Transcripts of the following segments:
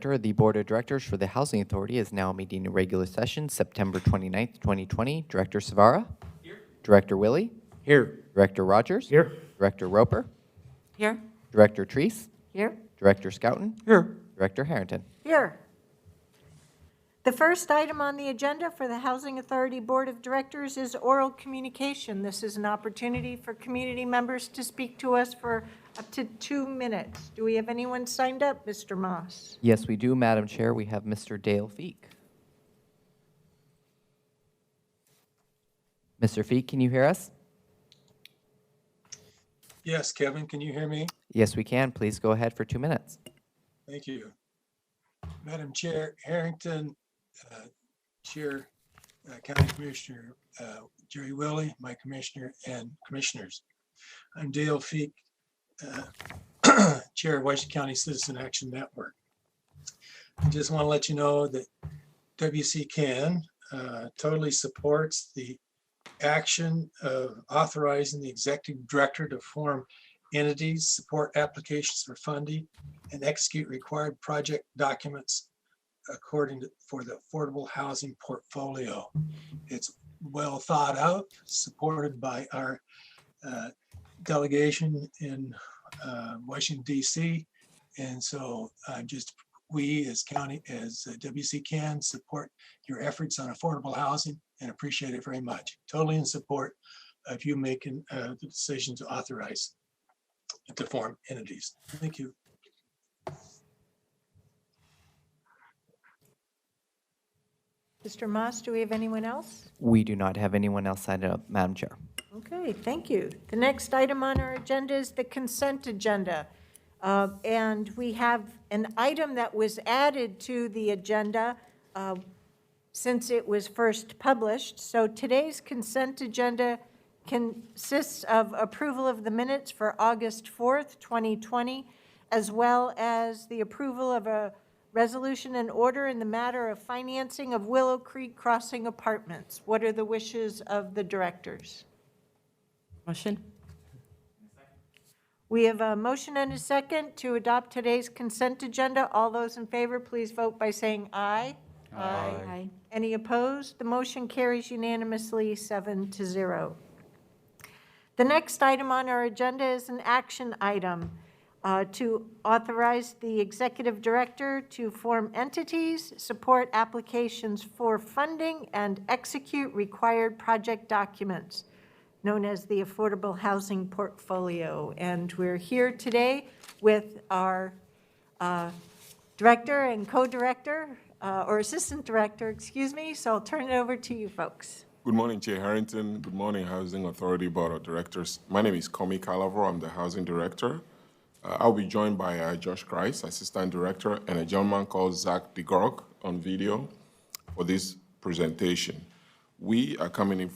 The Board of Directors for the Housing Authority is now meeting in regular session, September 29th, 2020. Director Savara? Here. Director Willie? Here. Director Rogers? Here. Director Roper? Here. Director Treese? Here. Director Scouten? Here. Director Harrington? Here. The first item on the agenda for the Housing Authority Board of Directors is oral communication. This is an opportunity for community members to speak to us for up to 2 minutes. Do we have anyone signed up, Mr. Moss? Yes, we do, Madam Chair. We have Mr. Dale Feek. Mr. Feek, can you hear us? Yes, Kevin, can you hear me? Yes, we can. Please go ahead for 2 minutes. Thank you. Madam Chair, Harrington, Chair, County Commissioner Jerry Willie, my commissioner, and commissioners. I'm Dale Feek, Chair of Washington County Citizen Action Network. I just want to let you know that WCCAN totally supports the action of authorizing the executive director to form entities, support applications for funding, and execute required project documents according to for the affordable housing portfolio. It's well thought out, supported by our delegation in Washington, D.C. And so we as WCCAN support your efforts on affordable housing and appreciate it very much. Totally in support of you making the decision to authorize to form entities. Thank you. Mr. Moss, do we have anyone else? We do not have anyone else signed up, Madam Chair. Okay, thank you. The next item on our agenda is the consent agenda. And we have an item that was added to the agenda since it was first published. So today's consent agenda consists of approval of the minutes for August 4th, 2020, as well as the approval of a resolution and order in the matter of financing of Willow Creek Crossing Apartments. What are the wishes of the directors? Motion. We have a motion and a second to adopt today's consent agenda. All those in favor, please vote by saying aye. Aye. Any opposed? The motion carries unanimously 7-0. The next item on our agenda is an action item to authorize the executive director to form entities, support applications for funding, and execute required project documents, known as the Affordable Housing Portfolio. And we're here today with our director and co-director, or assistant director, excuse me. So I'll turn it over to you folks. Good morning, Chair Harrington. Good morning, Housing Authority Board of Directors. My name is Komi Calavo. I'm the Housing Director. I'll be joined by Josh Christ, Assistant Director, and a gentleman called Zach DeGorg on video for this presentation. We are coming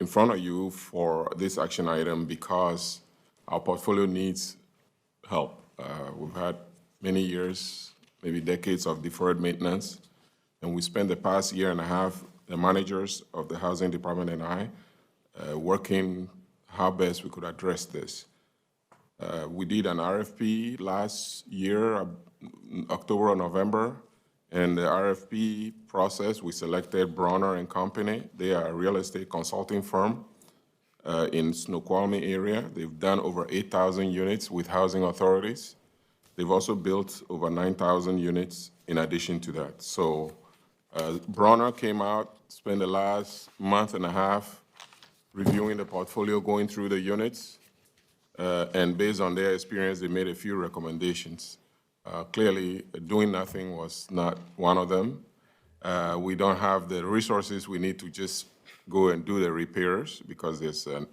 in front of you for this action item because our portfolio needs help. We've had many years, maybe decades of deferred maintenance, and we spent the past year and a half, the managers of the Housing Department and I, working how best we could address this. We did an RFP last year, October or November, and the RFP process, we selected Bronner and Company. They are a real estate consulting firm in Snoqualmie area. They've done over 8,000 units with housing authorities. They've also built over 9,000 units in addition to that. So Bronner came out, spent the last month and a half reviewing the portfolio, going through the units, and based on their experience, they made a few recommendations. Clearly, doing nothing was not one of them. We don't have the resources we need to just go and do the repairs because there's a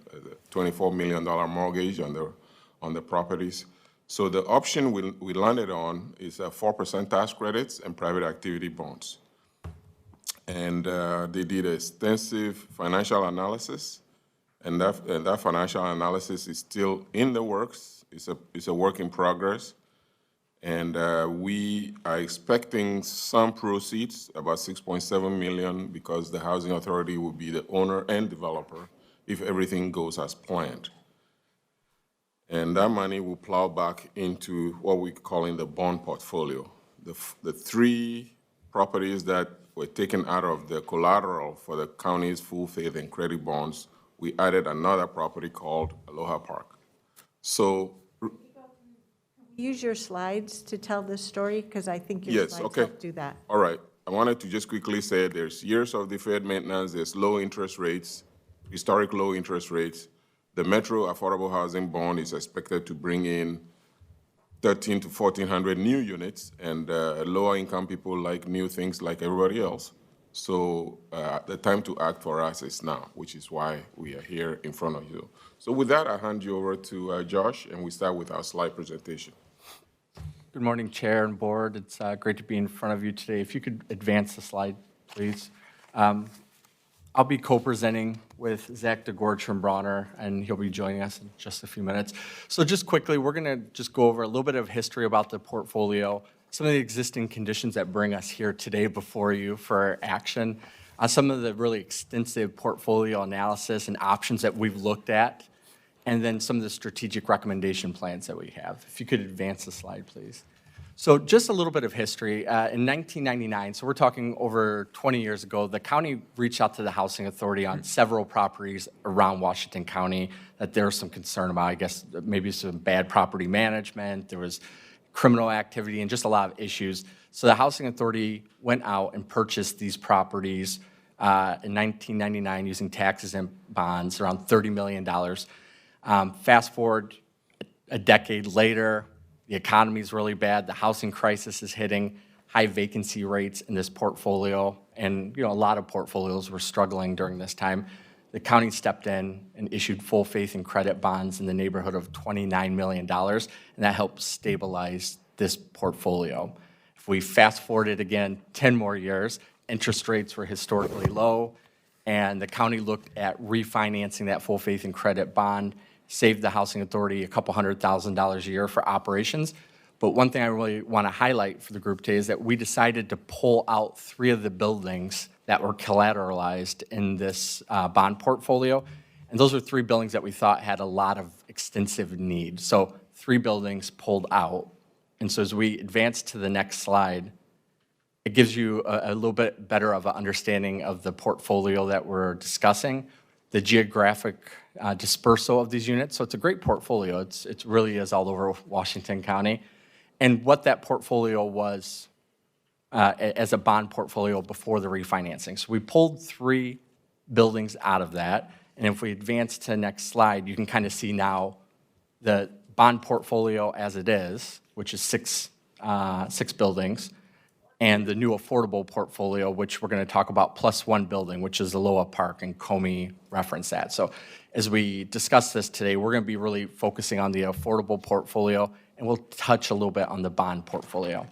$24 million mortgage on the properties. So the option we landed on is 4% tax credits and private activity bonds. And they did extensive financial analysis, and that financial analysis is still in the works. It's a work in progress. And we are expecting some proceeds, about $6.7 million, because the Housing Authority will be the owner and developer if everything goes as planned. And that money will plow back into what we're calling the bond portfolio. the three properties that were taken out of the collateral for the county's full faith and credit bonds, we added another property called Aloha Park. So, Use your slides to tell this story, because I think your yes, slides okay. help do that. All right. I wanted to just quickly say there's years of deferred maintenance, there's low interest rates, historic low interest rates. The Metro Affordable Housing Bond is expected to bring in 1,300 to 1,400 new units, and lower income people like new things like everybody else. So the time to act for us is now, which is why we are here in front of you. So with that, I hand you over to Josh, and we start with our slide presentation. Good morning, Chair and Board. It's great to be in front of you today. If you could advance the slide, please. I'll be co-presenting with Zach DeGorge from Bronner, and he'll be joining us in just a few minutes. So just quickly, we're going to just go over a little bit of history about the portfolio, some of the existing conditions that bring us here today before you for action, some of the really extensive portfolio analysis and options that we've looked at, and then some of the strategic recommendation plans that we have. If you could advance the slide, please. So just a little bit of history. In 1999, so we're talking over 20 years ago, the county reached out to the Housing Authority on several properties around Washington County that there was some concern about. I guess maybe some bad property management, there was criminal activity, and just a lot of issues. So the Housing Authority went out and purchased these properties in 1999 using taxes and bonds, around $30 million. Fast forward a decade later, the economy is really bad. The housing crisis is hitting, high vacancy rates in this portfolio, and a lot of portfolios were struggling during this time. The county stepped in and issued full faith and credit bonds in the neighborhood of $29 million, and that helped stabilize this portfolio. If we fast forwarded again 10 more years, interest rates were historically low, and the county looked at refinancing that full faith and credit bond, saved the Housing Authority a couple $100,000 a year for operations. But one thing I really want to highlight for the group today is that we decided to pull out 3 of the buildings that were collateralized in this bond portfolio. And those were 3 buildings that we thought had a lot of extensive need. So 3 buildings pulled out. And so as we advance to the next slide, it gives you a little bit better of an understanding of the portfolio that we're discussing, the geographic dispersal of these units. So it's a great portfolio. It really is all over Washington County. And what that portfolio was as a bond portfolio before the refinancing. So we pulled 3 buildings out of that. And if we advance to the next slide, you can kind of see now the bond portfolio as it is, which is 6 buildings, and the new affordable portfolio, which we're going to talk about, plus 1 building, which is Aloha Park, and Comey referenced that. So as we discuss this today, we're going to be really focusing on the affordable portfolio, and we'll touch a little bit on the bond portfolio.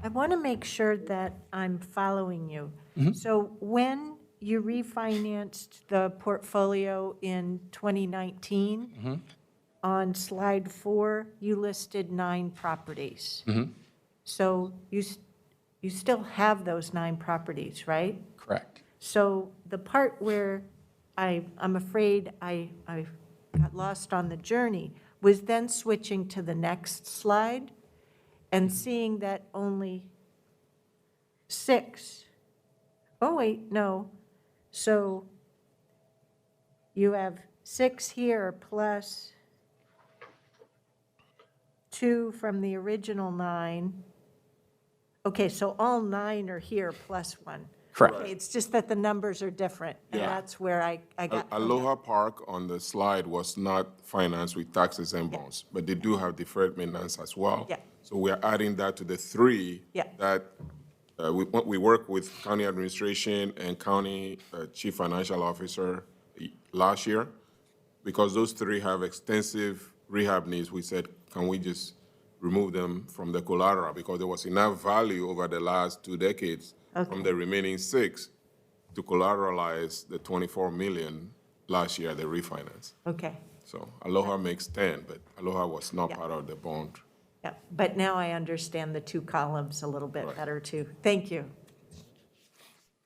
I want to make sure that I'm following you. So when you refinanced the portfolio in 2019, on slide 4, you listed 9 properties. So you still have those 9 properties, right? Correct. So the part where I'm afraid I got lost on the journey was then switching to the next slide and seeing that only 6. Oh, wait, no. So you have 6 here plus 2 from the original 9. Okay, so all 9 are here plus 1. Correct. Okay, it's just that the numbers are different, and Yeah. that's where I got. Aloha Park on the slide was not financed with taxes and bonds, but they do have deferred maintenance as well. Yeah. So we are adding that to the 3 Yeah. that we work with county administration and county chief financial officer last year, because those 3 have extensive rehab needs. We said, can we just remove them from the collateral, because there was enough value over the last 2 decades from the remaining 6 to collateralize the 24 million last year, the refinance. Okay, So Aloha makes 10, but Aloha was not Yeah. part of the bond. yeah, but now I understand the 2 columns a little bit better, too. Thank you.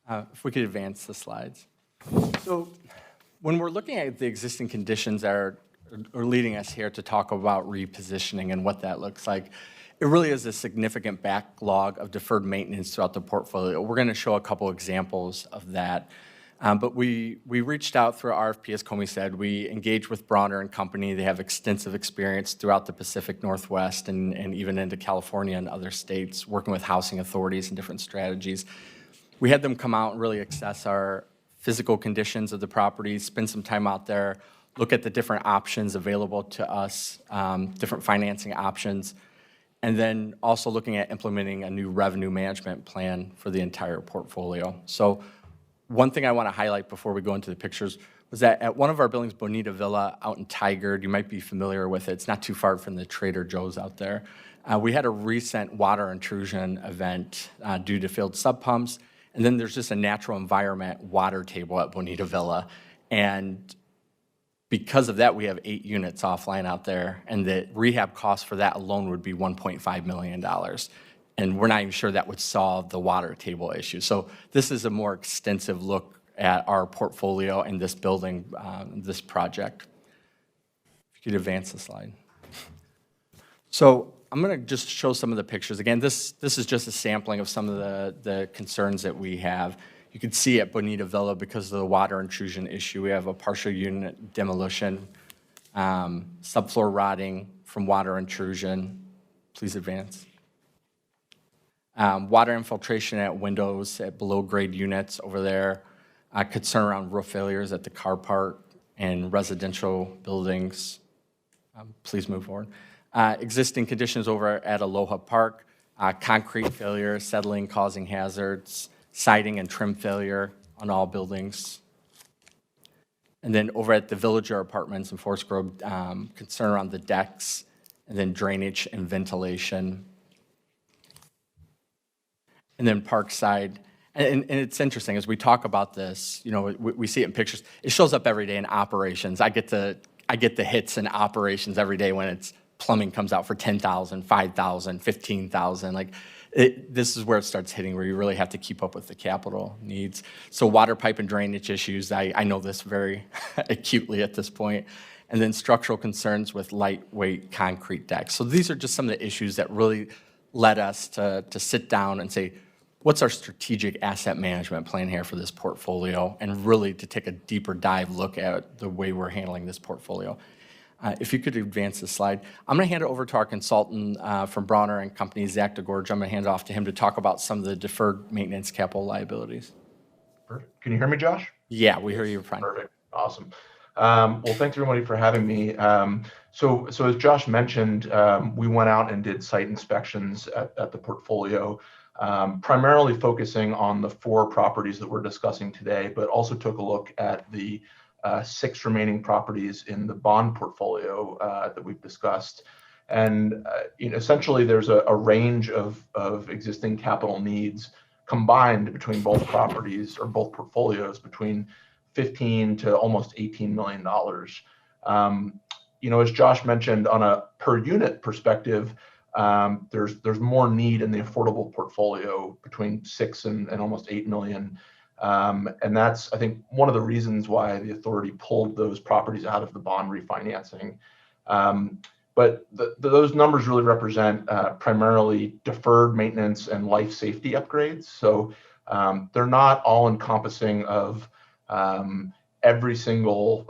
If we could advance the slides. So when we're looking at the existing conditions that are or leading us here to talk about repositioning and what that looks like. It really is a significant backlog of deferred maintenance throughout the portfolio. We're going to show a couple examples of that. But we reached out through RFP, as Comey said. We engaged with Bronner and Company. They have extensive experience throughout the Pacific Northwest and even into California and other states, working with housing authorities and different strategies. We had them come out and really assess our physical conditions of the properties, spend some time out there, look at the different options available to us, different financing options, and then also looking at implementing a new revenue management plan for the entire portfolio. So one thing I want to highlight before we go into the pictures was that at one of our buildings, Bonita Villa out in Tigard, you might be familiar with it. It's not too far from the Trader Joe's out there. We had a recent water intrusion event due to failed sub pumps. And then there's just a natural environment water table at Bonita Villa. And because of that, we have 8 units offline out there. And the rehab cost for that alone would be $1.5 million. And we're not even sure that would solve the water table issue. So this is a more extensive look at our portfolio and this building, this project. If you could advance the slide. So I'm going to just show some of the pictures. Again, this is just a sampling of some of the concerns that we have. You can see at Bonita Villa, because of the water intrusion issue, we have a partial unit demolition, subfloor rotting from water intrusion. Please advance. Water infiltration at windows at below-grade units over there. Concern around roof failures at the car park and residential buildings. Please move forward. Existing conditions over at Aloha Park, concrete failure, settling causing hazards, siding and trim failure on all buildings. And then over at the Villager Apartments in Forest Grove, concern around the decks, and then drainage and ventilation. And then Parkside. And it's interesting, as we talk about this, you know, we see it in pictures. It shows up every day in operations. I get the hits in operations every day when it's plumbing comes out for $10,000, $5,000, $15,000. Like, this is where it starts hitting, where you really have to keep up with the capital needs. So water pipe and drainage issues, I know this very acutely at this point. And then structural concerns with lightweight concrete decks. So these are just some of the issues that really led us to sit down and say, what's our strategic asset management plan here for this portfolio, and really to take a deeper dive look at the way we're handling this portfolio. If you could advance the slide. I'm going to hand it over to our consultant from Bronner and Company, Zach DeGorge. I'm going to hand it off to him to talk about some of the deferred maintenance capital liabilities. Perfect. Can you hear me, Josh? Yeah, we hear you fine. Perfect. Awesome. Well, thanks everybody for having me. So as Josh mentioned, we went out and did site inspections at the portfolio, primarily focusing on the 4 properties that we're discussing today, but also took a look at the 6 remaining properties in the bond portfolio that we've discussed. And essentially, there's a range of existing capital needs combined between both properties or both portfolios between $15 to almost $18 million. As Josh mentioned, on a per unit perspective, there's more need in the affordable portfolio between 6 and almost 8 million. And that's, I think, one of the reasons why the authority pulled those properties out of the bond refinancing. But those numbers really represent primarily deferred maintenance and life safety upgrades. So they're not all encompassing of every single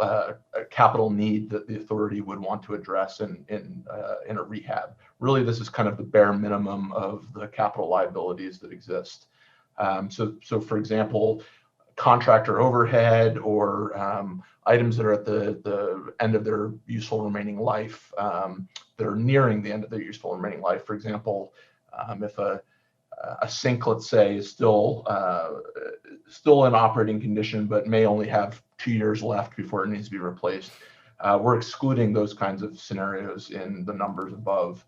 capital need that the authority would want to address in a rehab. Really, this is kind of the bare minimum of the capital liabilities that exist. So for example, contractor overhead or items that are at the end of their useful remaining life, that are nearing the end of their useful remaining life. For example, if a sink, let's say, is still in operating condition, but may only have 2 years left before it needs to be replaced, we're excluding those kinds of scenarios in the numbers above,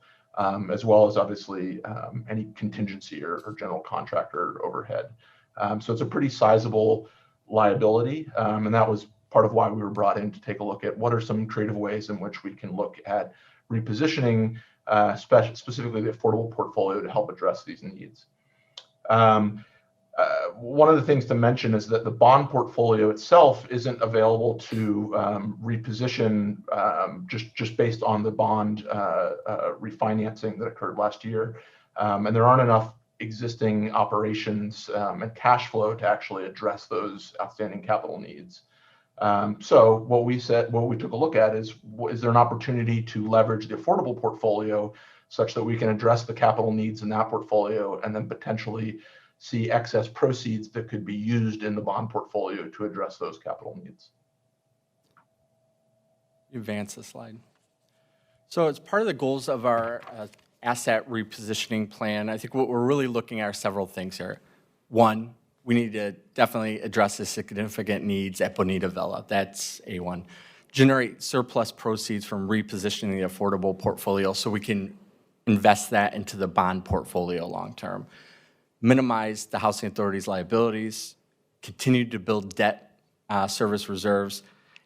as well as obviously any contingency or general contractor overhead. So it's a pretty sizable liability, and that was part of why we were brought in to take a look at what are some creative ways in which we can look at repositioning, specifically the affordable portfolio, to help address these needs. one of the things to mention is that the bond portfolio itself isn't available to reposition just based on the bond refinancing that occurred last year. And there aren't enough existing operations and cash flow to actually address those outstanding capital needs. So what we took a look at is there an opportunity to leverage the affordable portfolio such that we can address the capital needs in that portfolio and then potentially see excess proceeds that could be used in the bond portfolio to address those capital needs. Advance the slide. So as part of the goals of our asset repositioning plan, I think what we're really looking at are several things here. One, we need to definitely address the significant needs at Bonita Villa. That's A1. Generate surplus proceeds from repositioning the affordable portfolio so we can invest that into the bond portfolio long-term. Minimize the housing authority's liabilities, continue to build debt service reserves,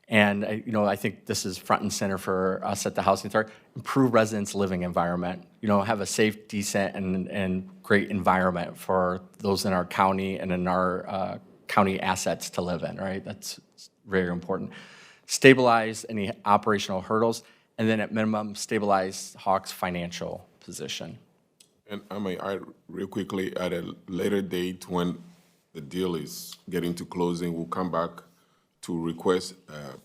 and I think this is front and center for us at the housing authority. Improve residents' living environment. Have a safe, decent, and great environment for those in our county and in our county assets to live in. Right, that's very important. Stabilize any operational hurdles, and then at minimum, stabilize HAWC's financial position. And I may add real quickly, at a later date when the deal is getting to closing, we'll come back to request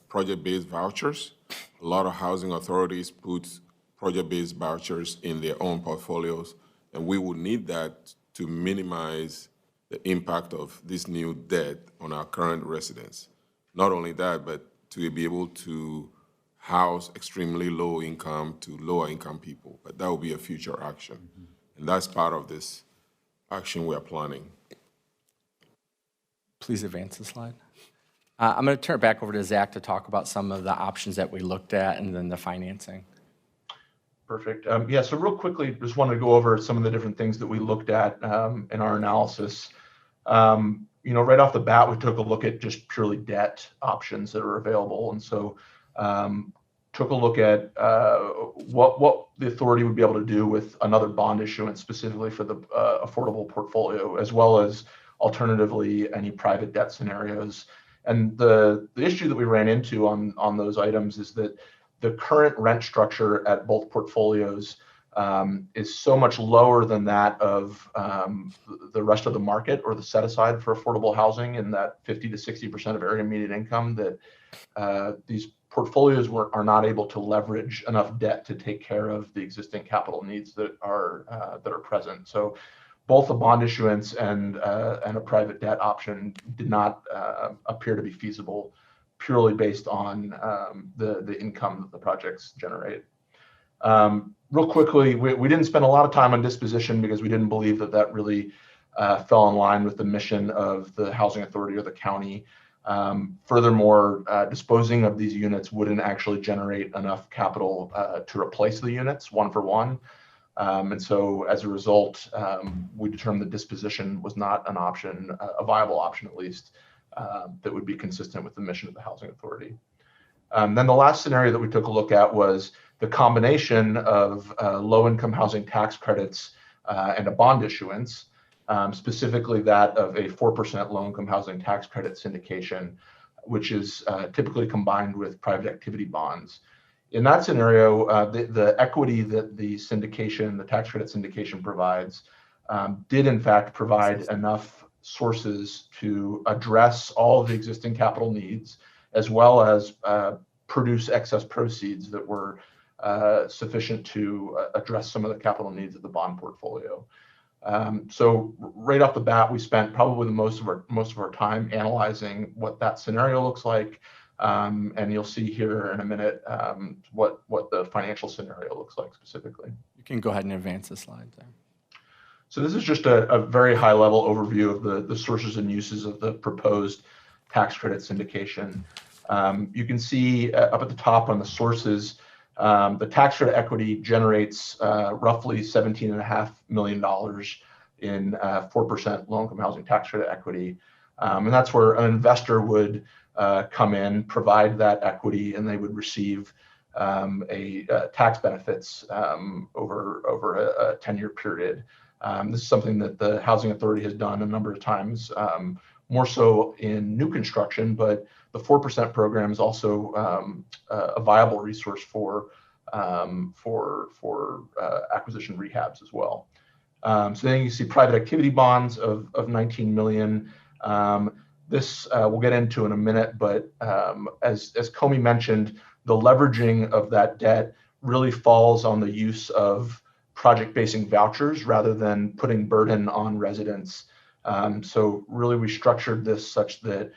project-based vouchers. A lot of housing authorities put project-based vouchers in their own portfolios, and we will need that to minimize the impact of this new debt on our current residents. Not only that, but to be able to house extremely low income to lower income people. But that will be a future action. And that's part of this action we are planning. Please advance the slide. I'm going to turn it back over to Zach to talk about some of the options that we looked at and then the financing. Perfect. Yeah, so real quickly, just wanted to go over some of the different things that we looked at in our analysis. Right off the bat, we took a look at just purely debt options that are available. And so took a look at what the authority would be able to do with another bond issuance specifically for the affordable portfolio, as well as alternatively any private debt scenarios. And the issue that we ran into on those items is that the current rent structure at both portfolios is so much lower than that of the rest of the market or the set aside for affordable housing in that 50 to 60% of area median income that these portfolios are not able to leverage enough debt to take care of the existing capital needs that are present. So both a bond issuance and a private debt option did not appear to be feasible purely based on the income that the projects generate. Real quickly, we didn't spend a lot of time on disposition because we didn't believe that really fell in line with the mission of the housing authority or the county. Furthermore, disposing of these units wouldn't actually generate enough capital to replace the units one for one. And so as a result, we determined that disposition was not an option, a viable option at least, that would be consistent with the mission of the housing authority. Then the last scenario that we took a look at was the combination of low-income housing tax credits and a bond issuance. Specifically that of a 4% low-income housing tax credit syndication, which is typically combined with private activity bonds. In that scenario, the equity that the tax credit syndication provides did in fact provide enough sources to address all of the existing capital needs, as well as produce excess proceeds that were sufficient to address some of the capital needs of the bond portfolio. So right off the bat, we spent probably most of our time analyzing what that scenario looks like, and you'll see here in a minute what the financial scenario looks like specifically. You can go ahead and advance the slide there. So this is just a very high-level overview of the sources and uses of the proposed tax credit syndication. You can see up at the top on the sources, the tax credit equity generates roughly $17.5 million in 4% low-income housing tax credit equity. And that's where an investor would come in, provide that equity, and they would receive tax benefits over a 10-year period. This is something that the Housing Authority has done a number of times, more so in new construction, but the 4% program is also a viable resource for acquisition rehabs as well. So then you see private activity bonds of 19 million. This we'll get into in a minute, but as Comey mentioned, the leveraging of that debt really falls on the use of project-basing vouchers rather than putting burden on residents. So really we structured this such that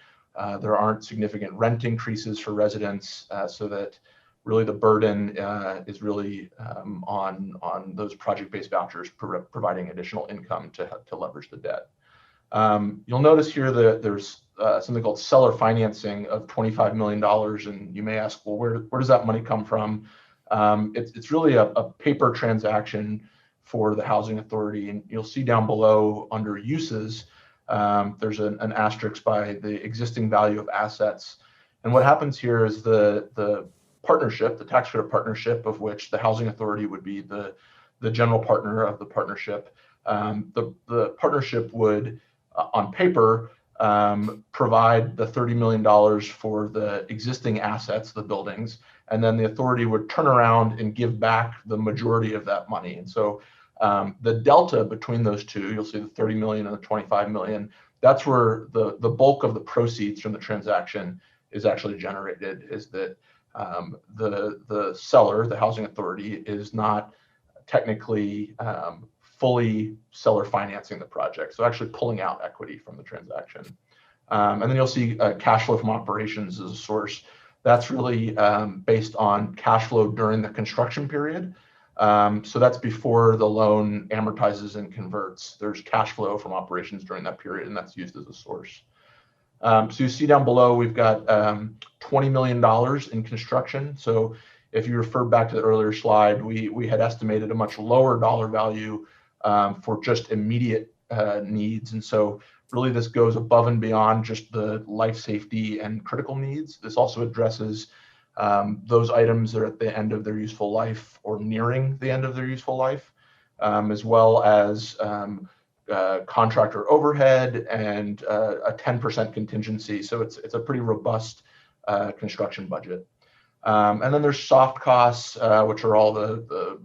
there aren't significant rent increases for residents, so that really the burden is really on those project-based vouchers providing additional income to leverage the debt. You'll notice here that there's something called seller financing of $25 million, and you may ask, well, where does that money come from? It's really a paper transaction for the Housing Authority, and you'll see down below under uses, there's an asterisk by the existing value of assets. And what happens here is the partnership, the tax credit partnership, of which the Housing Authority would be the general partner of the partnership. The partnership would, on paper, provide the $30 million for the existing assets, the buildings, and then the authority would turn around and give back the majority of that money. And so the delta between those two, you'll see the 30 million and the 25 million, that's where the bulk of the proceeds from the transaction is actually generated, is that the seller, the Housing Authority, is not technically fully seller financing the project, so actually pulling out equity from the transaction. And then you'll see cash flow from operations as a source. That's really based on cash flow during the construction period. So that's before the loan amortizes and converts. There's cash flow from operations during that period, and that's used as a source. So you see down below, we've got $20 million in construction. So if you refer back to the earlier slide, we had estimated a much lower dollar value for just immediate needs. And so really this goes above and beyond just the life safety and critical needs. This also addresses those items that are at the end of their useful life or nearing the end of their useful life, as well as contractor overhead and a 10% contingency. So it's a pretty robust construction budget. And then there's soft costs, which are all the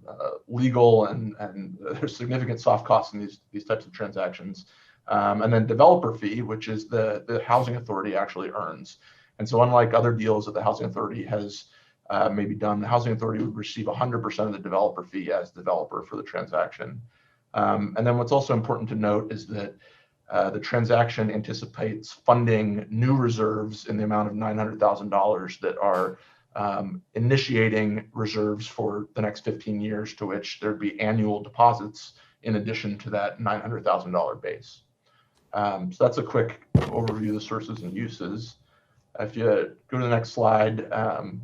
legal and there's significant soft costs in these types of transactions. And then developer fee, which is the Housing Authority actually earns. And so unlike other deals that the Housing Authority has maybe done, the Housing Authority would receive 100% of the developer fee as developer for the transaction. And then what's also important to note is that the transaction anticipates funding new reserves in the amount of $900,000 that are initiating reserves for the next 15 years, to which there'd be annual deposits in addition to that $900,000 base. So that's a quick overview of the sources and uses. If you go to the next slide.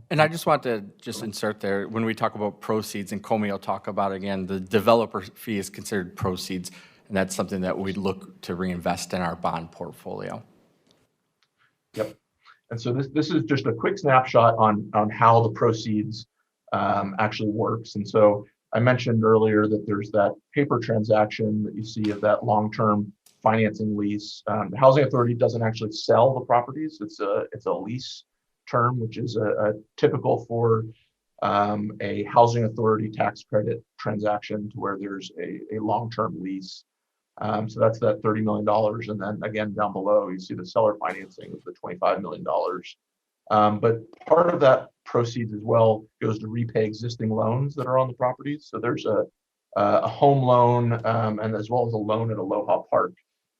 And I just want to just insert there, when we talk about proceeds, and Comey will talk about again, the developer fee is considered proceeds, and that's something that we'd look to reinvest in our bond portfolio. Yep. And so this is just a quick snapshot on how the proceeds actually works. And so I mentioned earlier that there's that paper transaction that you see of that long-term financing lease. The Housing Authority doesn't actually sell the properties. It's a lease term, which is a typical for a Housing Authority tax credit transaction, to where there's a long-term lease. So that's that $30 million. And then again, down below, you see the seller financing of the $25 million. But part of that proceeds as well goes to repay existing loans that are on the properties. So there's a home loan and as well as a loan at Aloha Park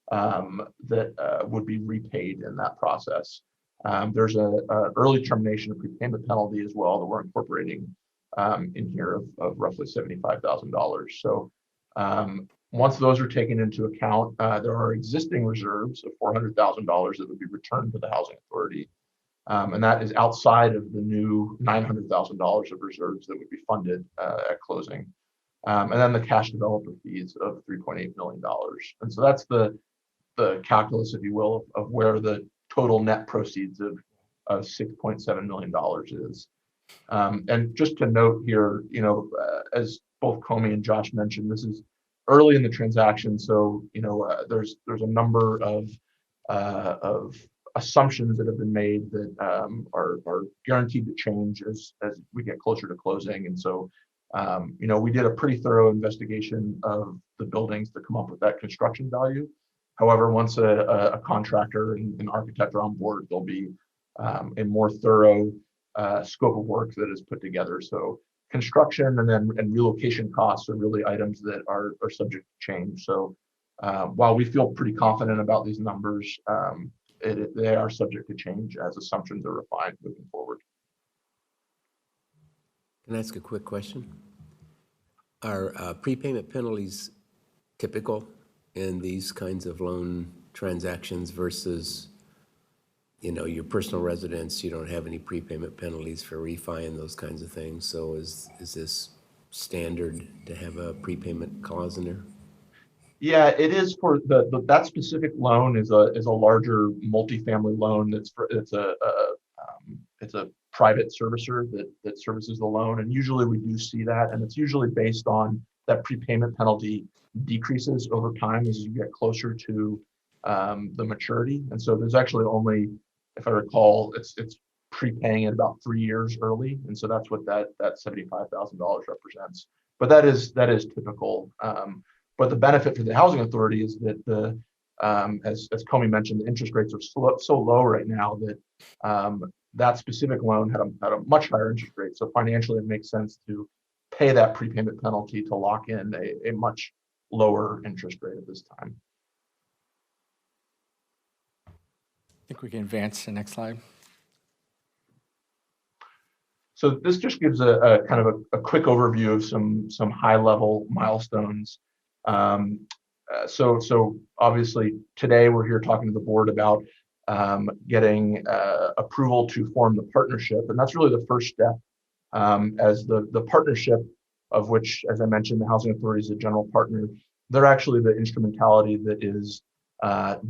that would be repaid in that process. There's an early termination of prepayment penalty as well that we're incorporating in here of roughly $75,000. So once those are taken into account, there are existing reserves of $400,000 that would be returned to the Housing Authority. And that is outside of the new $900,000 of reserves that would be funded at closing. And then the cash developer fees of $3.8 million. And so that's the calculus, if you will, of where the total net proceeds of $6.7 million is. And just to note here, as both Comey and Josh mentioned, this is early in the transaction. So, there's a number of assumptions that have been made that are guaranteed to change as we get closer to closing. And so, we did a pretty thorough investigation of the buildings to come up with that construction value. However, once a contractor and an architect are on board, there'll be a more thorough scope of work that is put together. So construction and relocation costs are really items that are subject to change. So while we feel pretty confident about these numbers, they are subject to change as assumptions are refined moving forward. Can I ask a quick question? Are prepayment penalties typical in these kinds of loan transactions versus, your personal residence? You don't have any prepayment penalties for refi and those kinds of things. So is this standard to have a prepayment clause in there? Yeah, it is for that specific loan is a larger multifamily loan. It's a private servicer that services the loan, and usually we do see that, and it's usually based on that prepayment penalty decreases over time as you get closer to the maturity. And so there's actually only, if I recall, it's prepaying at about 3 years early, and so that's what that $75,000 represents. But that is typical. But the benefit for the housing authority is that as Comey mentioned, the interest rates are so low right now that that specific loan had a much higher interest rate. So financially, it makes sense to pay that prepayment penalty to lock in a much lower interest rate at this time. I think we can advance to the next slide. So this just gives a kind of a quick overview of some high level milestones. So obviously today we're here talking to the board about getting approval to form the partnership, and that's really the first step. As the partnership, of which, as I mentioned, the housing authority is a general partner, they're actually the instrumentality that is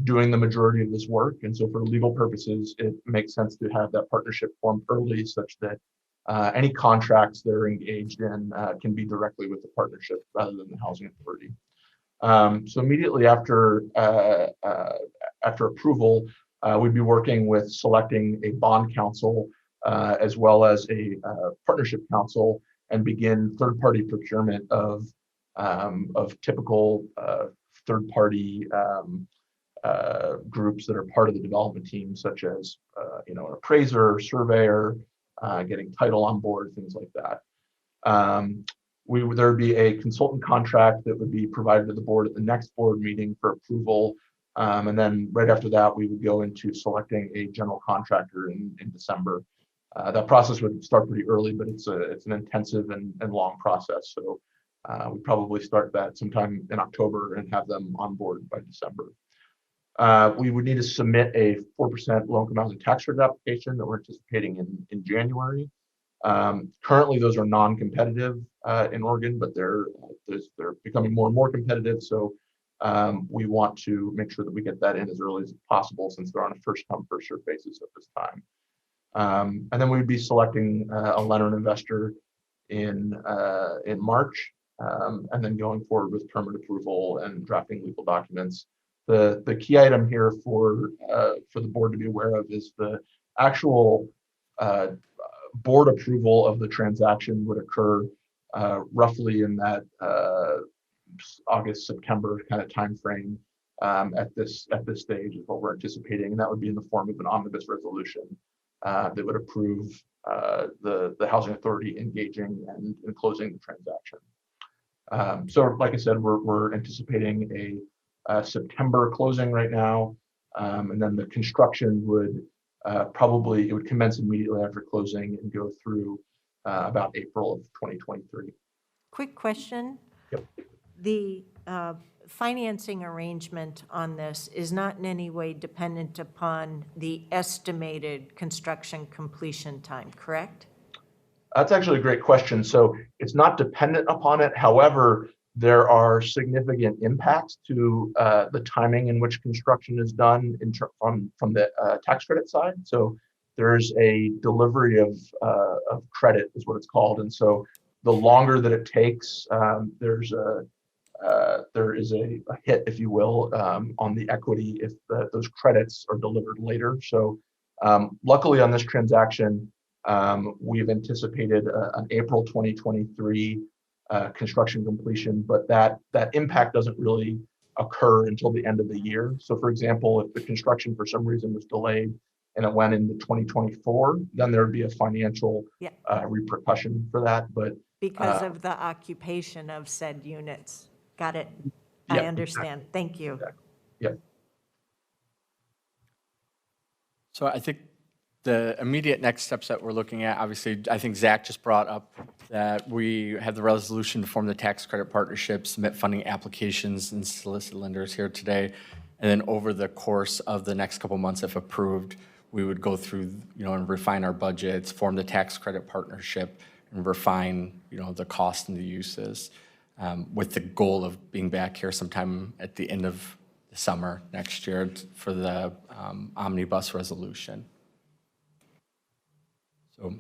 doing the majority of this work. And so for legal purposes, it makes sense to have that partnership formed early, such that any contracts that are engaged in can be directly with the partnership rather than the housing authority. So immediately after approval, we'd be working with selecting a bond counsel as well as a partnership counsel, and begin third-party procurement of typical third-party groups that are part of the development team, such as an appraiser, surveyor, getting title on board, things like that. There would be a consultant contract that would be provided to the board at the next board meeting for approval. And then right after that, we would go into selecting a general contractor in December. That process would start pretty early, but it's an intensive and long process. So we probably start that sometime in October and have them on board by December. We would need to submit a 4% low-income housing tax credit application that we're anticipating in January. Currently, those are non-competitive in Oregon, but they're becoming more and more competitive. So we want to make sure that we get that in as early as possible, since they're on a first-come, first-served basis at this time. And then we'd be selecting a lender and investor in March, and then going forward with permit approval and drafting legal documents. The key item here for the board to be aware of is the actual board approval of the transaction would occur roughly in that August, September kind of timeframe. At this stage is what we're anticipating, and that would be in the form of an omnibus resolution that would approve the housing authority engaging and closing the transaction. So like I said, we're anticipating a September closing right now, and then the construction would it would commence immediately after closing and go through about April of 2023. Quick question. Yep. The financing arrangement on this is not in any way dependent upon the estimated construction completion time, correct? That's actually a great question. So it's not dependent upon it. However, there are significant impacts to the timing in which construction is done from the tax credit side. So there's a delivery of credit is what it's called. And so the longer that it takes, there's there is a hit, if you will, on the equity if those credits are delivered later. So luckily on this transaction, we've anticipated an April 2023 construction completion, but that impact doesn't really occur until the end of the year. So for example, if the construction for some reason was delayed and it went into 2024, then there would be a financial Yeah. repercussion for that. But Because of the occupation of said units. Got it. I Yeah, understand. Thank you. yeah. So I think the immediate next steps that we're looking at, obviously, I think Zach just brought up that we have the resolution to form the tax credit partnership, submit funding applications and solicit lenders here today. And then over the course of the next couple months, if approved, we would go through, and refine our budgets, form the tax credit partnership, and refine, the cost and the uses, with the goal of being back here sometime at the end of the summer next year for the omnibus resolution. So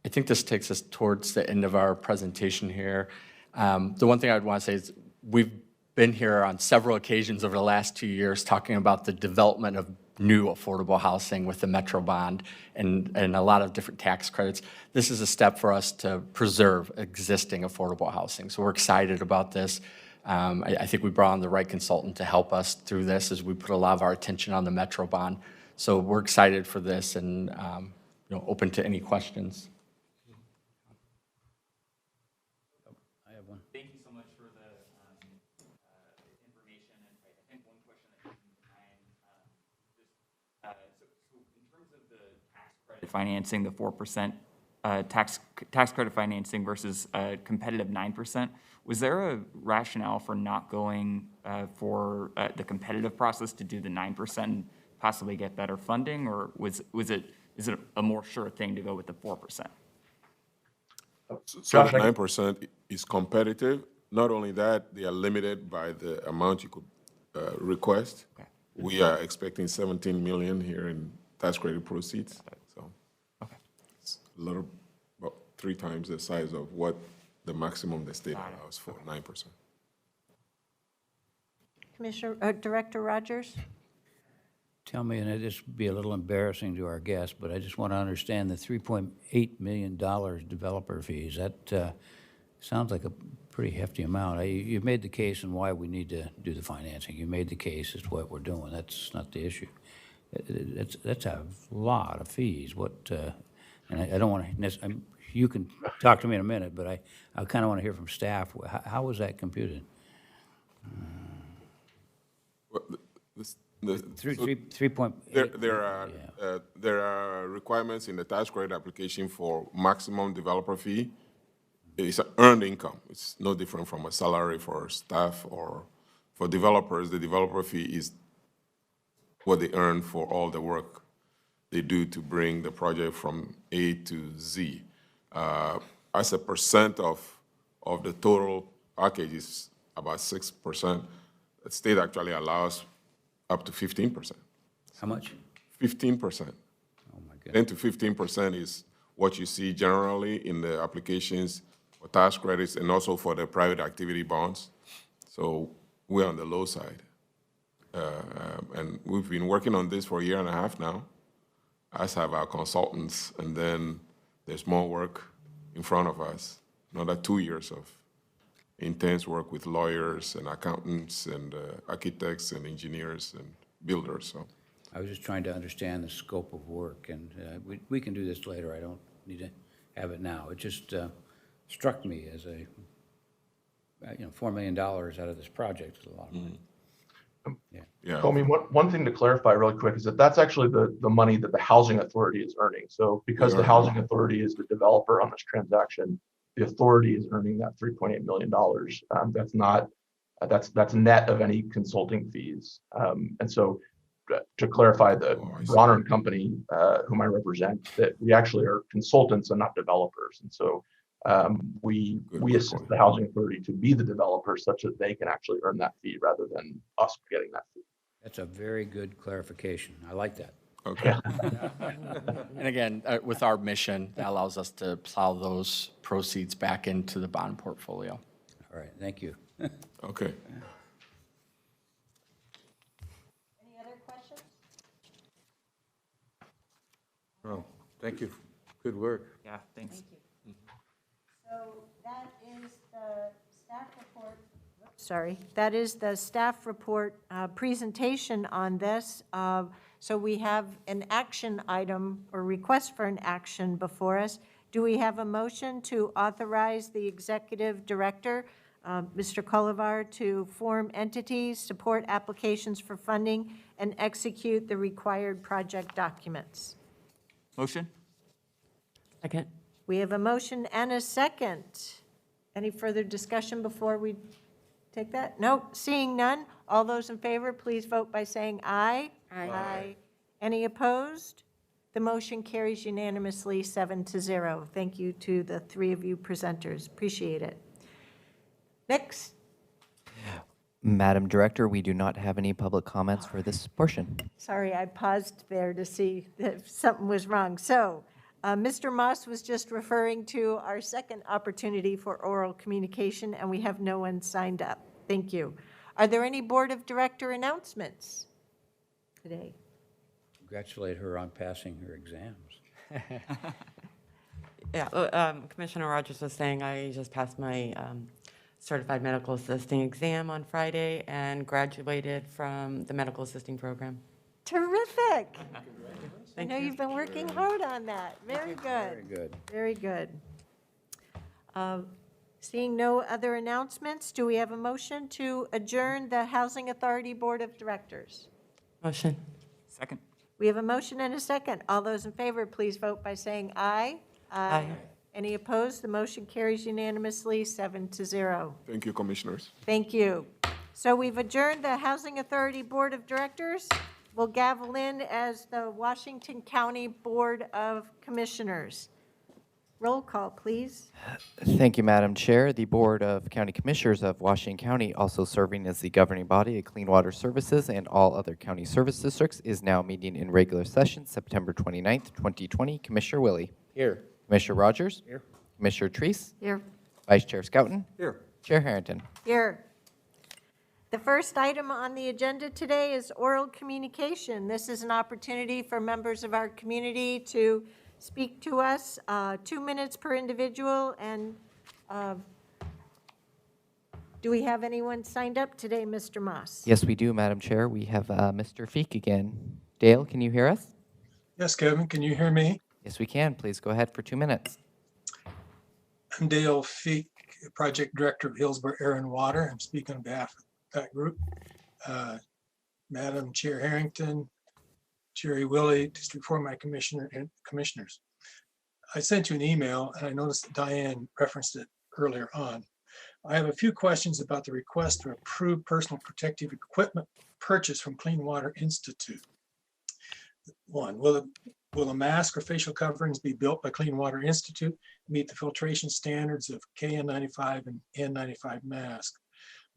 I think this takes us towards the end of our presentation here. The one thing I would want to say is we've been here on several occasions over the last 2 years talking about the development of new affordable housing with the Metro bond and a lot of different tax credits. This is a step for us to preserve existing affordable housing. So we're excited about this. I think we brought on the right consultant to help us through this as we put a lot of our attention on the Metro bond. So we're excited for this and open to any questions. I have one. Thank you so much for the information. And I think one question that comes to mind, so in terms of the tax credit financing, the 4% tax credit financing versus competitive 9%, was there a rationale for not going for the competitive process to do the 9% and possibly get better funding, or is it a more sure thing to go with the 4%? So the 9% is competitive. Not only that, they are limited by the amount you could request. Okay. We are expecting 17 million here in tax credit proceeds. So Okay. it's a little, about 3 times the size of what the maximum the state allows for, 9%. Director Rogers? Tell me, and this would be a little embarrassing to our guests, but I just want to understand the $3.8 million developer fees. That sounds like a pretty hefty amount. You've made the case on why we need to do the financing. You made the case as to what we're doing. That's not the issue. That's a lot of fees. And I don't want to, you can talk to me in a minute, but I kind of want to hear from staff. How was that computed? Well, There are requirements in the tax credit application for maximum developer fee. It's an earned income. It's no different from a salary for staff or for developers. The developer fee is what they earn for all the work they do to bring the project from A to Z. As a percent of the total package is about 6%. The state actually allows up to 15%. How much? 15%. Oh, my God. 10 to 15% is what you see generally in the applications for tax credits and also for the private activity bonds. So we're on the low side. And we've been working on this for a year and a half now, as have our consultants. And then there's more work in front of us, another 2 years of intense work with lawyers and accountants and architects and engineers and builders. So I was just trying to understand the scope of work, and we can do this later. I don't need to have it now. It just struck me as $4 million out of this project is a lot of money. yeah, Comey, one thing to clarify really quick is that that's actually the money that the housing authority is earning. So because the housing authority is the developer on this transaction, the authority is earning that $3.8 million. That's net of any consulting fees. And so to clarify, the Bronner and Company, whom I represent, that we actually are consultants and not developers. And so we assist the housing authority to be the developer such that they can actually earn that fee rather than us getting that fee. That's a very good clarification. I like that. okay. And again, with our mission, that allows us to plow those proceeds back into the bond portfolio. All right, thank you. Okay. Any other questions? Oh, thank you. Good work. Yeah, thanks. So that is the staff report. Sorry, that is the staff report presentation on this. So we have an action item or request for an action before us. Do we have a motion to authorize the executive director, Mr. Colavar, to form entities, support applications for funding, and execute the required project documents? Motion? Second. We have a motion and a second. Any further discussion before we take that? No, seeing none. All those in favor, please vote by saying aye. Aye. Any opposed? The motion carries unanimously 7-0. Thank you to the three of you presenters. Appreciate it. Next, Madam Director, we do not have any public comments for this portion. sorry, I paused there to see if something was wrong. So, Mr. Moss was just referring to our second opportunity for oral communication, and we have no one signed up. Thank you. Are there any Board of Director announcements today? Congratulate her on passing her exams. Yeah, Commissioner Rogers was saying I just passed my certified medical assisting exam on Friday and graduated from the medical assisting program. Terrific. I Thank know you. you've been working hard on that. Very Very good. good. Very good. Seeing no other announcements, do we have a motion to adjourn the Housing Authority Board of Directors? Motion. Second? We have a motion and a second. All those in favor, please vote by saying aye. Aye. Any opposed? The motion carries unanimously, 7-0. Thank you, commissioners. Thank you. So we've adjourned the Housing Authority Board of Directors. We'll gavel in as the Washington County Board of Commissioners. Roll call, please. Thank you, Madam Chair. The Board of County Commissioners of Washington County, also serving as the governing body of Clean Water Services and all other county service districts, is now meeting in regular session, September 29th, 2020. Commissioner Willie. Here. Commissioner Rogers. Here. Commissioner Treese. Here. Vice Chair Scouten. Here. Chair Harrington. Here. The first item on the agenda today is oral communication. This is an opportunity for members of our community to speak to us, 2 minutes per individual. And do we have anyone signed up today, Mr. Moss? Yes, we do, Madam Chair. We have Mr. Feek again. Dale, can you hear us? Yes, Kevin, can you hear me? Yes, we can. Please go ahead for 2 minutes. I'm Dale Feek, Project Director of Hillsborough Air and Water. I'm speaking on behalf of that group. Madam Chair Harrington, Jerry Willie, District 4, my commissioner and commissioners. I sent you an email and I noticed that Diane referenced it earlier on. I have a few questions about the request to approve personal protective equipment purchase from Clean Water Institute. One, will a mask or facial coverings be built by Clean Water Institute, meet the filtration standards of KN95 and N95 mask?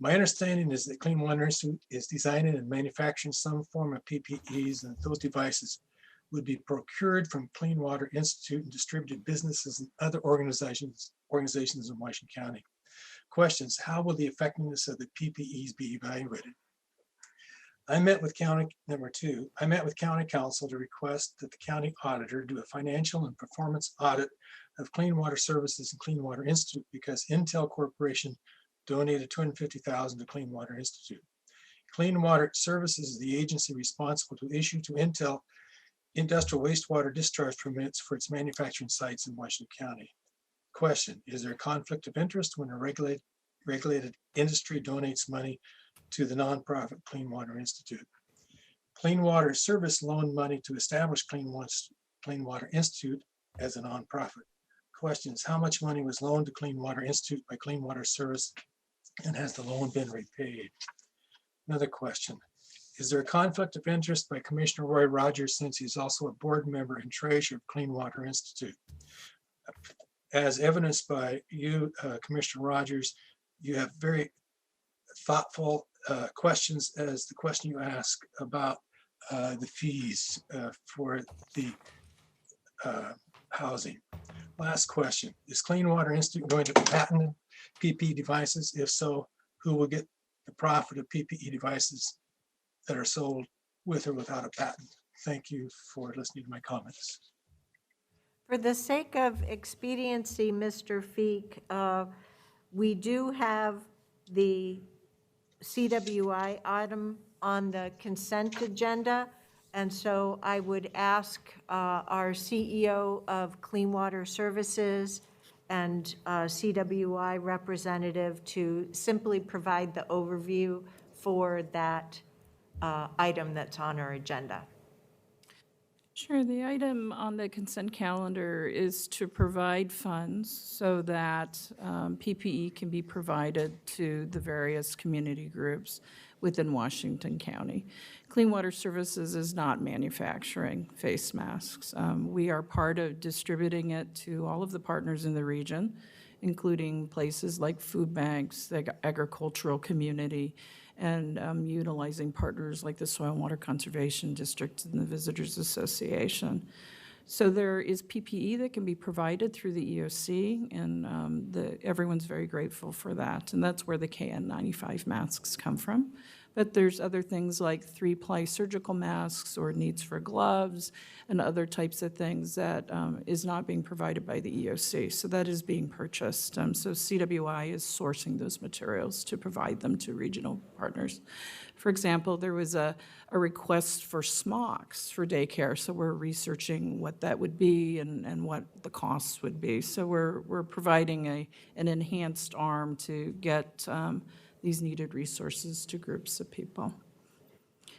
My understanding is that Clean Water Institute is designing and manufacturing some form of PPEs, and those devices would be procured from Clean Water Institute and distributed businesses and other organizations in Washington County. Questions: how will the effectiveness of the PPEs be evaluated? Number two, I met with County Council to request that the county auditor do a financial and performance audit of Clean Water Services and Clean Water Institute because Intel Corporation donated $250,000 to Clean Water Institute. Clean Water Services is the agency responsible to issue to Intel industrial wastewater discharge permits for its manufacturing sites in Washington County. Question: is there a conflict of interest when a regulated industry donates money to the nonprofit Clean Water Institute? Clean Water Service loaned money to establish Clean Water Institute as a nonprofit. Questions: how much money was loaned to Clean Water Institute by Clean Water Service, and has the loan been repaid? Another question: is there a conflict of interest by Commissioner Roy Rogers, since he's also a board member and treasurer of Clean Water Institute? As evidenced by you, Commissioner Rogers, you have very thoughtful questions, as the question you ask about the fees for the housing. Last question: is Clean Water Institute going to patent PP devices? If so, who will get the profit of PPE devices that are sold with or without a patent. Thank you for listening to my comments. For the sake of expediency, Mr. Feek, we do have the CWI item on the consent agenda, and so I would ask our CEO of Clean Water Services and CWI representative to simply provide the overview for that item that's on our agenda. Sure. The item on the consent calendar is to provide funds so that PPE can be provided to the various community groups within Washington County. Clean Water Services is not manufacturing face masks. We are part of distributing it to all of the partners in the region, including places like food banks, the agricultural community, and utilizing partners like the Soil and Water Conservation District and the Visitors Association. So there is PPE that can be provided through the EOC, and everyone's very grateful for that. And that's where the KN95 masks come from. But there's other things like 3-ply surgical masks or needs for gloves and other types of things that is not being provided by the EOC. So that is being purchased. So CWI is sourcing those materials to provide them to regional partners. For example, there was a request for smocks for daycare. So we're researching what that would be and what the costs would be. So we're providing an enhanced arm to get these needed resources to groups of people.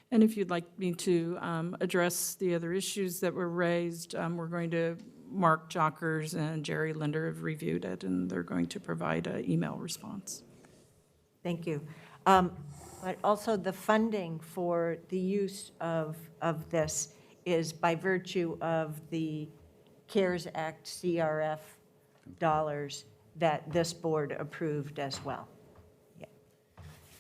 And if you'd like me to address the other issues that were raised, we're going to, Mark Jockers and Jerry Linder have reviewed it, and they're going to provide an email response. Thank you. But also the funding for the use of this is by virtue of the CARES Act CRF dollars that this board approved as well.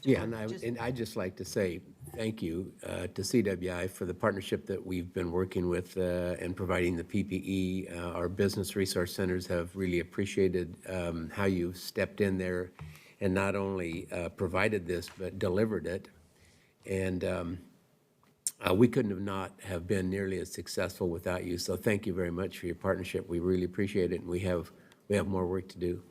Yeah, and I'd just like to say thank you to CWI for the partnership that we've been working with and providing the PPE. Our business resource centers have really appreciated how you've stepped in there and not only provided this, but delivered it. And we couldn't have been nearly as successful without you. So thank you very much for your partnership. We really appreciate it, and we have more work to do.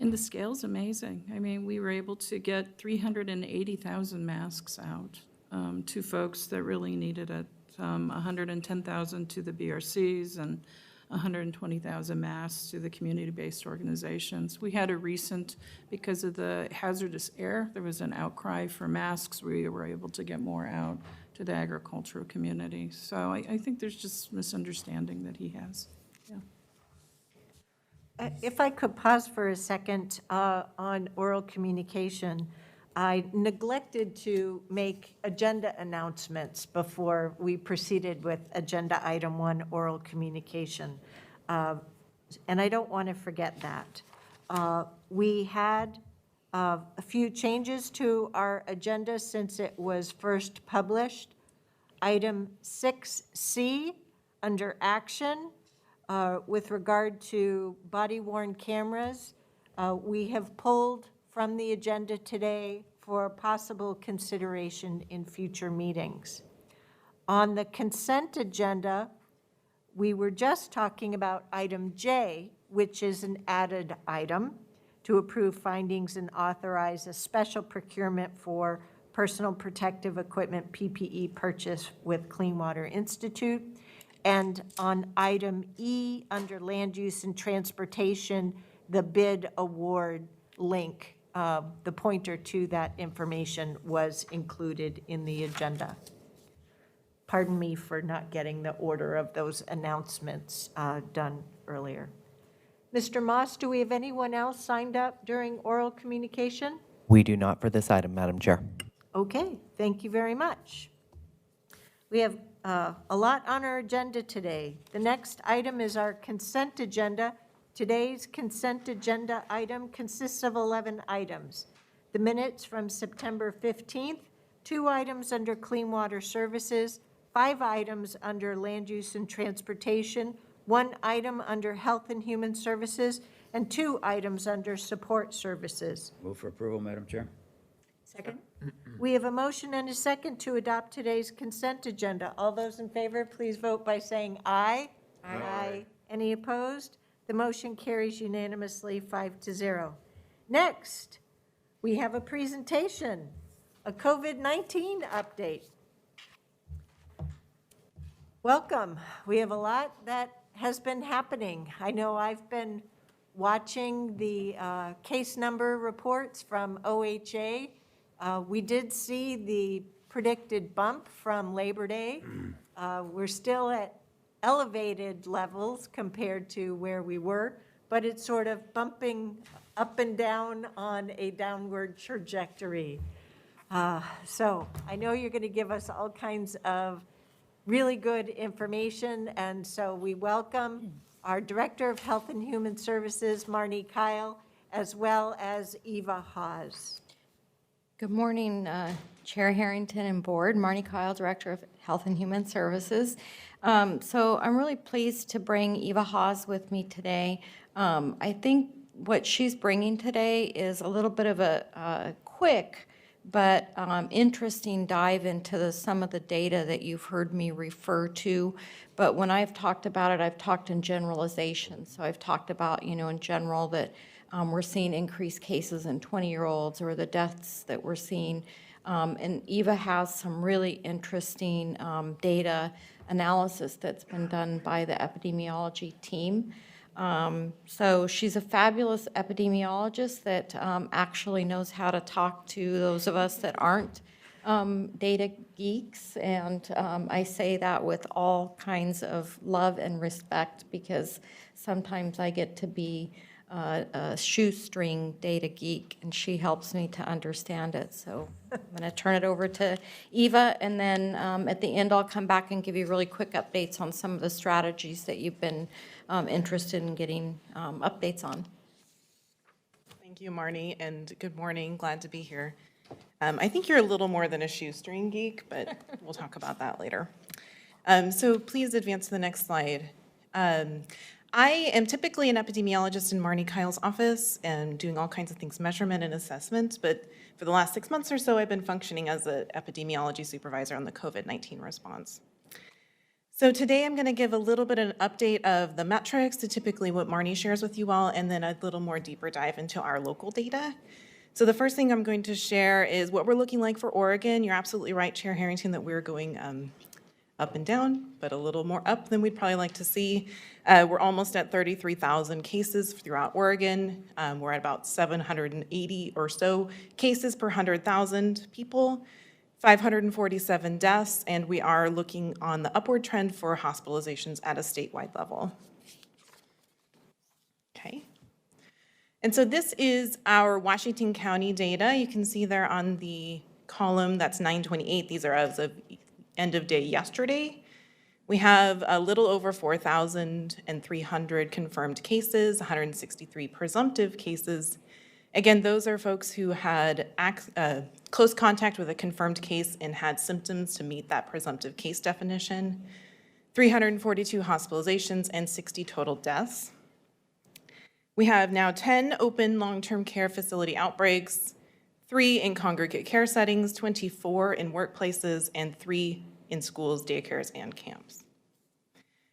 And the scale's amazing. I mean, we were able to get 380,000 masks out to folks that really needed it, 110,000 to the BRCs and 120,000 masks to the community-based organizations. We had a recent, because of the hazardous air, there was an outcry for masks. We were able to get more out to the agricultural community. So I think there's just misunderstanding that he has. Yeah. If I could pause for a second on oral communication, I neglected to make agenda announcements before we proceeded with agenda item 1, oral communication. And I don't want to forget that. We had a few changes to our agenda since it was first published. Item 6C under action, with regard to body-worn cameras, we have pulled from the agenda today for possible consideration in future meetings. On the consent agenda, we were just talking about item J, which is an added item to approve findings and authorize a special procurement for personal protective equipment PPE purchase with Clean Water Institute. And on item E, under land use and transportation, the bid award link, the pointer to that information was included in the agenda. Pardon me for not getting the order of those announcements done earlier. Mr. Moss, do we have anyone else signed up during oral communication? We do not for this item, Madam Chair. Okay, thank you very much. We have a lot on our agenda today. The next item is our consent agenda. Today's consent agenda item consists of 11 items. The minutes from September 15th, 2 items under Clean Water Services, 5 items under Land Use and Transportation, 1 item under Health and Human Services, and 2 items under support services. Move for approval, Madam Chair. Second. We have a motion and a second to adopt today's consent agenda. All those in favor, please vote by saying aye. Aye. Any opposed? The motion carries unanimously 5-0. Next, we have a presentation, a COVID-19 update. Welcome. We have a lot that has been happening. I know I've been watching the case number reports from OHA. We did see the predicted bump from Labor Day. We're still at elevated levels compared to where we were, but it's sort of bumping up and down on a downward trajectory. So I know you're going to give us all kinds of really good information, and so we welcome our Director of Health and Human Services, Marnie Kyle, as well as Eva HAWC. Good morning, Chair Harrington and Board. Marnie Kyle, Director of Health and Human Services. So I'm really pleased to bring Eva HAWC with me today. I think what she's bringing today is a little bit of a quick but interesting dive into some of the data that you've heard me refer to. But when I've talked about it, I've talked in generalization. So I've talked about, in general that we're seeing increased cases in 20-year-olds or the deaths that we're seeing. And Eva has some really interesting data analysis that's been done by the epidemiology team. So she's a fabulous epidemiologist that actually knows how to talk to those of us that aren't data geeks. And I say that with all kinds of love and respect because sometimes I get to be a shoestring data geek, and she helps me to understand it. So I'm going to turn it over to Eva, and then at the end I'll come back and give you really quick updates on some of the strategies that you've been interested in getting updates on. Thank you, Marnie, and good morning. Glad to be here. I think you're a little more than a shoestring geek, but we'll talk about that later. So please advance to the next slide. I am typically an epidemiologist in Marnie Kyle's office and doing all kinds of things, measurement and assessment, but for the last 6 months or so, I've been functioning as an epidemiology supervisor on the COVID-19 response. So today I'm going to give a little bit of an update of the metrics to typically what Marnie shares with you all, and then a little more deeper dive into our local data. So the first thing I'm going to share is what we're looking like for Oregon. You're absolutely right, Chair Harrington, that we're going up and down, but a little more up than we'd probably like to see. We're almost at 33,000 cases throughout Oregon. We're at about 780 or so cases per 100,000 people, 547 deaths, and we are looking on the upward trend for hospitalizations at a statewide level. Okay. And so this is our Washington County data. You can see there on the column that's 9/28. These are as of end of day yesterday. We have a little over 4,300 confirmed cases, 163 presumptive cases. Again, those are folks who had close contact with a confirmed case and had symptoms to meet that presumptive case definition. 342 hospitalizations and 60 total deaths. We have now 10 open long-term care facility outbreaks, 3 in congregate care settings, 24 in workplaces, and 3 in schools, daycares, and camps.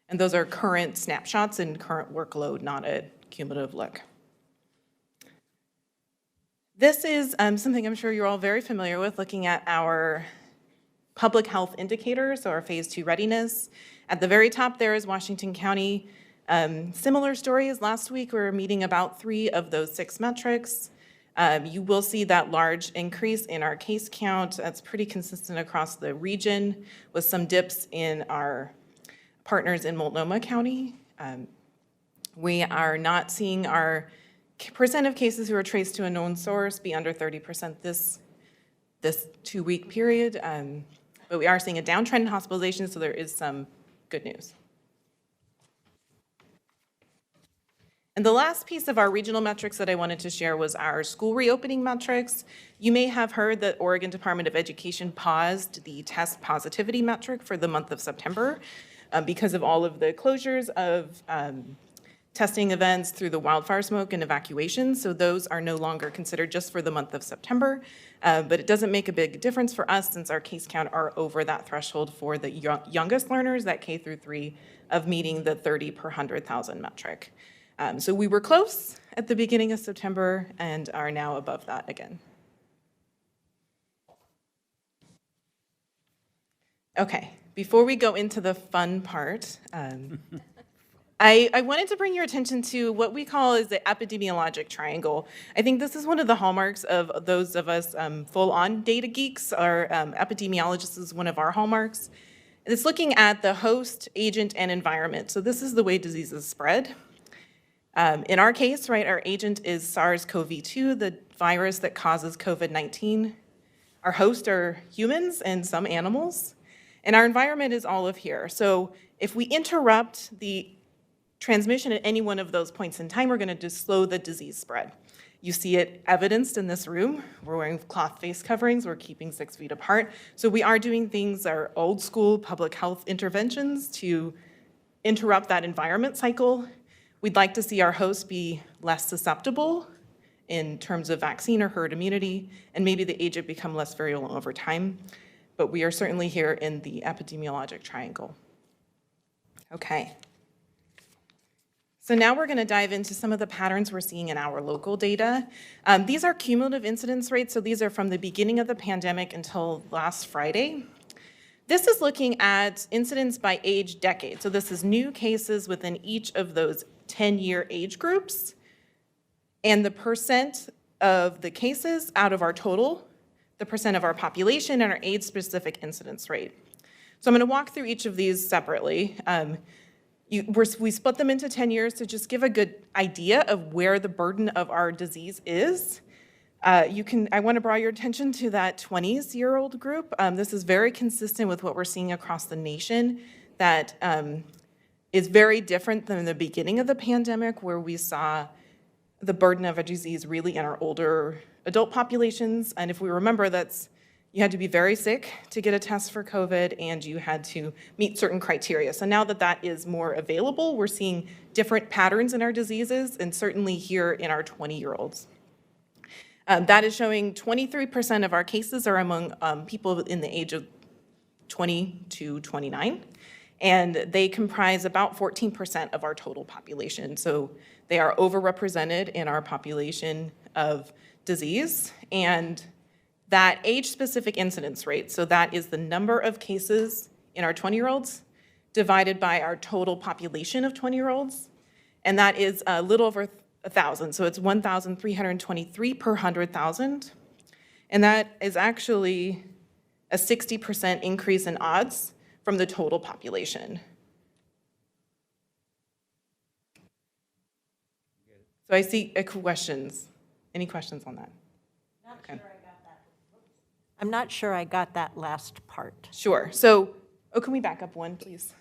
And those are current snapshots and current workload, not a cumulative look. This is something I'm sure you're all very familiar with, looking at our public health indicators, so our phase 2 readiness. At the very top there is Washington County. Similar story as last week. We're meeting about 3 of those 6 metrics. You will see that large increase in our case count. That's pretty consistent across the region with some dips in our partners in Multnomah County. We are not seeing our percent of cases who are traced to a known source be under 30% this 2-week period. But we are seeing a downtrend in hospitalizations, so there is some good news. And the last piece of our regional metrics that I wanted to share was our school reopening metrics. You may have heard that Oregon Department of Education paused the test positivity metric for the month of September because of all of the closures of testing events through the wildfire smoke and evacuations. So those are no longer considered just for the month of September. But it doesn't make a big difference for us since our case count are over that threshold for the youngest learners, that K through 3, of meeting the 30 per 100,000 metric. So we were close at the beginning of September and are now above that again. Okay, before we go into the fun part, I wanted to bring your attention to what we call is the epidemiologic triangle. I think this is one of the hallmarks of those of us full-on data geeks. Our epidemiologist is one of our hallmarks. It's looking at the host, agent, and environment. So this is the way diseases spread. In our case, right, our agent is SARS-CoV-2, the virus that causes COVID-19. Our host are humans and some animals. And our environment is all of here. So if we interrupt the transmission at any one of those points in time, we're going to just slow the disease spread. You see it evidenced in this room. We're wearing cloth face coverings. We're keeping 6 feet apart. So we are doing things, our old school public health interventions to interrupt that environment cycle. We'd like to see our hosts be less susceptible in terms of vaccine or herd immunity, and maybe the agent become less virulent over time. But we are certainly here in the epidemiologic triangle. Okay. So now we're going to dive into some of the patterns we're seeing in our local data. These are cumulative incidence rates, so these are from the beginning of the pandemic until last Friday. This is looking at incidence by age decade. So this is new cases within each of those 10-year age groups, and the percent of the cases out of our total, the percent of our population, and our age-specific incidence rate. So I'm going to walk through each of these separately. We split them into 10 years to just give a good idea of where the burden of our disease is. I want to draw your attention to that 20-year-old group. This is very consistent with what we're seeing across the nation. That is very different than the beginning of the pandemic, where we saw the burden of a disease really in our older adult populations. And if we remember, you had to be very sick to get a test for COVID, and you had to meet certain criteria. So now that that is more available, we're seeing different patterns in our diseases, and certainly here in our 20-year-olds. That is showing 23% of our cases are among people in the age of 20 to 29, and they comprise about 14% of our total population. So they are overrepresented in our population of disease, and that age-specific incidence rate, so that is the number of cases in our 20-year-olds divided by our total population of 20-year-olds, and that is a little over 1,000. So it's 1,323 per 100,000, and that is actually a 60% increase in odds from the total population. So I see questions. Any questions on that? Okay. I'm not sure I got that last part. Sure. So, can we back up one, please?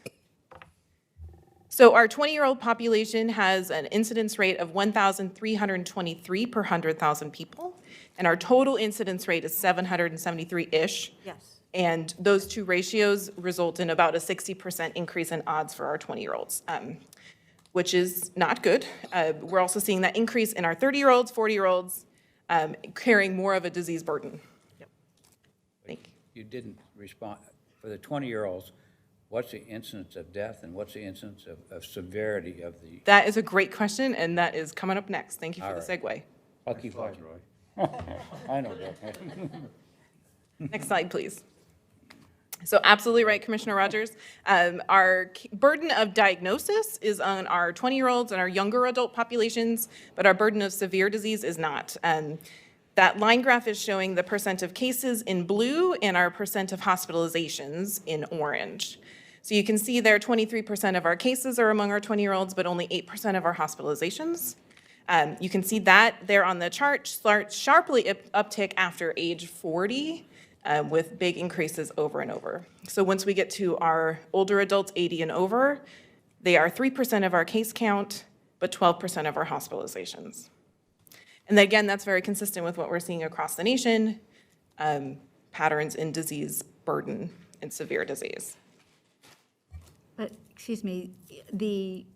So our 20-year-old population has an incidence rate of 1,323 per 100,000 people, and our total incidence rate is 773-ish. Yes. And those two ratios result in about a 60% increase in odds for our 20-year-olds, which is not good. We're also seeing that increase in our 30-year-olds, 40-year-olds, carrying more of a disease burden. You didn't respond. For the 20-year-olds, what's the incidence of death and what's the incidence of severity of the? That is a great question, and that is coming up next. Thank you for the segue. I'll keep watching. I know that. Next slide, please. So absolutely right, Commissioner Rogers. Our burden of diagnosis is on our 20-year-olds and our younger adult populations, but our burden of severe disease is not. That line graph is showing the percent of cases in blue and our percent of hospitalizations in orange. So you can see there 23% of our cases are among our 20-year-olds, but only 8% of our hospitalizations. You can see that there on the chart, sharply uptick after age 40 with big increases over and over. So once we get to our older adults, 80 and over, they are 3% of our case count, but 12% of our hospitalizations. And again, that's very consistent with what we're seeing across the nation, patterns in disease burden and severe disease. But, excuse me, the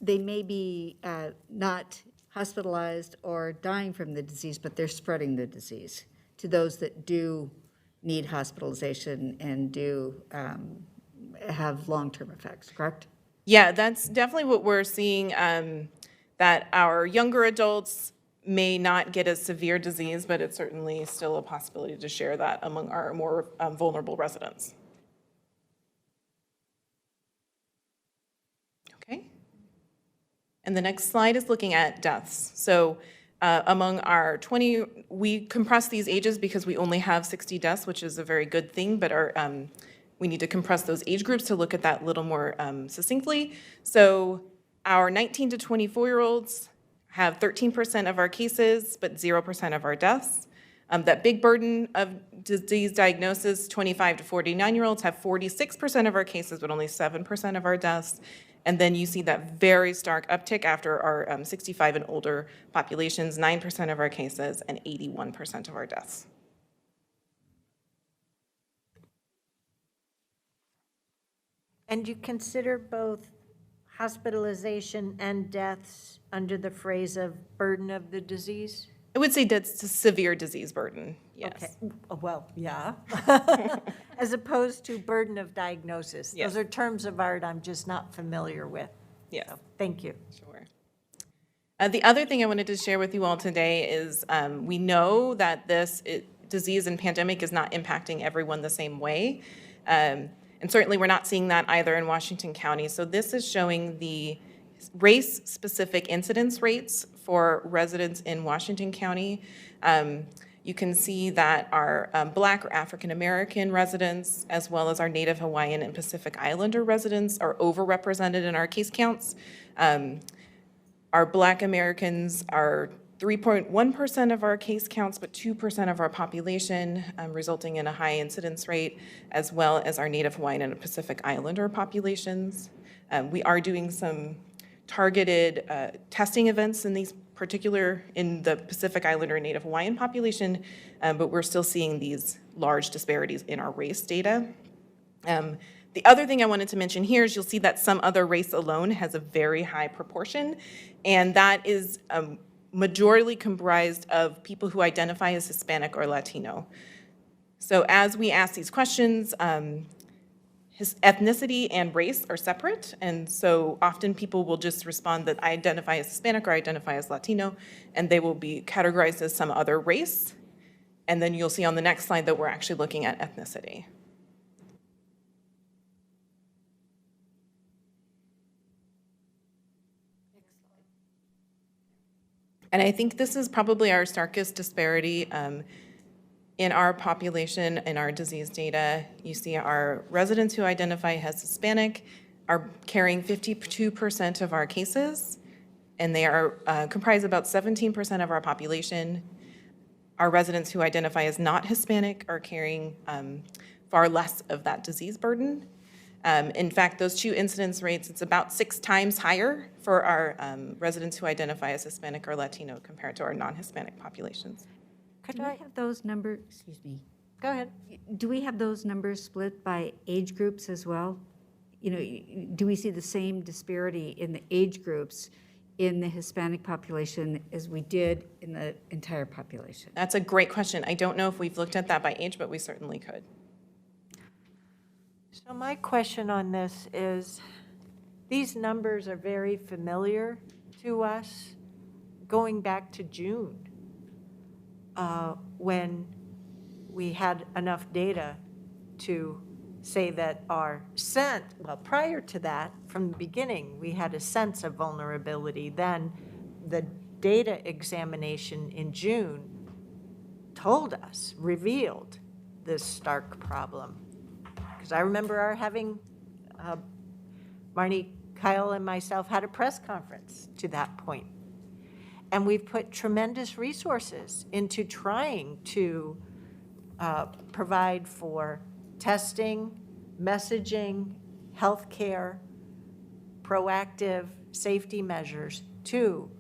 they may be not hospitalized or dying from the disease, but they're spreading the disease to those that do need hospitalization and do have long-term effects, correct? Yeah, that's definitely what we're seeing, that our younger adults may not get a severe disease, but it's certainly still a possibility to share that among our more vulnerable residents. Okay. And the next slide is looking at deaths. So among our 20, we compress these ages because we only have 60 deaths, which is a very good thing, but we need to compress those age groups to look at that a little more succinctly. So our 19 to 24-year-olds have 13% of our cases, but 0% of our deaths. That big burden of disease diagnosis, 25 to 49-year-olds have 46% of our cases, but only 7% of our deaths. And then you see that very stark uptick after our 65 and older populations, 9% of our cases and 81% of our deaths. And you consider both hospitalization and deaths under the phrase of burden of the disease? I would say that's a severe disease burden, yes. Okay, well, yeah. As opposed to burden of diagnosis. Yes. Those are terms of art I'm just not familiar with. Yes. So, thank you. Sure. The other thing I wanted to share with you all today is we know that this disease and pandemic is not impacting everyone the same way. And certainly we're not seeing that either in Washington County. So this is showing the race-specific incidence rates for residents in Washington County. You can see that our Black or African-American residents, as well as our Native Hawaiian and Pacific Islander residents, are overrepresented in our case counts. Our Black Americans are 3.1% of our case counts, but 2% of our population, resulting in a high incidence rate, as well as our Native Hawaiian and Pacific Islander populations. We are doing some targeted testing events in these in the Pacific Islander and Native Hawaiian population, but we're still seeing these large disparities in our race data. The other thing I wanted to mention here is you'll see that some other race alone has a very high proportion, and that is majorly comprised of people who identify as Hispanic or Latino. So as we ask these questions, his ethnicity and race are separate, and so often people will just respond that I identify as Hispanic or I identify as Latino, and they will be categorized as some other race. And then you'll see on the next slide that we're actually looking at ethnicity. And I think this is probably our starkest disparity in our population, in our disease data. You see our residents who identify as Hispanic are carrying 52% of our cases, and they are comprise about 17% of our population. Our residents who identify as not Hispanic are carrying far less of that disease burden. In fact, those two incidence rates, it's about 6 times higher for our residents who identify as Hispanic or Latino compared to our non-Hispanic populations. Do we have those numbers, excuse me, Go ahead. do we have those numbers split by age groups as well? You know, do we see the same disparity in the age groups in the Hispanic population as we did in the entire population? That's a great question. I don't know if we've looked at that by age, but we certainly could. So my question on this is, these numbers are very familiar to us going back to June, when we had enough data to say that our sense, well, prior to that, from the beginning, we had a sense of vulnerability. Then the data examination in June told us, revealed this stark problem. Because I remember our having, Marnie, Kyle, and myself had a press conference to that point. And we've put tremendous resources into trying to provide for testing, messaging, healthcare, proactive safety measures to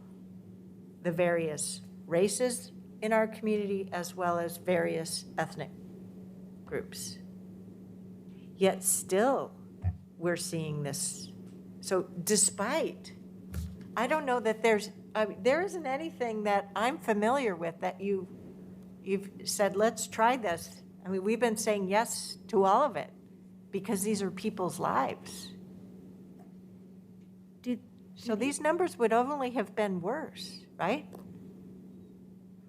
the various races in our community as well as various ethnic groups. Yet still, we're seeing this. So despite I don't know that there isn't anything that I'm familiar with that you've said, let's try this. I mean, we've been saying yes to all of it because these are people's lives. So these numbers would only have been worse, right?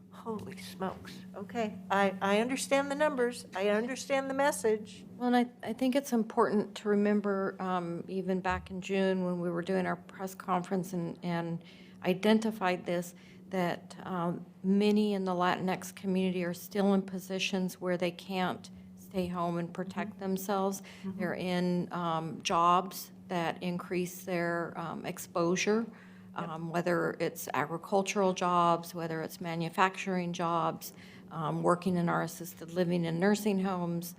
Holy smokes. Okay, I understand the numbers. I understand the message. Well, and I think it's important to remember, even back in June when we were doing our press conference and identified this, that many in the Latinx community are still in positions where they can't stay home and protect themselves. They're in jobs that increase their exposure, whether it's agricultural jobs, whether it's manufacturing jobs, working in our assisted living and nursing homes,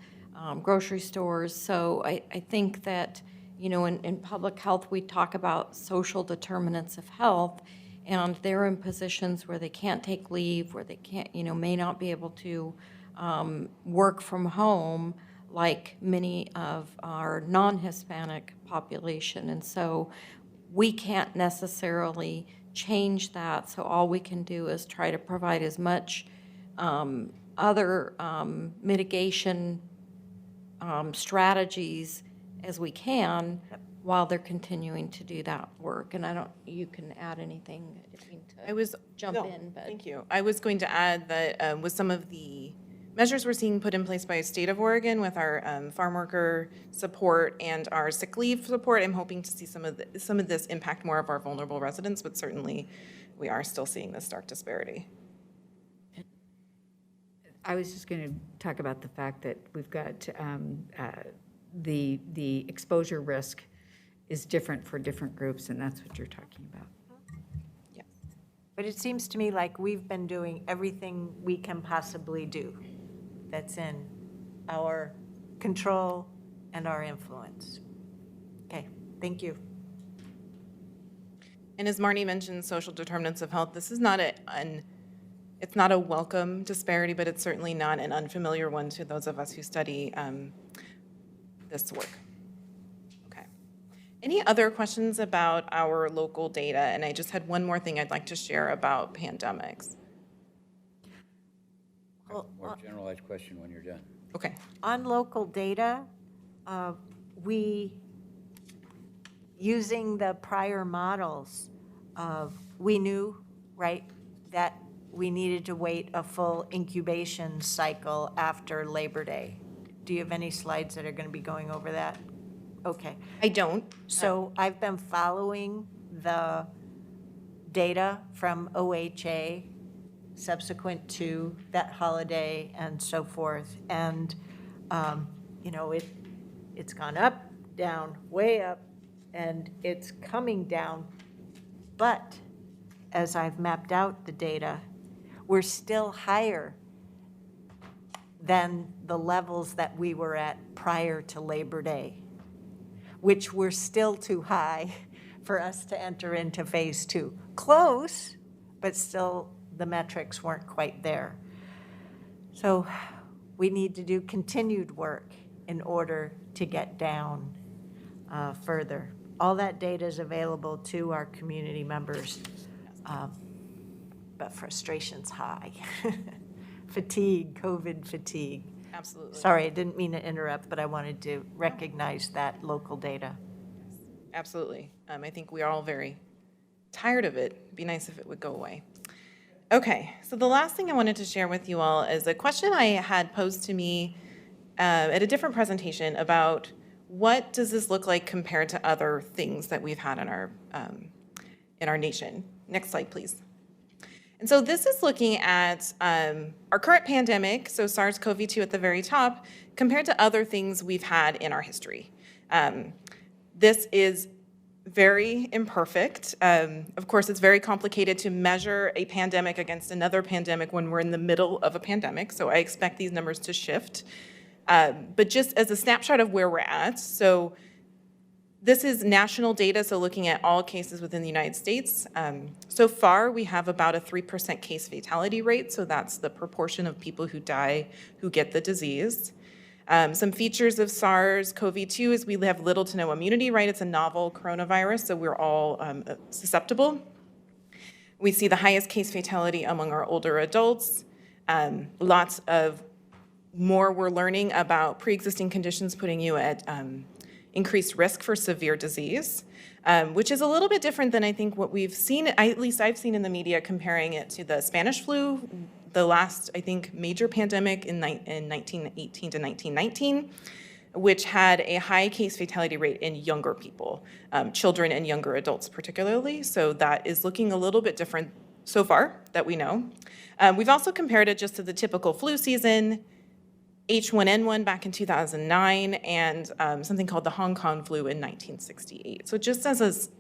grocery stores. So I think that, you know, in public health, we talk about social determinants of health, and they're in positions where they can't take leave, where they can't, you know, may not be able to work from home like many of our non-Hispanic population. And so we can't necessarily change that. So all we can do is try to provide as much other mitigation strategies as we can while they're continuing to do that work. And you can add anything. I didn't mean to jump in, but. Thank you. I was going to add that with some of the measures we're seeing put in place by the state of Oregon with our farm worker support and our sick leave support, I'm hoping to see some of this impact more of our vulnerable residents, but certainly we are still seeing this stark disparity. I was just going to talk about the fact that we've got the exposure risk is different for different groups, and that's what you're talking about. Yes. But it seems to me like we've been doing everything we can possibly do that's in our control and our influence. Okay, thank you. And as Marnie mentioned, social determinants of health, this is not it's not a welcome disparity, but it's certainly not an unfamiliar one to those of us who study this work. Okay. Any other questions about our local data? And I just had one more thing I'd like to share about pandemics. More generalized question when you're done. Okay. On local data, using the prior models, we knew, right, that we needed to wait a full incubation cycle after Labor Day. Do you have any slides that are going to be going over that? Okay. I don't. So I've been following the data from OHA subsequent to that holiday and so forth. And, you know, it's gone up, down, way up, and it's coming down. But as I've mapped out the data, we're still higher than the levels that we were at prior to Labor Day, which were still too high for us to enter into phase 2. Close, but still the metrics weren't quite there. So we need to do continued work in order to get down further. All that data is available to our community members, but frustration's high. Fatigue, COVID fatigue. Absolutely. Sorry, I didn't mean to interrupt, but I wanted to recognize that local data. Absolutely. I think we are all very tired of it. It'd be nice if it would go away. Okay, so the last thing I wanted to share with you all is a question I had posed to me at a different presentation about what does this look like compared to other things that we've had in our nation. Next slide, please. And so this is looking at our current pandemic, so SARS-CoV-2 at the very top, compared to other things we've had in our history. This is very imperfect. Of course, it's very complicated to measure a pandemic against another pandemic when we're in the middle of a pandemic, so I expect these numbers to shift. But just as a snapshot of where we're at, so this is national data, so looking at all cases within the United States. So far, we have about a 3% case fatality rate, so that's the proportion of people who die who get the disease. Some features of SARS-CoV-2 is we have little to no immunity, right? It's a novel coronavirus, so we're all susceptible. We see the highest case fatality among our older adults. Lots of more we're learning about pre-existing conditions putting you at increased risk for severe disease, which is a little bit different than I think what we've seen, at least I've seen in the media, comparing it to the Spanish flu, the last, I think, major pandemic in 1918 to 1919, which had a high case fatality rate in younger people, children and younger adults particularly. So that is looking a little bit different so far that we know. We've also compared it just to the typical flu season, H1N1 back in 2009, and something called the Hong Kong flu in 1968. So just as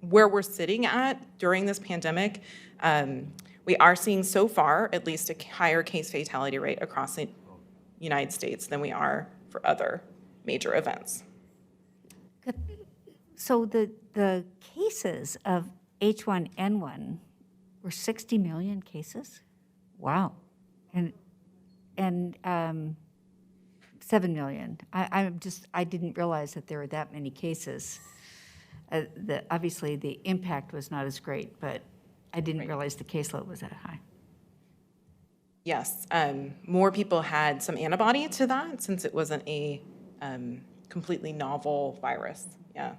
where we're sitting at during this pandemic, we are seeing so far at least a higher case fatality rate across the United States than we are for other major events. So the cases of H1N1 were 60 million cases? Wow. And 7 million. I didn't realize that there were that many cases. Obviously, the impact was not as great, but I didn't realize the caseload was that high. Yes, more people had some antibody to that since it wasn't a completely novel virus. Yeah.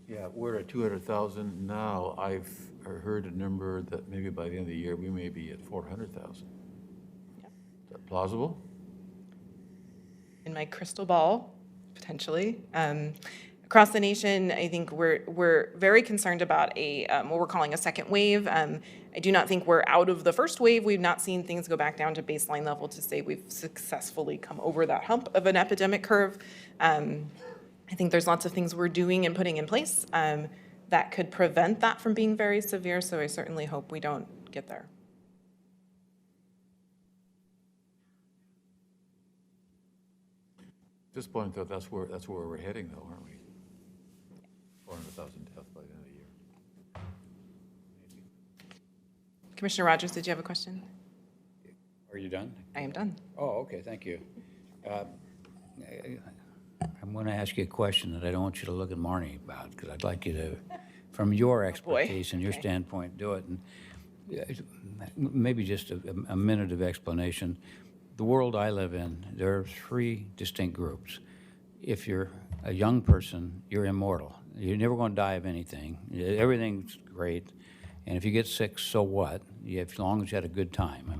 Yeah, we're at 200,000 now. I've heard a number that maybe by the end of the year, we may be at 400,000. Yep. Is that plausible? In my crystal ball, potentially. Across the nation, I think we're very concerned about what we're calling a second wave. I do not think we're out of the first wave. We've not seen things go back down to baseline level to say we've successfully come over that hump of an epidemic curve. I think there's lots of things we're doing and putting in place that could prevent that from being very severe, so I certainly hope we don't get there. At this point, though, that's where we're heading, though, aren't we? 400,000 deaths by the end of the year. Commissioner Rogers, did you have a question? Are you done? I am done. Oh, okay, thank you. I'm going to ask you a question that I don't want you to look at Marnie about, because I'd like you to, from your expertise and your standpoint, do it. And maybe just a minute of explanation. The world I live in, there are 3 distinct groups. If you're a young person, you're immortal. You're never going to die of anything. Everything's great. And if you get sick, so what? As long as you had a good time.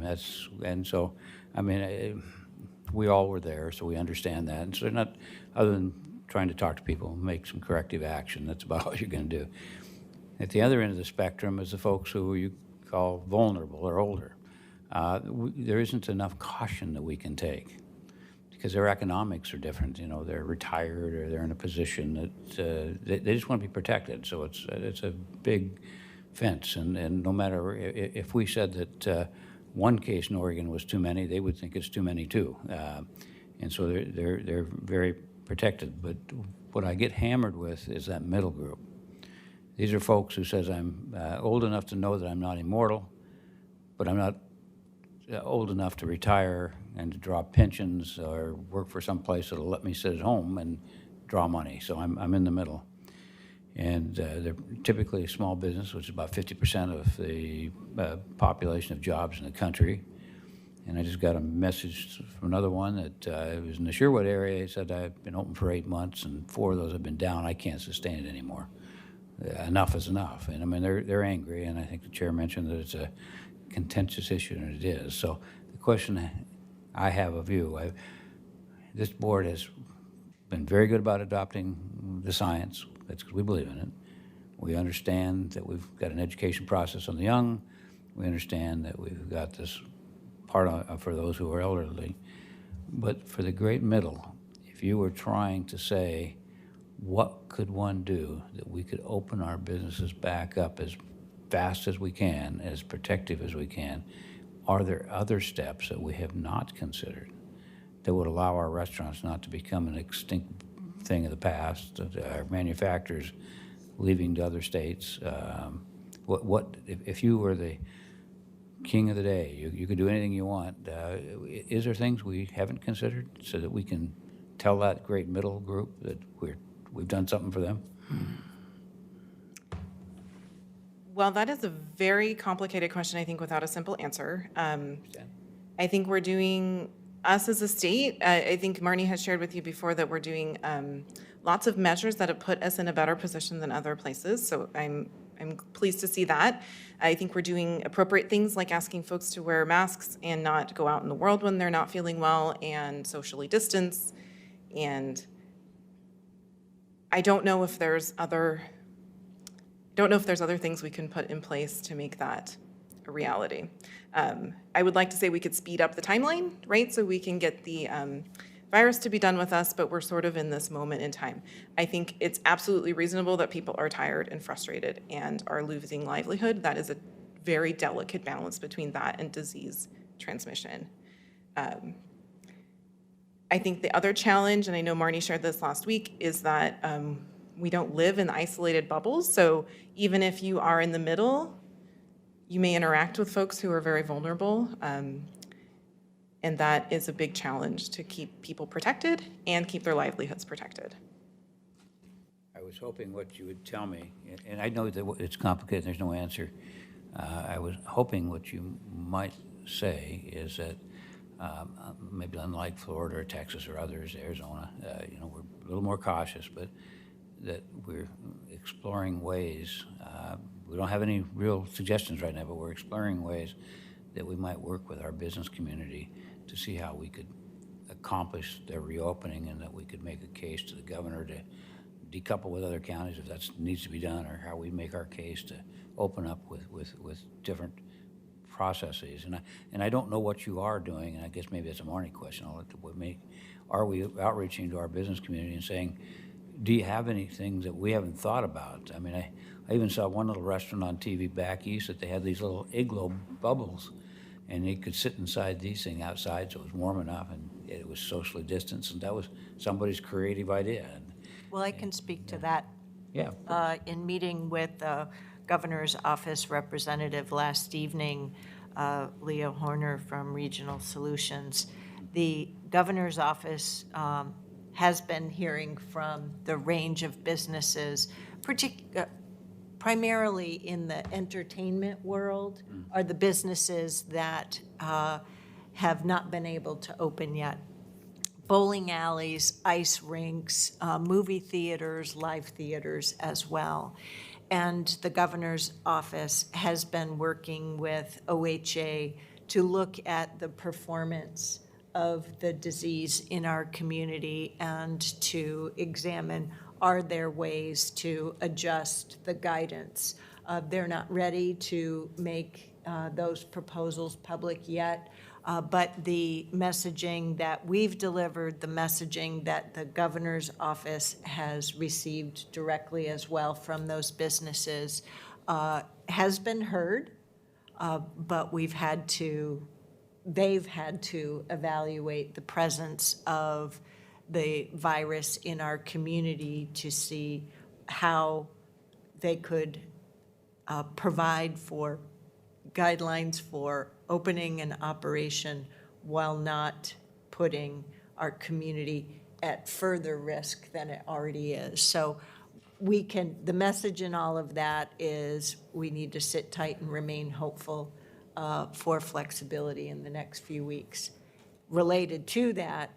We all were there, so we understand that. And so they're not, other than trying to talk to people, make some corrective action. That's about all you're going to do. At the other end of the spectrum is the folks who you call vulnerable or older. There isn't enough caution that we can take because their economics are different. You know, they're retired or they're in a position that they just want to be protected. So it's a big fence. And no matter if we said that one case in Oregon was too many, they would think it's too many too. And so they're very protected. But what I get hammered with is that middle group. These are folks who says I'm old enough to know that I'm not immortal, but I'm not old enough to retire and to draw pensions or work for some place that'll let me sit at home and draw money. So I'm in the middle. And they're typically a small business, which is about 50% of the population of jobs in the country. And I just got a message from another one that it was in the Sherwood area. He said, I've been open for 8 months, and 4 of those have been down. I can't sustain it anymore. Enough is enough. And I mean, they're angry, and I think the chair mentioned that it's a contentious issue, and it is. So the question I have of you, this board has been very good about adopting the science. That's because we believe in it. We understand that we've got an education process on the young. We understand that we've got this part for those who are elderly. But for the great middle, if you were trying to say, what could one do that we could open our businesses back up as fast as we can, as protective as we can, are there other steps that we have not considered that would allow our restaurants not to become an extinct thing of the past, our manufacturers leaving to other states? If you were the king of the day. You can do anything you want. Is there things we haven't considered so that we can tell that great middle group that we've done something for them? Well, that is a very complicated question, I think, without a simple answer. I think we're doing, us as a state, I think Marnie has shared with you before that we're doing lots of measures that have put us in a better position than other places. So I'm pleased to see that. I think we're doing appropriate things like asking folks to wear masks and not go out in the world when they're not feeling well and socially distance. And I don't know if there's other things we can put in place to make that a reality. I would like to say we could speed up the timeline, right? So we can get the virus to be done with us, but we're sort of in this moment in time. I think it's absolutely reasonable that people are tired and frustrated and are losing livelihood. That is a very delicate balance between that and disease transmission. I think the other challenge, and I know Marnie shared this last week, is that we don't live in isolated bubbles. So even if you are in the middle, you may interact with folks who are very vulnerable. And that is a big challenge to keep people protected and keep their livelihoods protected. I was hoping what you would tell me, and I know that it's complicated, there's no answer. I was hoping what you might say is that maybe unlike Florida or Texas or others, Arizona, we're a little more cautious, but that we're exploring ways. We don't have any real suggestions right now, but we're exploring ways that we might work with our business community to see how we could accomplish their reopening, and that we could make a case to the governor to decouple with other counties if that needs to be done, or how we make our case to open up with different processes. And I don't know what you are doing, and I guess maybe it's a Marnie question. Are we outreaching to our business community and saying, do you have anything that we haven't thought about? I mean, I even saw one little restaurant on TV back east that they had these little igloo bubbles, and you could sit inside these things outside, so it was warm enough, and it was socially distanced, and that was somebody's creative idea. Well, I can speak to that. Yeah. In meeting with the governor's office representative last evening, Leo Horner from Regional Solutions, the governor's office has been hearing from the range of businesses, primarily in the entertainment world, are the businesses that have not been able to open yet. Bowling alleys, ice rinks, movie theaters, live theaters as well. And the governor's office has been working with OHA to look at the performance of the disease in our community and to examine, are there ways to adjust the guidance? They're not ready to make those proposals public yet, but the messaging that we've delivered, the messaging that the governor's office has received directly as well from those businesses has been heard, but they've had to evaluate the presence of the virus in our community to see how they could provide for guidelines for opening an operation while not putting our community at further risk than it already is. So the message in all of that is we need to sit tight and remain hopeful for flexibility in the next few weeks. Related to that,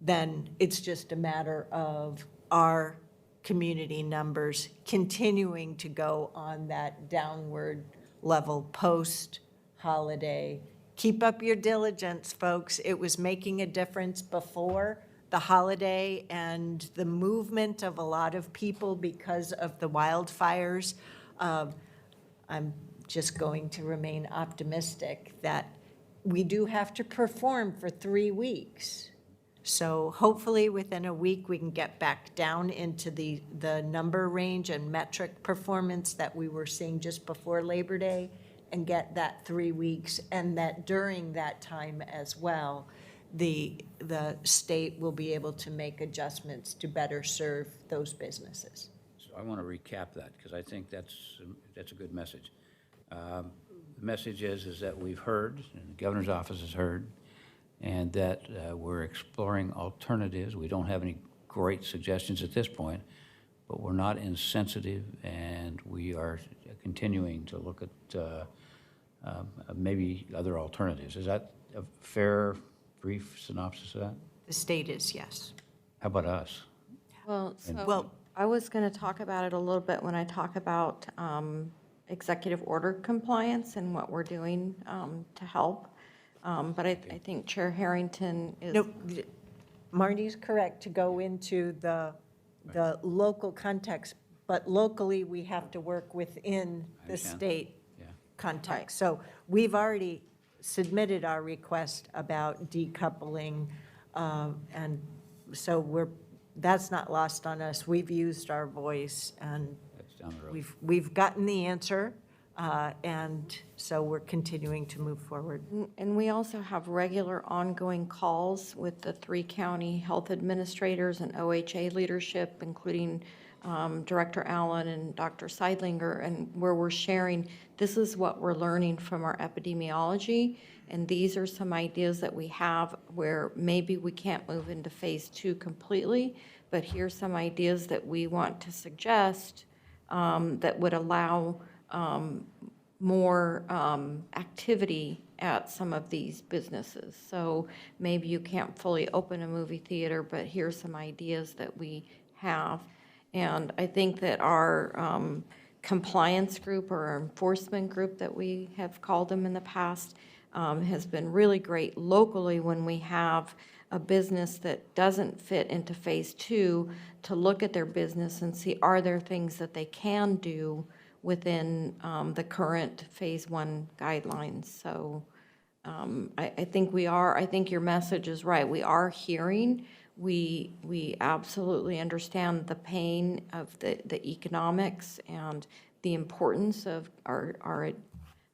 then it's just a matter of our community numbers continuing to go on that downward level post-holiday. Keep up your diligence, folks. It was making a difference before the holiday and the movement of a lot of people because of the wildfires. I'm just going to remain optimistic that we do have to perform for 3 weeks. So hopefully within a week, we can get back down into the number range and metric performance that we were seeing just before Labor Day, and get that 3 weeks, and that during that time as well, the state will be able to make adjustments to better serve those businesses. So I want to recap that, because I think that's a good message. the message is that we've heard, and the governor's office has heard, and that we're exploring alternatives. We don't have any great suggestions at this point, but we're not insensitive, and we are continuing to look at maybe other alternatives. Is that a fair, brief synopsis of that? The state is, yes. How about us? Well, so Well- I was going to talk about it a little bit when I talk about executive order compliance and what we're doing to help. But I think Chair Harrington is. No, Marty's correct to go into the local context, but locally, we have to work within the understand. state Yeah. context. So we've already submitted our request about decoupling, and so that's not lost on us. We've used our voice, and That's down the road. we've gotten the answer, and so we're continuing to move forward. And we also have regular ongoing calls with the 3 county health administrators and OHA leadership, including Director Allen and Dr. Seidlinger, and where we're sharing, this is what we're learning from our epidemiology, and these are some ideas that we have where maybe we can't move into phase 2 completely, but here's some ideas that we want to suggest that would allow more activity at some of these businesses. So maybe you can't fully open a movie theater, but here's some ideas that we have. And I think that our compliance group or our enforcement group that we have called them in the past has been really great locally when we have a business that doesn't fit into phase 2 to look at their business and see, are there things that they can do within the current phase 1 guidelines. So I think I think your message is right. We are hearing. We absolutely understand the pain of the economics and the importance of our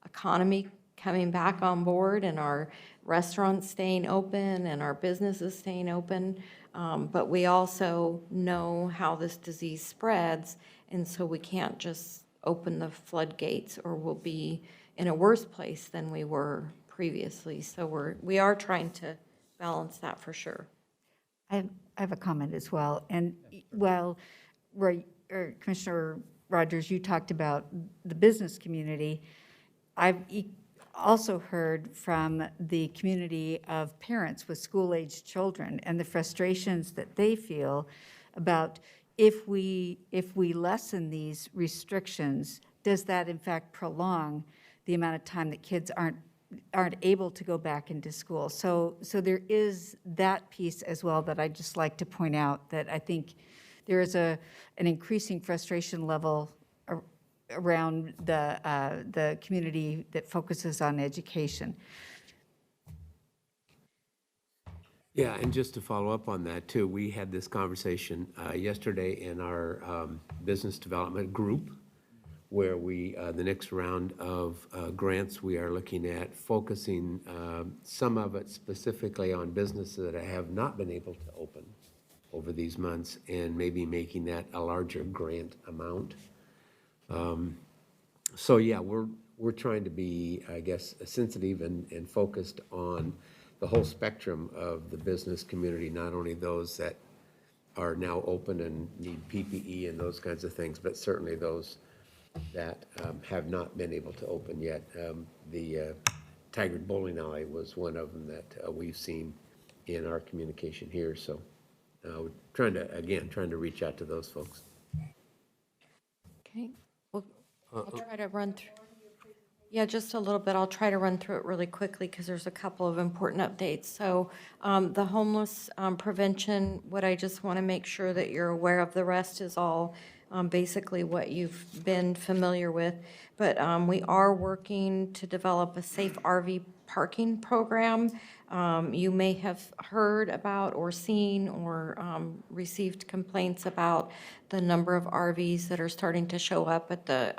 economy coming back on board and our restaurants staying open and our businesses staying open. But we also know how this disease spreads, and so we can't just open the floodgates or we'll be in a worse place than we were previously. So we are trying to balance that for sure. I have a comment as well. And while Commissioner Rogers, you talked about the business community, I've also heard from the community of parents with school-aged children and the frustrations that they feel about if we lessen these restrictions, does that in fact prolong the amount of time that kids aren't able to go back into school? So there is that piece as well that I'd just like to point out, that I think there is an increasing frustration level around the community that focuses on education. Yeah, and just to follow up on that too, we had this conversation yesterday in our business development group, where the next round of grants, we are looking at focusing some of it specifically on businesses that have not been able to open over these months, and maybe making that a larger grant amount. So yeah, we're trying to be, I guess, sensitive and focused on the whole spectrum of the business community, not only those that are now open and need PPE and those kinds of things, but certainly those that have not been able to open yet. The Taggart Bowling Alley was one of them that we've seen in our communication here. So we're trying to reach out to those folks. Okay, well, I'll try to run through. Yeah, just a little bit. I'll try to run through it really quickly because there's a couple of important updates. So the homeless prevention, what I just want to make sure that you're aware of, the rest is all basically what you've been familiar with. But we are working to develop a safe RV parking program. You may have heard about or seen or received complaints about the number of RVs that are starting to show up at the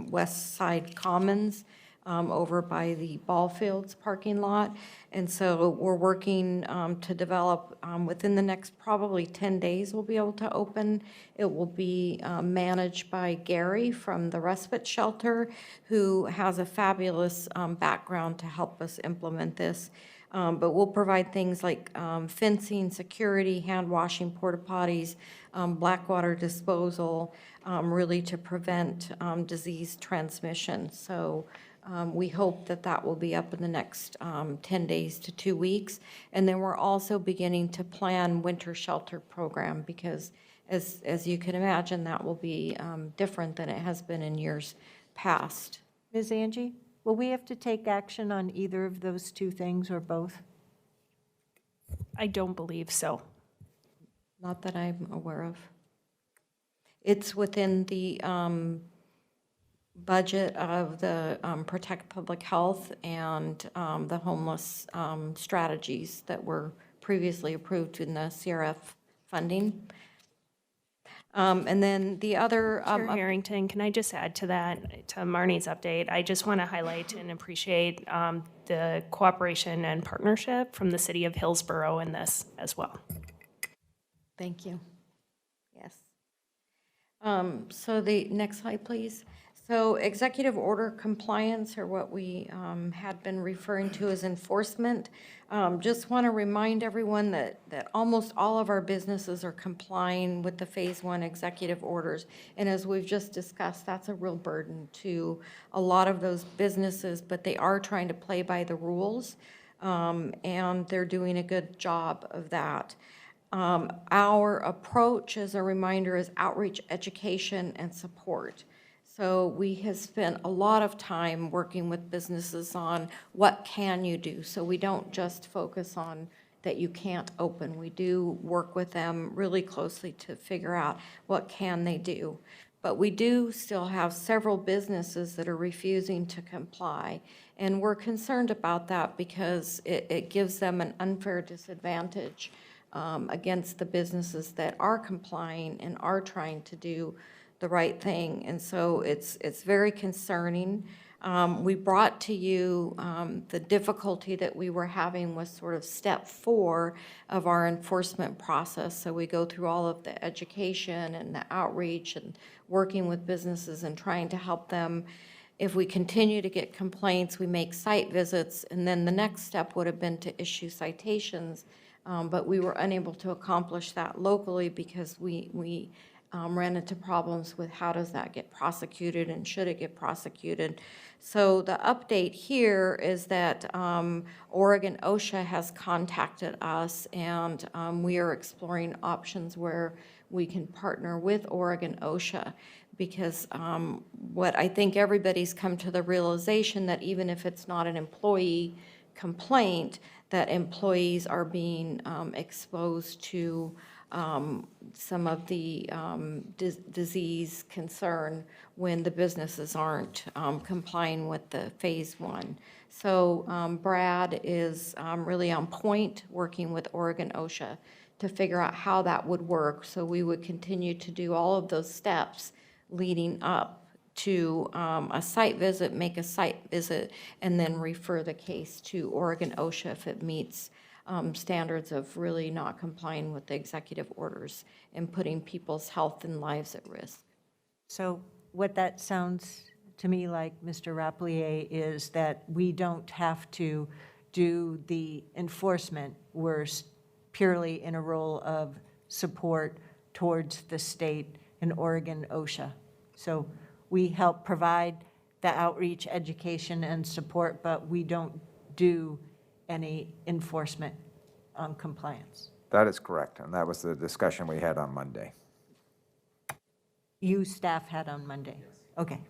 West Side Commons. over by the ball fields parking lot. And so we're working to develop, within the next probably 10 days, we'll be able to open. It will be managed by Gary from the respite shelter, who has a fabulous background to help us implement this. But we'll provide things like fencing, security, hand washing, porta potties, black water disposal, really to prevent disease transmission. So we hope that that will be up in the next 10 days to 2 weeks. And then we're also beginning to plan winter shelter program, because as you can imagine, that will be different than it has been in years past. Ms. Angie, will we have to take action on either of those two things or both? I don't believe so. Not that I'm aware of. It's within the budget of the Protect Public Health and the homeless strategies that were previously approved in the CRF funding. And then the other... Chair Harrington, can I just add to that, to Marnie's update? I just want to highlight and appreciate the cooperation and partnership from the city of Hillsborough in this as well. Thank you. Yes. So the next slide, please. So executive order compliance, or what we had been referring to as enforcement. Just want to remind everyone that almost all of our businesses are complying with the Phase 1 executive orders. And as we've just discussed, that's a real burden to a lot of those businesses, but they are trying to play by the rules, and they're doing a good job of that. Our approach, as a reminder, is outreach, education, and support. So we have spent a lot of time working with businesses on what can you do. So we don't just focus on that you can't open. We do work with them really closely to figure out what can they do. But we do still have several businesses that are refusing to comply. And we're concerned about that because it gives them an unfair disadvantage against the businesses that are complying and are trying to do the right thing. And so it's very concerning. We brought to you the difficulty that we were having with sort of step 4 of our enforcement process. So we go through all of the education and the outreach and working with businesses and trying to help them. If we continue to get complaints, we make site visits, and then the next step would have been to issue citations. But we were unable to accomplish that locally because we ran into problems with how does that get prosecuted and should it get prosecuted. So the update here is that Oregon OSHA has contacted us, and we are exploring options where we can partner with Oregon OSHA, because what I think everybody's come to the realization that even if it's not an employee complaint, that employees are being exposed to some of the disease concern when the businesses aren't complying with the Phase 1. So Brad is really on point working with Oregon OSHA to figure out how that would work. So we would continue to do all of those steps leading up to a site visit, make a site visit, and then refer the case to Oregon OSHA if it meets standards of really not complying with the executive orders and putting people's health and lives at risk. So what that sounds to me like, Mr. Rapplier, is that we don't have to do the enforcement. We're purely in a role of support towards the state and Oregon OSHA. So we help provide the outreach, education, and support, but we don't do any enforcement on compliance. That is correct, and that was the discussion we had on Monday. You staff had on Monday? Yes. Okay.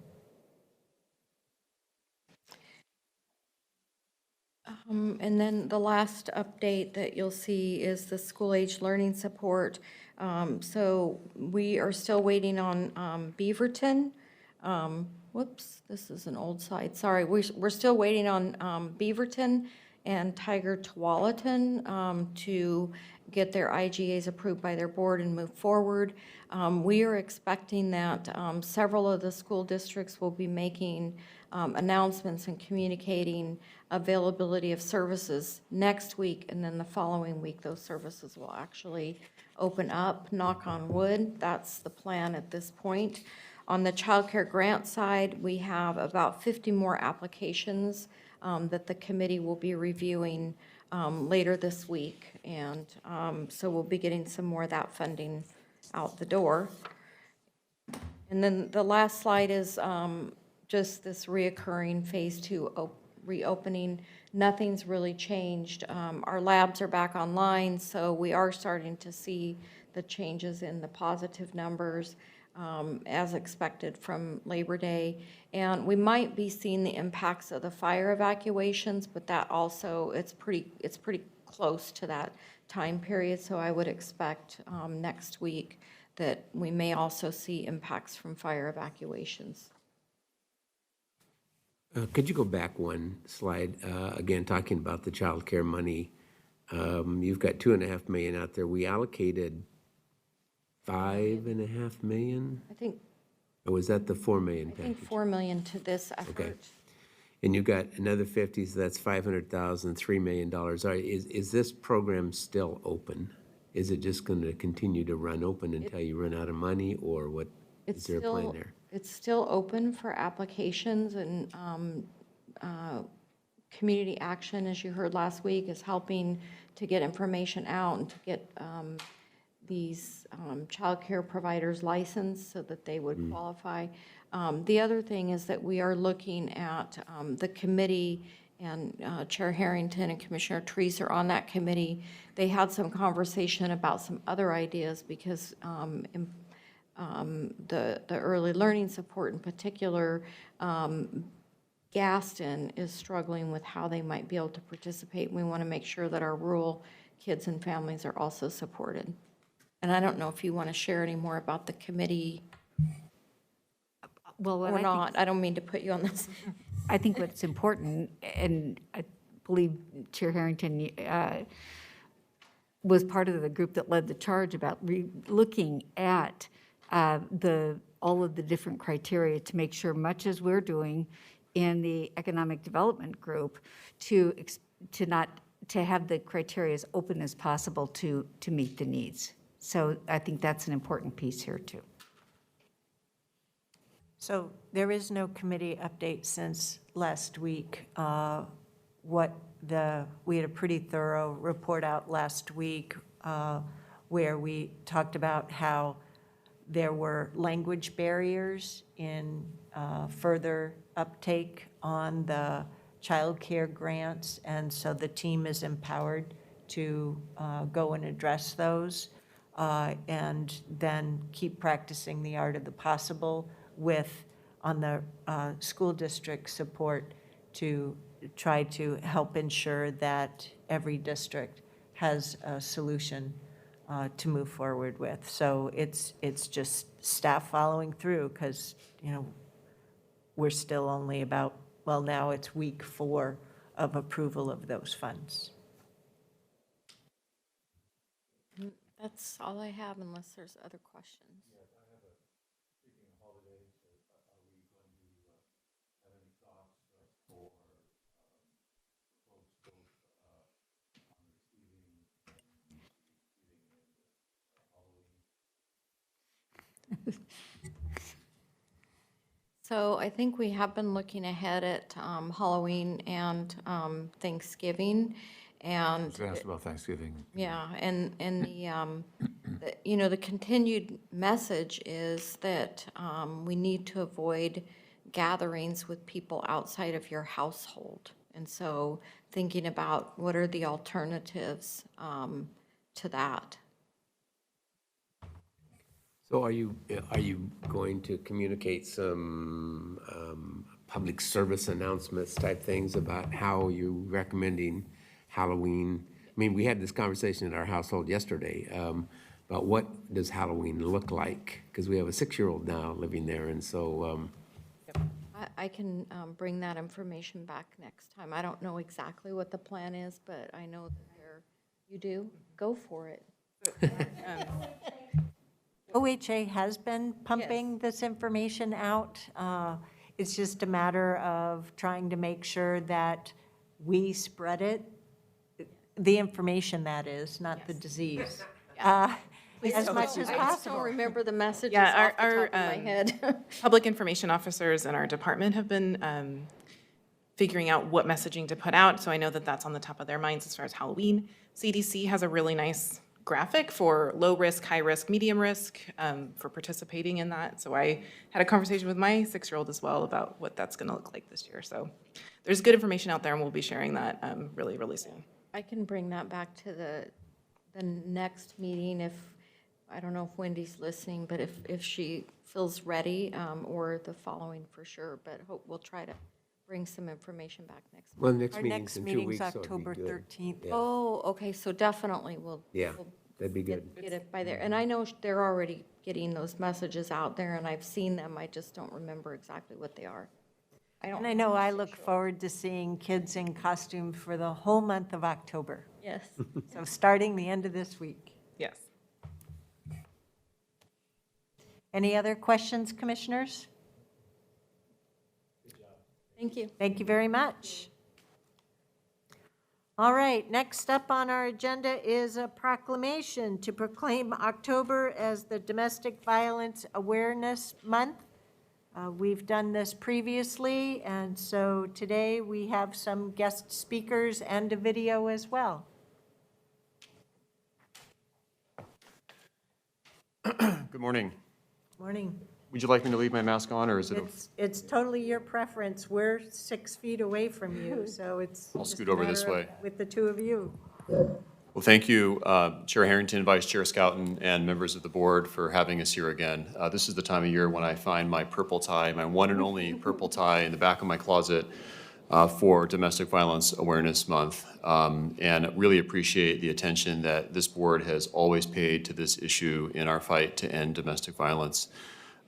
And then the last update that you'll see is the school-age learning support. So we are still waiting on Beaverton. Whoops, this is an old slide, sorry. We're still waiting on Beaverton. and Tiger Tualatin to get their IGAs approved by their board and move forward. We are expecting that several of the school districts will be making announcements and communicating availability of services next week, and then the following week, those services will actually open up, knock on wood. That's the plan at this point. On the child care grant side, we have about 50 more applications that the committee will be reviewing later this week. And so we'll be getting some more of that funding out the door. And then the last slide is just this reoccurring phase 2 reopening. Nothing's really changed. Our labs are back online, so we are starting to see the changes in the positive numbers as expected from Labor Day. And we might be seeing the impacts of the fire evacuations, but that also, it's pretty close to that time period. So I would expect next week that we may also see impacts from fire evacuations. Could you go back one slide, again, talking about the child care money? You've got $2.5 million out there. We allocated $5.5 million? I think. Or was that the $4 million package? I think $4 million to this effort. Okay. And you've got another 50, so that's $500,000, $3 million. Is this program still open? Is it just going to continue to run open until you run out of money, or what? Is there a plan there? It's still open for applications, and community action, as you heard last week, is helping to get information out and to get these child care providers licensed so that they would qualify. The other thing is that we are looking at the committee, and Chair Harrington and Commissioner Treese are on that committee. They had some conversation about some other ideas because the early learning support in particular, Gaston is struggling with how they might be able to participate. We want to make sure that our rural kids and families are also supported. And I don't know if you want to share any more about the committee or not. I don't mean to put you on this. I think what's important, and I believe Chair Harrington was part of the group that led the charge about looking at all of the different criteria to make sure, much as we're doing in the economic development group, to have the criteria as open as possible to meet the needs. So I think that's an important piece here too. So there is no committee update since last week. We had a pretty thorough report out last week where we talked about how there were language barriers in further uptake on the child care grants, and so the team is empowered to go and address those and then keep practicing the art of the possible on the school district support to try to help ensure that every district has a solution to move forward with. So it's just staff following through because, we're still only about, now it's week 4 of approval of those funds. That's all I have unless there's other questions. So I think we have been looking ahead at Halloween and Thanksgiving, and I was asked about Thanksgiving. yeah, and the continued message is that we need to avoid gatherings with people outside of your household, and so thinking about what are the alternatives to that. So are you going to communicate some public service announcements type things about how you're recommending Halloween? I mean, we had this conversation in our household yesterday about what does Halloween look like? Because we have a 6-year-old now living there, and so. I can bring that information back next time. I don't know exactly what the plan is, but I know that you do. Go for it. OHA has been pumping this information out. It's just a matter of trying to make sure that we spread it, the information that is, not the disease, as much as I just possible. don't remember the messages Yeah, off the top of my head. public information officers in our department have been figuring out what messaging to put out, so I know that that's on the top of their minds as far as Halloween. CDC has a really nice graphic for low risk, high risk, medium risk for participating in that. So I had a conversation with my 6-year-old as well about what that's going to look like this year. So there's good information out there, and we'll be sharing that really, really soon. I can bring that back to the next meeting if, I don't know if Wendy's listening, but if she feels ready, or the following for sure, but we'll try to bring some information back next month. Well, next Our meeting's next in 2 meeting's weeks, so it'd be October good. 13th. Yeah. Oh, okay, so definitely we'll. Yeah, we'll that'd be good. Get it by there. And I know they're already getting those messages out there, and I've seen them. I just don't remember exactly what they are. And I know I look forward to seeing kids in costume for the whole month of October. Yes. So starting the end of this week. Yes. Any other questions, commissioners? Thank you. Thank you very much. All right, next up on our agenda is a proclamation to proclaim October as the Domestic Violence Awareness Month. We've done this previously, and so today we have some guest speakers and a video as well. Good morning. Morning. Would you like me to leave my mask on, or is it? It's totally your preference. We're 6 feet away from you, so it's. I'll just scoot a over this matter way. of- With the two of you. Well, thank you, Chair Harrington, Vice Chair Scouten, and members of the board for having us here again. This is the time of year when I find my purple tie, my one and only purple tie in the back of my closet for Domestic Violence Awareness Month, and really appreciate the attention that this board has always paid to this issue in our fight to end domestic violence.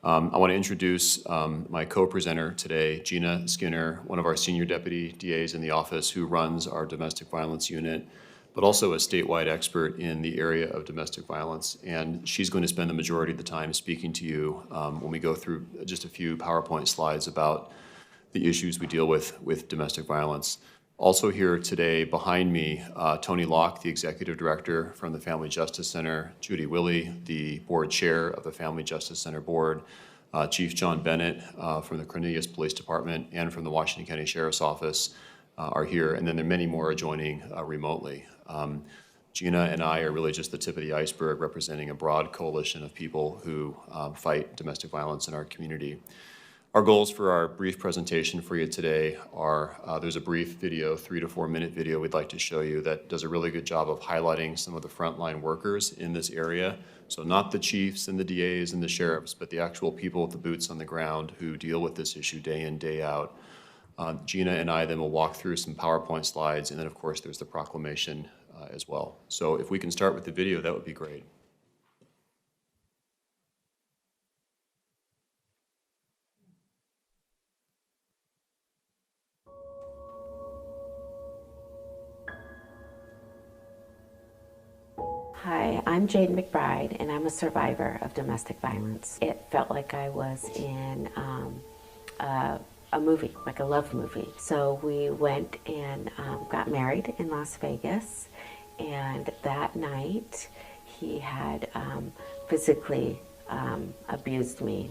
I want to introduce my co-presenter today, Gina Skinner, one of our senior deputy DAs in the office who runs our domestic violence unit, but also a statewide expert in the area of domestic violence. And she's going to spend the majority of the time speaking to you when we go through just a few PowerPoint slides about the issues we deal with domestic violence. Also here today behind me, Tony Locke, the Executive Director from the Family Justice Center, Judy Willey, the Board Chair of the Family Justice Center Board, Chief John Bennett from the Cornelius Police Department and from the Washington County Sheriff's Office are here, and then there are many more joining remotely. Gina and I are really just the tip of the iceberg, representing a broad coalition of people who fight domestic violence in our community. Our goals for our brief presentation for you today are, there's a brief video, 3 to 4 minute video we'd like to show you that does a really good job of highlighting some of the frontline workers in this area. So not the chiefs and the DAs and the sheriffs, but the actual people with the boots on the ground who deal with this issue day in, day out. Gina and I then will walk through some PowerPoint slides, and then of course there's the proclamation as well. So if we can start with the video, that would be great. Hi, I'm Jade McBride, and I'm a survivor of domestic violence. It felt like I was in a movie, like a love movie. So we went and got married in Las Vegas, and that night he had physically abused me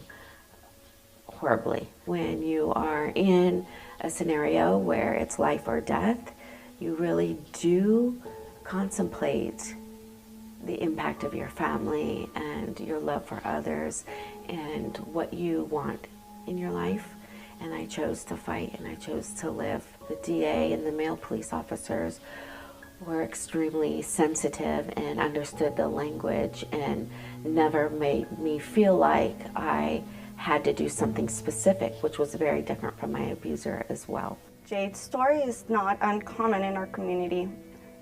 horribly. When you are in a scenario where it's life or death, you really do contemplate the impact of your family and your love for others and what you want in your life. And I chose to fight, and I chose to live. The DA and the male police officers were extremely sensitive and understood the language and never made me feel like I had to do something specific, which was very different from my abuser as well. Jade's story is not uncommon in our community.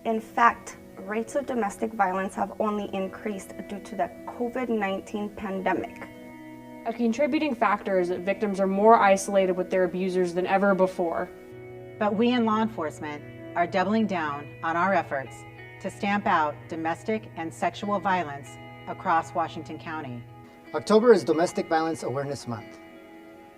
In fact, rates of domestic violence have only increased due to the COVID-19 pandemic. A contributing factor is that victims are more isolated with their abusers than ever before. But we in law enforcement are doubling down on our efforts to stamp out domestic and sexual violence across Washington County. October is Domestic Violence Awareness Month.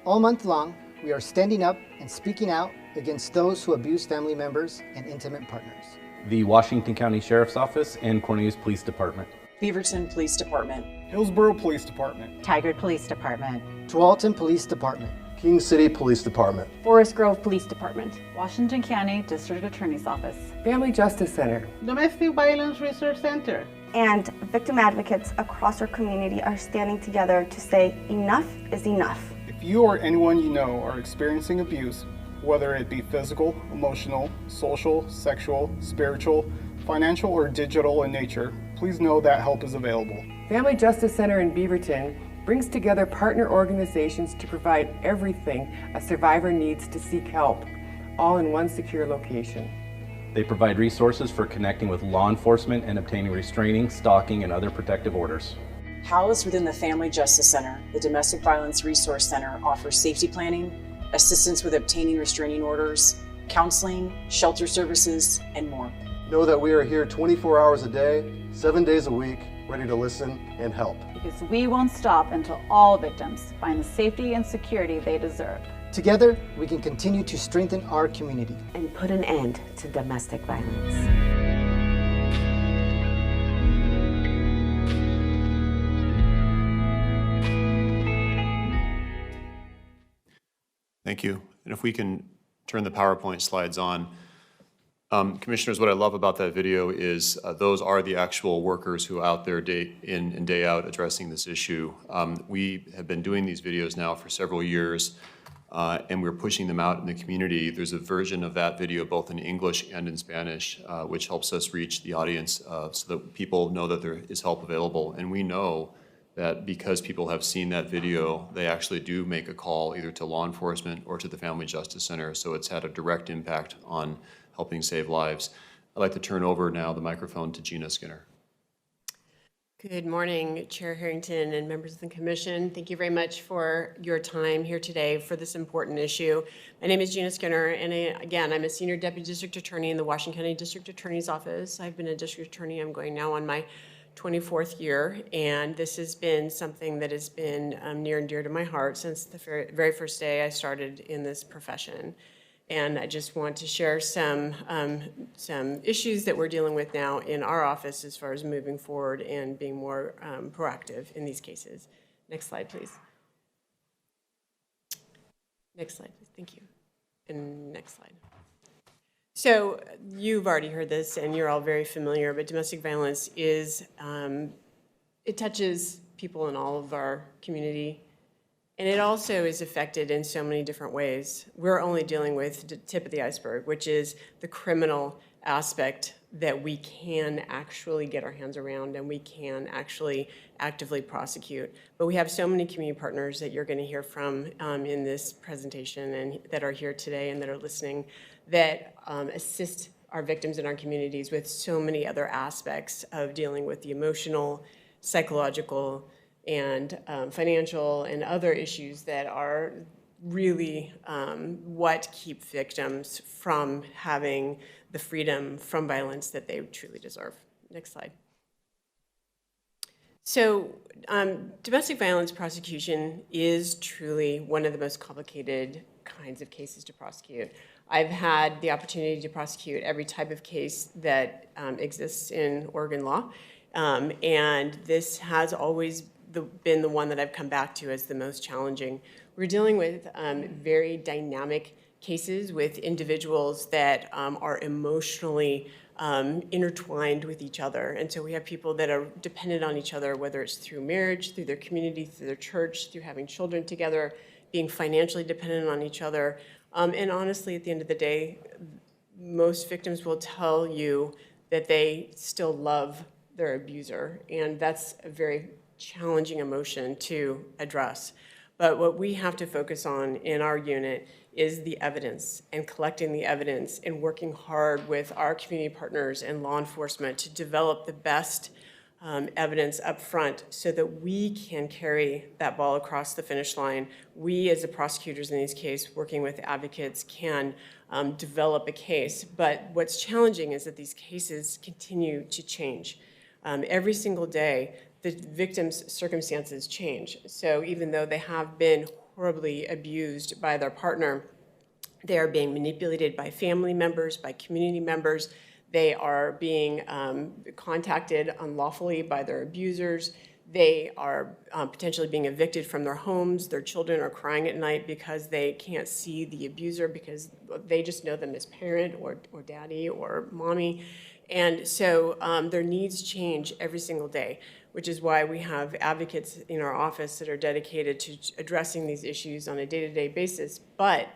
All month long, we are standing up and speaking out against those who abuse family members and intimate partners. The Washington County Sheriff's Office and Cornelius Police Department. Beaverton Police Department. Hillsborough Police Department. Tigard Police Department. Tualatin Police Department. King City Police Department. Forest Grove Police Department. Washington County District Attorney's Office. Family Justice Center. Domestic Violence Research Center. And victim advocates across our community are standing together to say enough is enough. If you or anyone you know are experiencing abuse, whether it be physical, emotional, social, sexual, spiritual, financial, or digital in nature, please know that help is available. Family Justice Center in Beaverton brings together partner organizations to provide everything a survivor needs to seek help, all in one secure location. They provide resources for connecting with law enforcement and obtaining restraining, stalking, and other protective orders. Housed within the Family Justice Center, the Domestic Violence Resource Center offers safety planning, assistance with obtaining restraining orders, counseling, shelter services, and more. Know that we are here 24 hours a day, 7 days a week, ready to listen and help. Because we won't stop until all victims find the safety and security they deserve. Together, we can continue to strengthen our community and put an end to domestic violence. Thank you. And if we can turn the PowerPoint slides on. Commissioners, what I love about that video is those are the actual workers who are out there day in and day out addressing this issue. We have been doing these videos now for several years, and we're pushing them out in the community. There's a version of that video both in English and in Spanish, which helps us reach the audience so that people know that there is help available. And we know that because people have seen that video, they actually do make a call either to law enforcement or to the Family Justice Center. So it's had a direct impact on helping save lives. I'd like to turn over now the microphone to Gina Skinner. Good morning, Chair Harrington and members of the Commission. Thank you very much for your time here today for this important issue. My name is Gina Skinner, and again, I'm a Senior Deputy District Attorney in the Washington County District Attorney's Office. I've been a District Attorney, I'm going now on my 24th year, and this has been something that has been near and dear to my heart since the very first day I started in this profession. And I just want to share some issues that we're dealing with now in our office as far as moving forward and being more proactive in these cases. Next slide, please. Next slide, please. Thank you. And next slide. So you've already heard this, and you're all very familiar, but domestic violence is, it touches people in all of our community. And it also is affected in so many different ways. We're only dealing with the tip of the iceberg, which is the criminal aspect that we can actually get our hands around and we can actually actively prosecute. But we have so many community partners that you're going to hear from in this presentation and that are here today and that are listening that assist our victims in our communities with so many other aspects of dealing with the emotional, psychological, and financial and other issues that are really what keep victims from having the freedom from violence that they truly deserve. Next slide. So domestic violence prosecution is truly one of the most complicated kinds of cases to prosecute. I've had the opportunity to prosecute every type of case that exists in Oregon law, and this has always been the one that I've come back to as the most challenging. We're dealing with very dynamic cases with individuals that are emotionally intertwined with each other. And so we have people that are dependent on each other, whether it's through marriage, through their community, through their church, through having children together, being financially dependent on each other. And honestly, at the end of the day, most victims will tell you that they still love their abuser. And that's a very challenging emotion to address. But what we have to focus on in our unit is the evidence and collecting the evidence and working hard with our community partners and law enforcement to develop the best evidence up front so that we can carry that ball across the finish line. We, as the prosecutors in these cases, working with advocates, can develop a case. But what's challenging is that these cases continue to change. Every single day, the victim's circumstances change. So even though they have been horribly abused by their partner, they are being manipulated by family members, by community members. They are being contacted unlawfully by their abusers. They are potentially being evicted from their homes. Their children are crying at night because they can't see the abuser because they just know them as parent or daddy or mommy. And so their needs change every single day, which is why we have advocates in our office that are dedicated to addressing these issues on a day-to-day basis. But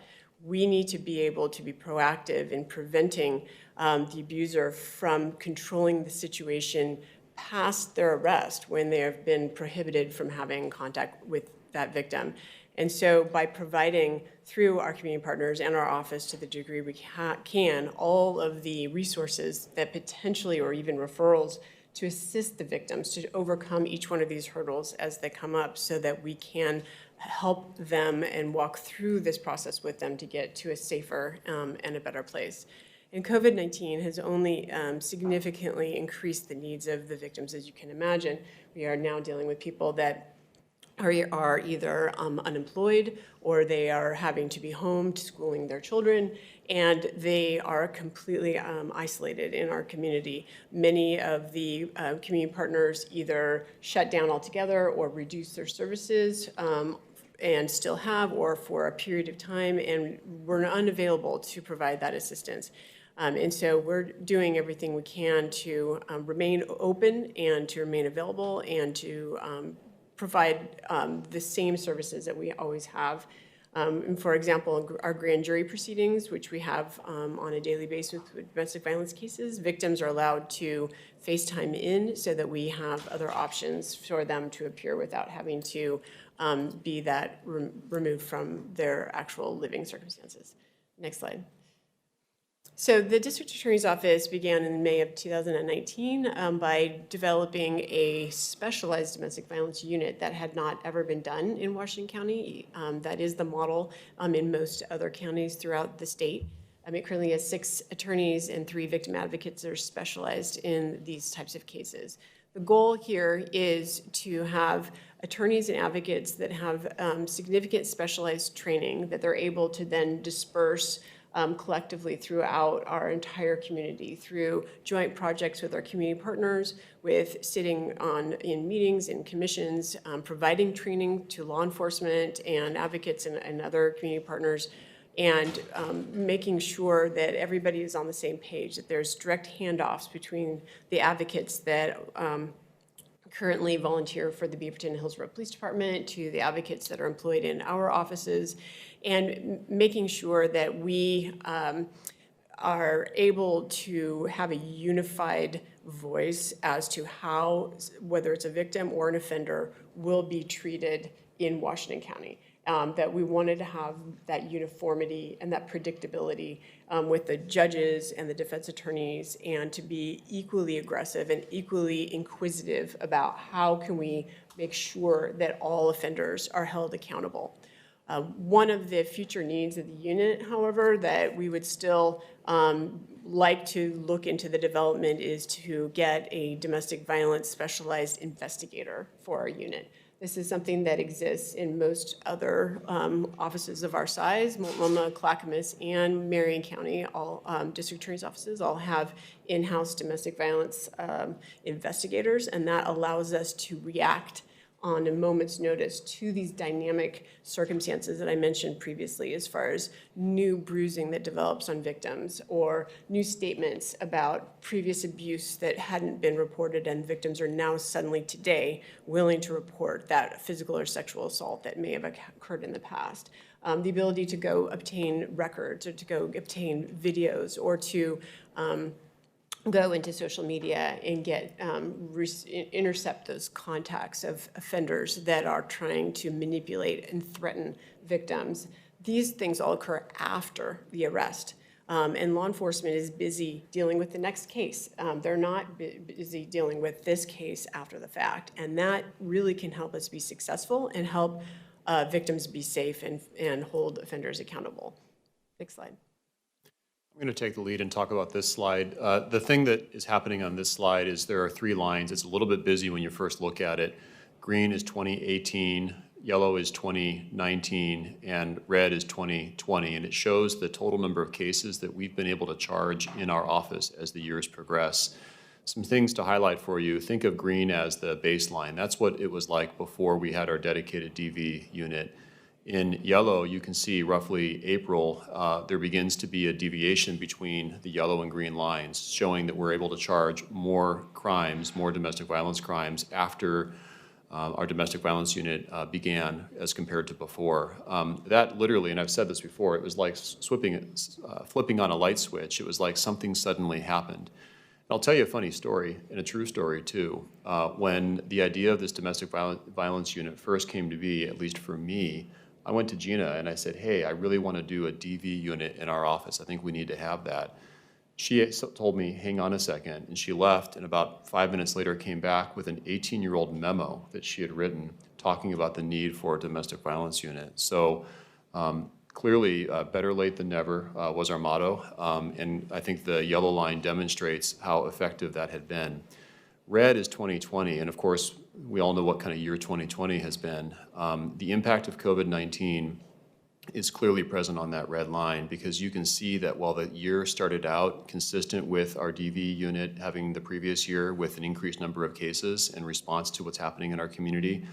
we need to be able to be proactive in preventing the abuser from controlling the situation past their arrest when they have been prohibited from having contact with that victim. And so by providing through our community partners and our office to the degree we can all of the resources that potentially or even referrals to assist the victims to overcome each one of these hurdles as they come up so that we can help them and walk through this process with them to get to a safer and a better place. And COVID-19 has only significantly increased the needs of the victims, as you can imagine. We are now dealing with people that are either unemployed or they are having to be home schooling their children, and they are completely isolated in our community. Many of the community partners either shut down altogether or reduce their services and still have, or for a period of time, and we're unavailable to provide that assistance. And so we're doing everything we can to remain open and to remain available and to provide the same services that we always have. And for example, our grand jury proceedings, which we have on a daily basis with domestic violence cases, victims are allowed to FaceTime in so that we have other options for them to appear without having to be that removed from their actual living circumstances. Next slide. So the District Attorney's Office began in May of 2019 by developing a specialized domestic violence unit that had not ever been done in Washington County. That is the model in most other counties throughout the state. It currently has 6 attorneys and 3 victim advocates that are specialized in these types of cases. The goal here is to have attorneys and advocates that have significant specialized training that they're able to then disperse collectively throughout our entire community through joint projects with our community partners, with sitting in meetings and commissions, providing training to law enforcement and advocates and other community partners, and making sure that everybody is on the same page, that there's direct handoffs between the advocates that currently volunteer for the Beaverton Hillsborough Police Department to the advocates that are employed in our offices, and making sure that we are able to have a unified voice as to how, whether it's a victim or an offender, will be treated in Washington County. That we wanted to have that uniformity and that predictability with the judges and the defense attorneys, and to be equally aggressive and equally inquisitive about how can we make sure that all offenders are held accountable. One of the future needs of the unit, however, that we would still like to look into the development is to get a domestic violence specialized investigator for our unit. This is something that exists in most other offices of our size. Multnomah, Clackamas, and Marion County, all district attorney's offices, all have in-house domestic violence investigators, and that allows us to react on a moment's notice to these dynamic circumstances that I mentioned previously, as far as new bruising that develops on victims or new statements about previous abuse that hadn't been reported, and victims are now suddenly today willing to report that physical or sexual assault that may have occurred in the past. The ability to go obtain records or to go obtain videos or to go into social media and get intercept those contacts of offenders that are trying to manipulate and threaten victims. These things all occur after the arrest. And law enforcement is busy dealing with the next case. They're not busy dealing with this case after the fact. And that really can help us be successful and help victims be safe and hold offenders accountable. Next slide. I'm going to take the lead and talk about this slide. The thing that is happening on this slide is there are 3 lines. It's a little bit busy when you first look at it. Green is 2018, yellow is 2019, and red is 2020. And it shows the total number of cases that we've been able to charge in our office as the years progress. Some things to highlight for you. Think of green as the baseline. That's what it was like before we had our dedicated DV unit. In yellow, you can see roughly April, there begins to be a deviation between the yellow and green lines, showing that we're able to charge more crimes, more domestic violence crimes after our domestic violence unit began as compared to before. That literally, and I've said this before, it was like flipping on a light switch. It was like something suddenly happened. And I'll tell you a funny story, and a true story too. When the idea of this domestic violence unit first came to be, at least for me, I went to Gina and I said, hey, I really want to do a DV unit in our office. I think we need to have that. She told me, hang on a second, and she left, and about 5 minutes later came back with an 18-year-old memo that she had written talking about the need for a domestic violence unit. So clearly, better late than never was our motto, and I think the yellow line demonstrates how effective that had been. Red is 2020, and of course, we all know what kind of year 2020 has been. The impact of COVID-19 is clearly present on that red line, because you can see that while the year started out consistent with our DV unit having the previous year with an increased number of cases in response to what's happening in our community,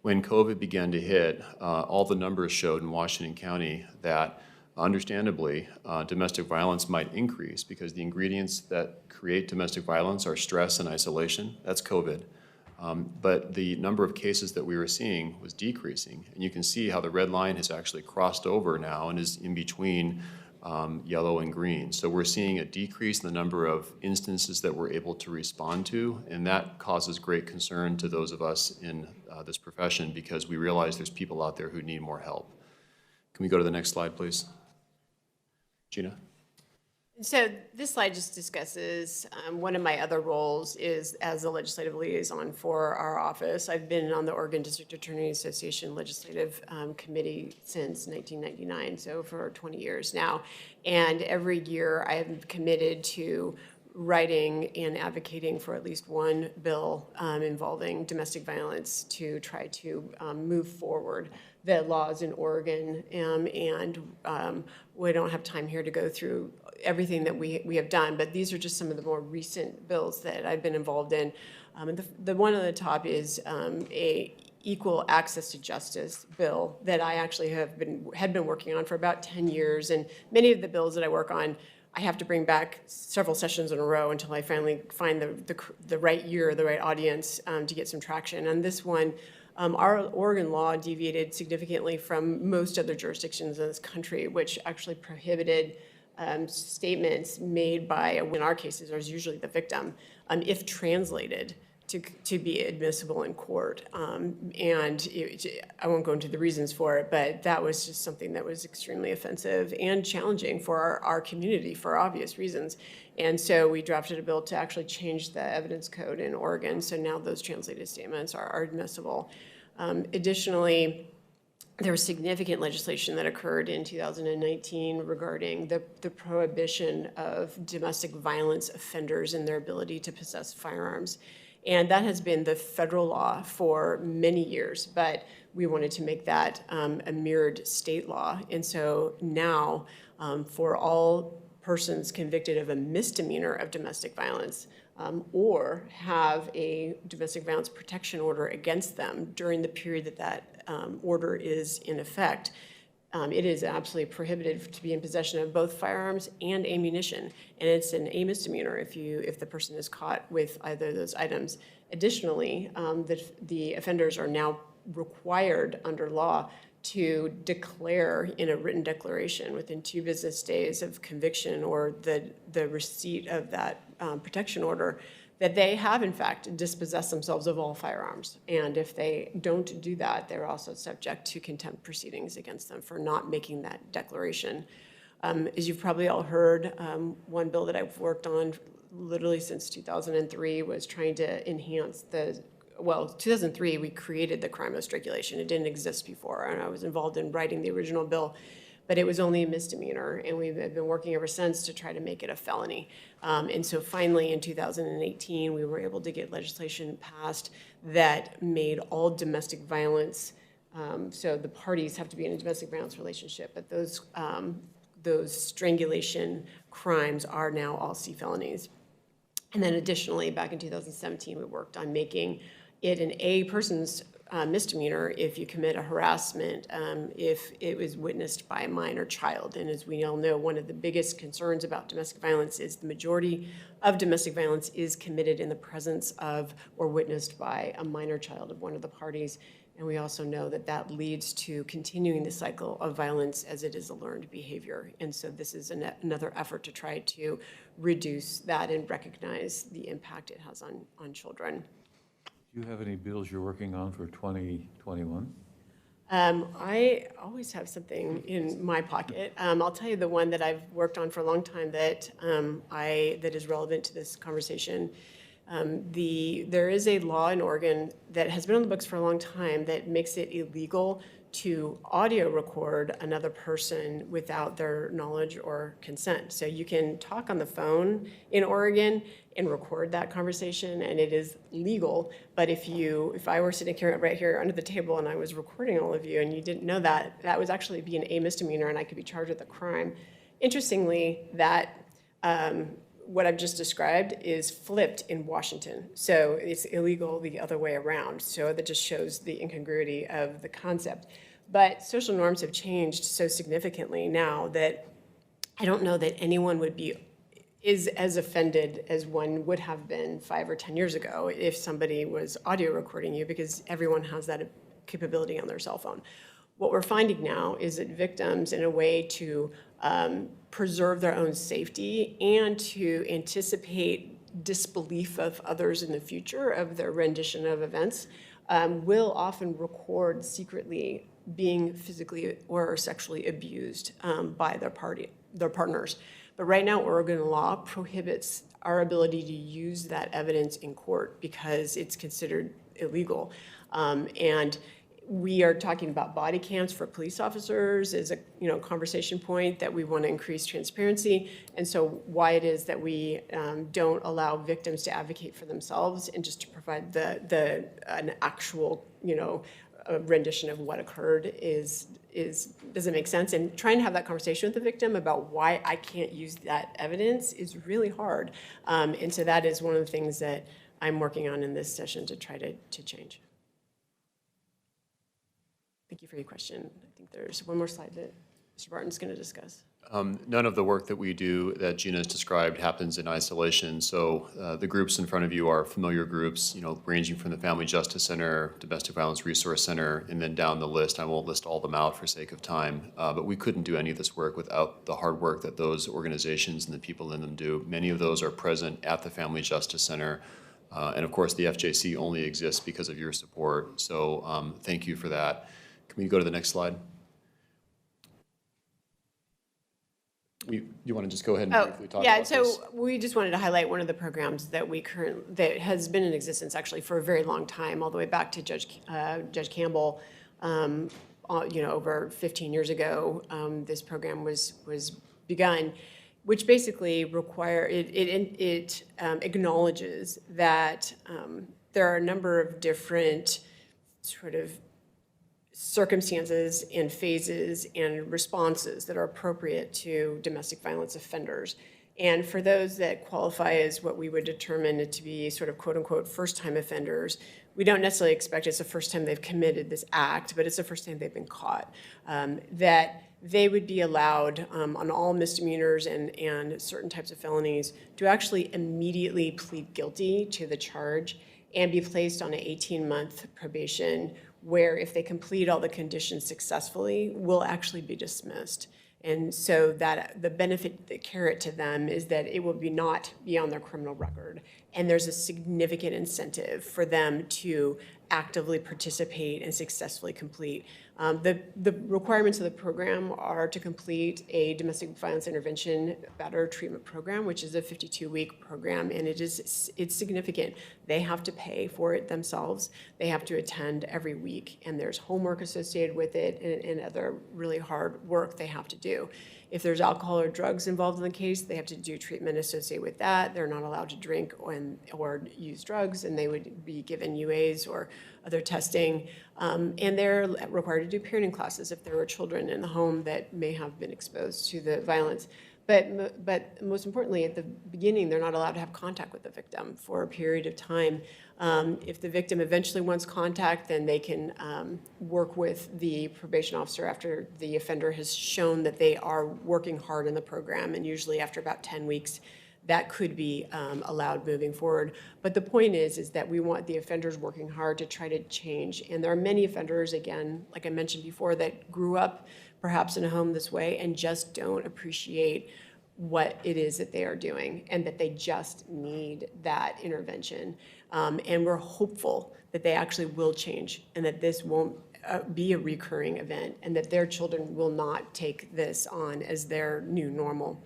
when COVID began to hit, all the numbers showed in Washington County that understandably, domestic violence might increase because the ingredients that create domestic violence are stress and isolation. That's COVID. But the number of cases that we were seeing was decreasing. And you can see how the red line has actually crossed over now and is in between yellow and green. So we're seeing a decrease in the number of instances that we're able to respond to, and that causes great concern to those of us in this profession, because we realize there's people out there who need more help. Can we go to the next slide, please? Gina? So this slide just discusses one of my other roles is as a legislative liaison for our office. I've been on the Oregon District Attorney Association Legislative Committee since 1999, so for 20 years now. And every year I am committed to writing and advocating for at least one bill involving domestic violence to try to move forward the laws in Oregon. And we don't have time here to go through everything that we have done, but these are just some of the more recent bills that I've been involved in. The one on the top is a equal access to justice bill that I actually had been working on for about 10 years. And many of the bills that I work on, I have to bring back several sessions in a row until I finally find the right year, the right audience to get some traction. And this one, our Oregon law deviated significantly from most other jurisdictions in this country, which actually prohibited statements made by, in our cases, there's usually the victim, if translated to be admissible in court. And I won't go into the reasons for it, but that was just something that was extremely offensive and challenging for our community for obvious reasons. And so we drafted a bill to actually change the evidence code in Oregon, so now those translated statements are admissible. Additionally, there was significant legislation that occurred in 2019 regarding the prohibition of domestic violence offenders and their ability to possess firearms. And that has been the federal law for many years, but we wanted to make that a mirrored state law. And so now, for all persons convicted of a misdemeanor of domestic violence or have a domestic violence protection order against them during the period that order is in effect, it is absolutely prohibited to be in possession of both firearms and ammunition, and it's a misdemeanor if the person is caught with either of those items. Additionally, the offenders are now required under law to declare in a written declaration within 2 business days of conviction or the receipt of that protection order that they have, in fact, dispossessed themselves of all firearms. And if they don't do that, they're also subject to contempt proceedings against them for not making that declaration. As you've probably all heard, one bill that I've worked on literally since 2003 was trying to enhance 2003, we created the crime of strangulation. It didn't exist before, and I was involved in writing the original bill, but it was only a misdemeanor, and we've been working ever since to try to make it a felony. And so finally, in 2018, we were able to get legislation passed that made all domestic violence, so the parties have to be in a domestic violence relationship, but those strangulation crimes are now all C felonies. And then additionally, back in 2017, we worked on making it an A person's misdemeanor if you commit a harassment, if it was witnessed by a minor child. And as we all know, one of the biggest concerns about domestic violence is the majority of domestic violence is committed in the presence of or witnessed by a minor child of one of the parties. And we also know that that leads to continuing the cycle of violence as it is a learned behavior. And so this is another effort to try to reduce that and recognize the impact it has on children. Do you have any bills you're working on for 2021? I always have something in my pocket. I'll tell you the one that I've worked on for a long time that that is relevant to this conversation. There is a law in Oregon that has been on the books for a long time that makes it illegal to audio record another person without their knowledge or consent. So you can talk on the phone in Oregon and record that conversation, and it is legal. But if I were sitting here right here under the table and I was recording all of you and you didn't know that, that would actually be an A misdemeanor and I could be charged with a crime. Interestingly, that what I've just described is flipped in Washington. So it's illegal the other way around. So that just shows the incongruity of the concept. But social norms have changed so significantly now that I don't know that anyone is as offended as one would have been 5 or 10 years ago if somebody was audio recording you, because everyone has that capability on their cell phone. What we're finding now is that victims, in a way to preserve their own safety and to anticipate disbelief of others in the future of their rendition of events, will often record secretly being physically or sexually abused by their partners. But right now, Oregon law prohibits our ability to use that evidence in court because it's considered illegal. And we are talking about body cams for police officers as a conversation point that we want to increase transparency. And so why it is that we don't allow victims to advocate for themselves and just to provide an actual rendition of what occurred doesn't make sense. And trying to have that conversation with the victim about why I can't use that evidence is really hard. And so that is one of the things that I'm working on in this session to try to change. Thank you for your question. I think there's one more slide that Mr. Barton's going to discuss. None of the work that we do that Gina has described happens in isolation. So the groups in front of you are familiar groups, ranging from the Family Justice Center, Domestic Violence Resource Center, and then down the list. I won't list all of them out for sake of time, but we couldn't do any of this work without the hard work that those organizations and the people in them do. Many of those are present at the Family Justice Center. And of course, the FJC only exists because of your support. So thank you for that. Can we go to the next slide? You want to just go ahead and briefly talk about this? Yeah, so we just wanted to highlight one of the programs that that has been in existence actually for a very long time, all the way back to Judge Campbell, over 15 years ago. This program was begun, which basically it acknowledges that there are a number of different sort of circumstances and phases and responses that are appropriate to domestic violence offenders. And for those that qualify as what we would determine to be sort of quote unquote first-time offenders, we don't necessarily expect it's the first time they've committed this act, but it's the first time they've been caught, that they would be allowed on all misdemeanors and certain types of felonies to actually immediately plead guilty to the charge and be placed on an 18-month probation where if they complete all the conditions successfully, will actually be dismissed. And so that the benefit, the carrot to them is that it will not be on their criminal record. And there's a significant incentive for them to actively participate and successfully complete. The requirements of the program are to complete a domestic violence intervention better treatment program, which is a 52-week program, and it's significant. They have to pay for it themselves. They have to attend every week, and there's homework associated with it and other really hard work they have to do. If there's alcohol or drugs involved in the case, they have to do treatment associated with that. They're not allowed to drink or use drugs, and they would be given UAs or other testing. And they're required to do parenting classes if there were children in the home that may have been exposed to the violence. But most importantly, at the beginning, they're not allowed to have contact with the victim for a period of time. If the victim eventually wants contact, then they can work with the probation officer after the offender has shown that they are working hard in the program, and usually after about 10 weeks, that could be allowed moving forward. But the point is that we want the offenders working hard to try to change. And there are many offenders, again, like I mentioned before, that grew up perhaps in a home this way and just don't appreciate what it is that they are doing and that they just need that intervention. And we're hopeful that they actually will change and that this won't be a recurring event and that their children will not take this on as their new normal,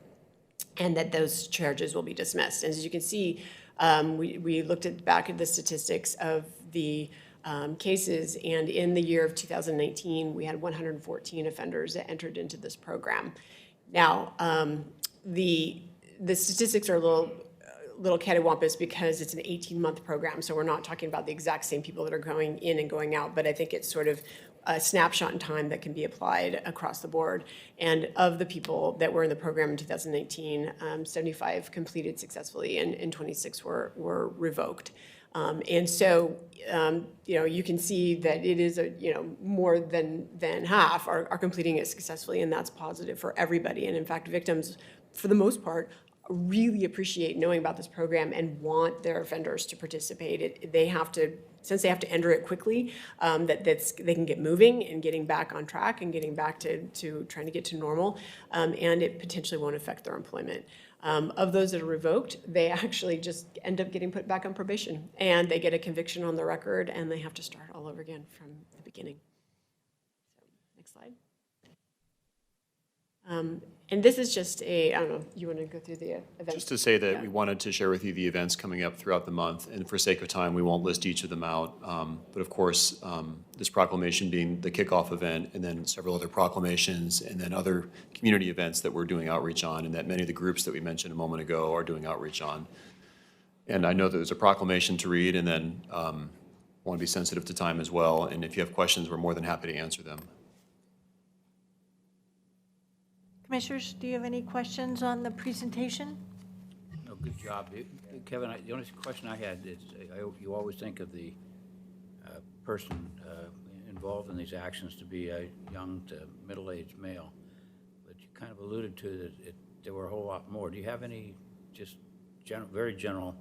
and that those charges will be dismissed. And as you can see, we looked back at the statistics of the cases, and in the year of 2019, we had 114 offenders that entered into this program. Now, the statistics are a little cattywampus because it's an 18-month program, so we're not talking about the exact same people that are going in and going out, but I think it's sort of a snapshot in time that can be applied across the board. And of the people that were in the program in 2019, 75 completed successfully and 26 were revoked. And so, you can see that it is more than half are completing it successfully, and that's positive for everybody. And in fact, victims, for the most part, really appreciate knowing about this program and want their offenders to participate. They have to, since they have to enter it quickly, they can get moving and getting back on track and getting back to trying to get to normal, and it potentially won't affect their employment. Of those that are revoked, they actually just end up getting put back on probation, and they get a conviction on their record, and they have to start all over again from the beginning. So, next slide. And this is just I don't know, you want to go through the events? Just to say that we wanted to share with you the events coming up throughout the month, and for sake of time, we won't list each of them out. But of course, this proclamation being the kickoff event, and then several other proclamations, and then other community events that we're doing outreach on, and that many of the groups that we mentioned a moment ago are doing outreach on. And I know that there's a proclamation to read, and then want to be sensitive to time as well. And if you have questions, we're more than happy to answer them. Commissioners, do you have any questions on the presentation? No, good job. Kevin, the only question I had is, you always think of the person involved in these actions to be a young to middle-aged male, but you kind of alluded to that there were a whole lot more. Do you have any just very general,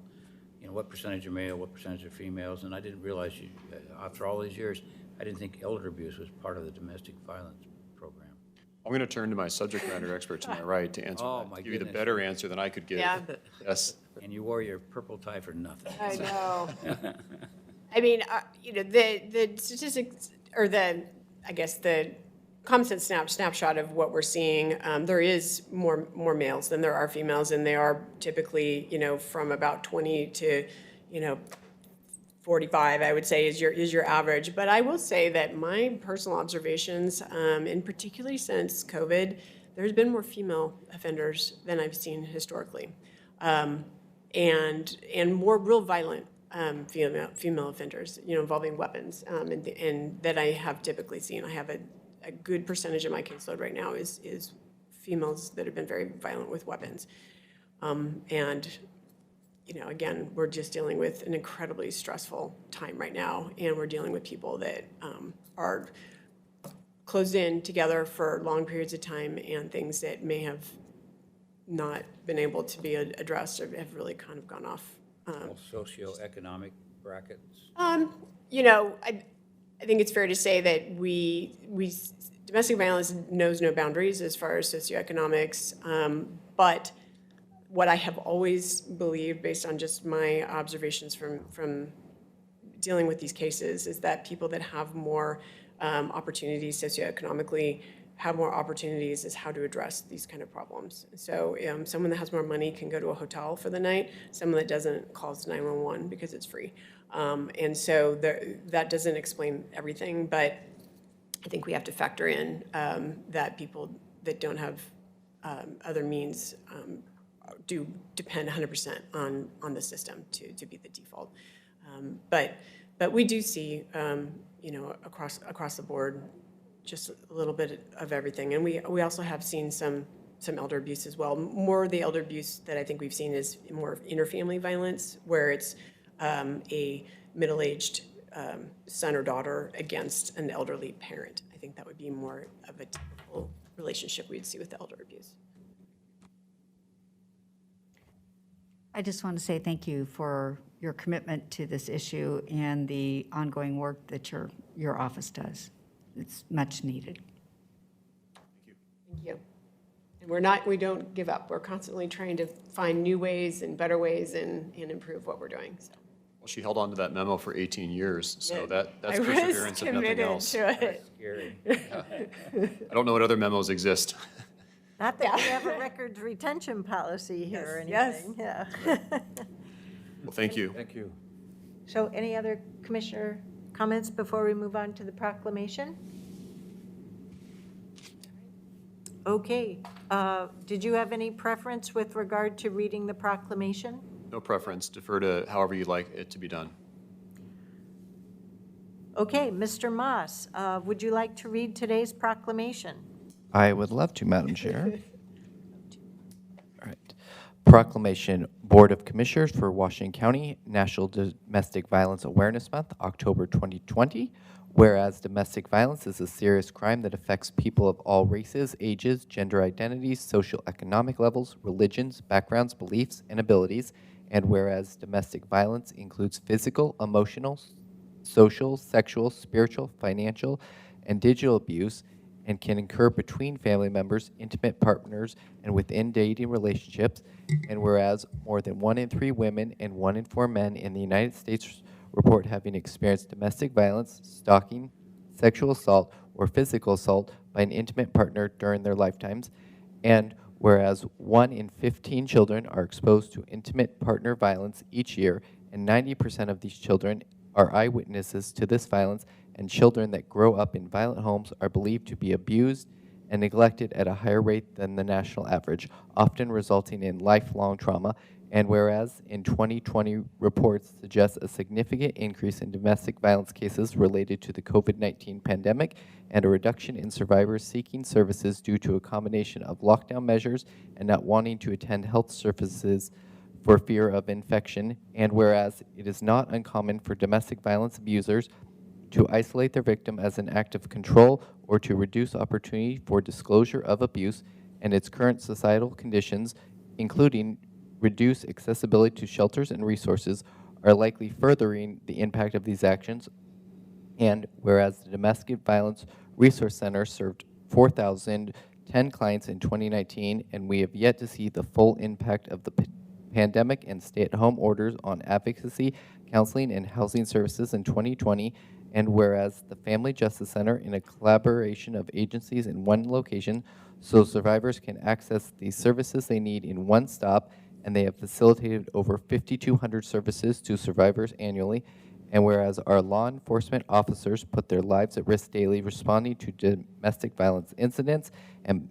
what percentage are male, what percentage are females? And I didn't realize after all these years, I didn't think elder abuse was part of the domestic violence program. I'm going to turn to my subject matter expert to my right to answer that, give you the better answer than I could give. Yeah. Yes. And you wore your purple tie for nothing. I know. I mean, the statistics, or the common sense snapshot of what we're seeing, there is more males than there are females, and they are typically, from about 20 to, 45, I would say, is your average. But I will say that my personal observations, and particularly since COVID, there's been more female offenders than I've seen historically, and more real violent female offenders, involving weapons, and that I have typically seen. I have a good percentage of my caseload right now is females that have been very violent with weapons, and again, we're just dealing with an incredibly stressful time right now, and we're dealing with people that are closed in together for long periods of time, and things that may have not been able to be addressed or have really kind of gone off. Socioeconomic brackets? I think it's fair to say that domestic violence knows no boundaries as far as socioeconomics, but what I have always believed, based on just my observations from dealing with these cases, is that people that have more opportunities socioeconomically have more opportunities as how to address these kind of problems. So someone that has more money can go to a hotel for the night. Someone that doesn't calls 911 because it's free. And so that doesn't explain everything, but I think we have to factor in that people that don't have other means do depend 100% on the system to be the default. But we do see, across the board, just a little bit of everything. And we also have seen some elder abuse as well. More of the elder abuse that I think we've seen is more of interfamily violence, where it's a middle-aged son or daughter against an elderly parent. I think that would be more of a typical relationship we'd see with the elder abuse. I just want to say thank you for your commitment to this issue and the ongoing work that your office does. It's much needed. Thank you. And we don't give up. We're constantly trying to find new ways and better ways and improve what we're doing. So. Well, she held on to that memo for 18 years, so that's I perseverance if nothing else. To it. Scary. I don't know what other memos exist. Not that we have a records retention policy here or anything. Yes. Yeah. Well, thank you. Thank you. So any other commissioner comments before we move on to the proclamation? Okay. Did you have any preference with regard to reading the proclamation? No preference. Defer to however you'd like it to be done. Okay, Mr. Moss, would you like to read today's proclamation? I would love to, Madam Chair. All right. Proclamation, Board of Commissioners for Washington County, National Domestic Violence Awareness Month, October 2020. Whereas domestic violence is a serious crime that affects people of all races, ages, gender identities, social economic levels, religions, backgrounds, beliefs, and abilities. And whereas domestic violence includes physical, emotional, social, sexual, spiritual, financial, and digital abuse, and can occur between family members, intimate partners, and within dating relationships. And whereas more than 1 in 3 women and 1 in 4 men in the United States report having experienced domestic violence, stalking, sexual assault, or physical assault by an intimate partner during their lifetimes. And whereas 1 in 15 children are exposed to intimate partner violence each year, and 90% of these children are eyewitnesses to this violence, and children that grow up in violent homes are believed to be abused and neglected at a higher rate than the national average, often resulting in lifelong trauma. And whereas in 2020 reports suggest a significant increase in domestic violence cases related to the COVID-19 pandemic and a reduction in survivors seeking services due to a combination of lockdown measures and not wanting to attend health services for fear of infection. And whereas it is not uncommon for domestic violence abusers to isolate their victim as an act of control or to reduce opportunity for disclosure of abuse, and its current societal conditions, including reduced accessibility to shelters and resources, are likely furthering the impact of these actions. And whereas the Domestic Violence Resource Center served 4,010 clients in 2019, and we have yet to see the full impact of the pandemic and stay-at-home orders on advocacy, counseling, and housing services in 2020. And whereas the Family Justice Center, in a collaboration of agencies in one location, so survivors can access the services they need in one stop, and they have facilitated over 5,200 services to survivors annually. And whereas our law enforcement officers put their lives at risk daily responding to domestic violence incidents, and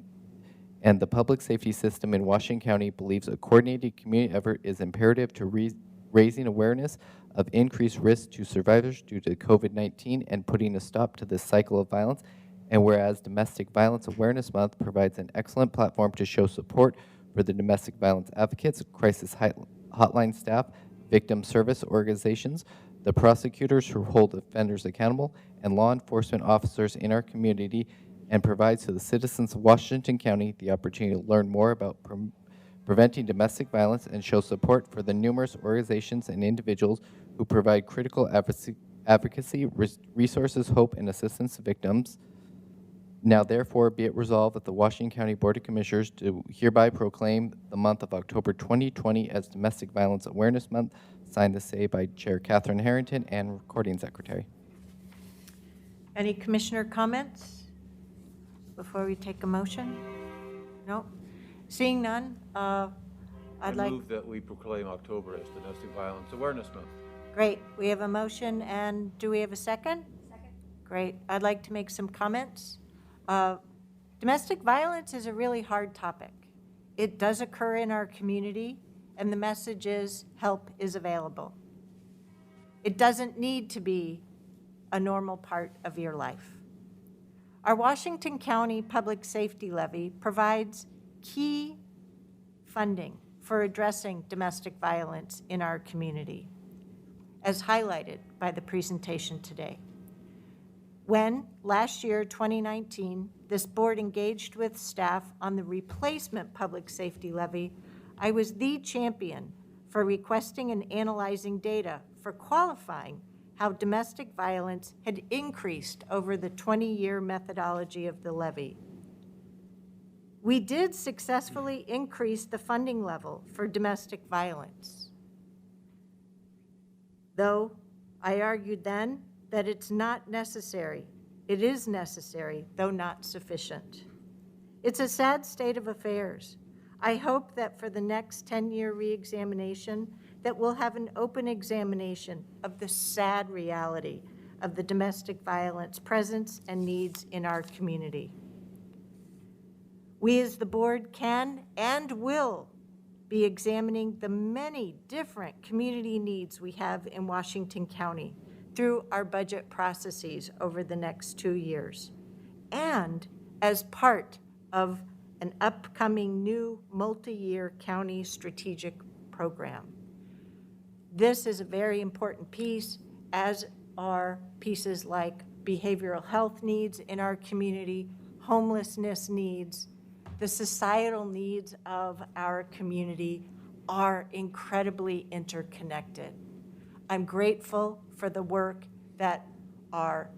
the public safety system in Washington County believes a coordinated community effort is imperative to raising awareness of increased risk to survivors due to COVID-19 and putting a stop to this cycle of violence. And whereas Domestic Violence Awareness Month provides an excellent platform to show support for the domestic violence advocates, crisis hotline staff, victim service organizations, the prosecutors who hold offenders accountable, and law enforcement officers in our community, and provides to the citizens of Washington County the opportunity to learn more about preventing domestic violence and show support for the numerous organizations and individuals who provide critical advocacy, resources, hope, and assistance to victims. Now therefore be it resolved that the Washington County Board of Commissioners do hereby proclaim the month of October 2020 as Domestic Violence Awareness Month, signed this day by Chair Catherine Harrington and Recording Secretary. Any commissioner comments before we take a motion? No? Seeing none, I I'd like, move that we proclaim October as Domestic Violence Awareness Month. great, we have a motion, and do we have a second? Second. Great, I'd like to make some comments. Domestic violence is a really hard topic. It does occur in our community, and the message is help is available. It doesn't need to be a normal part of your life. Our Washington County Public Safety Levy provides key funding for addressing domestic violence in our community, as highlighted by the presentation today. When, last year, 2019, this board engaged with staff on the replacement public safety levy, I was the champion for requesting and analyzing data for qualifying how domestic violence had increased over the 20-year methodology of the levy. We did successfully increase the funding level for domestic violence, though I argued then that it's not necessary. It is necessary, though not sufficient. It's a sad state of affairs. I hope that for the next 10-year reexamination, that we'll have an open examination of the sad reality of the domestic violence presence and needs in our community. We as the board can and will be examining the many different community needs we have in Washington County through our budget processes over the next 2 years, and as part of an upcoming new multi-year county strategic program. This is a very important piece, as are pieces like behavioral health needs in our community, homelessness needs. The societal needs of our community are incredibly interconnected. I'm grateful for the work that our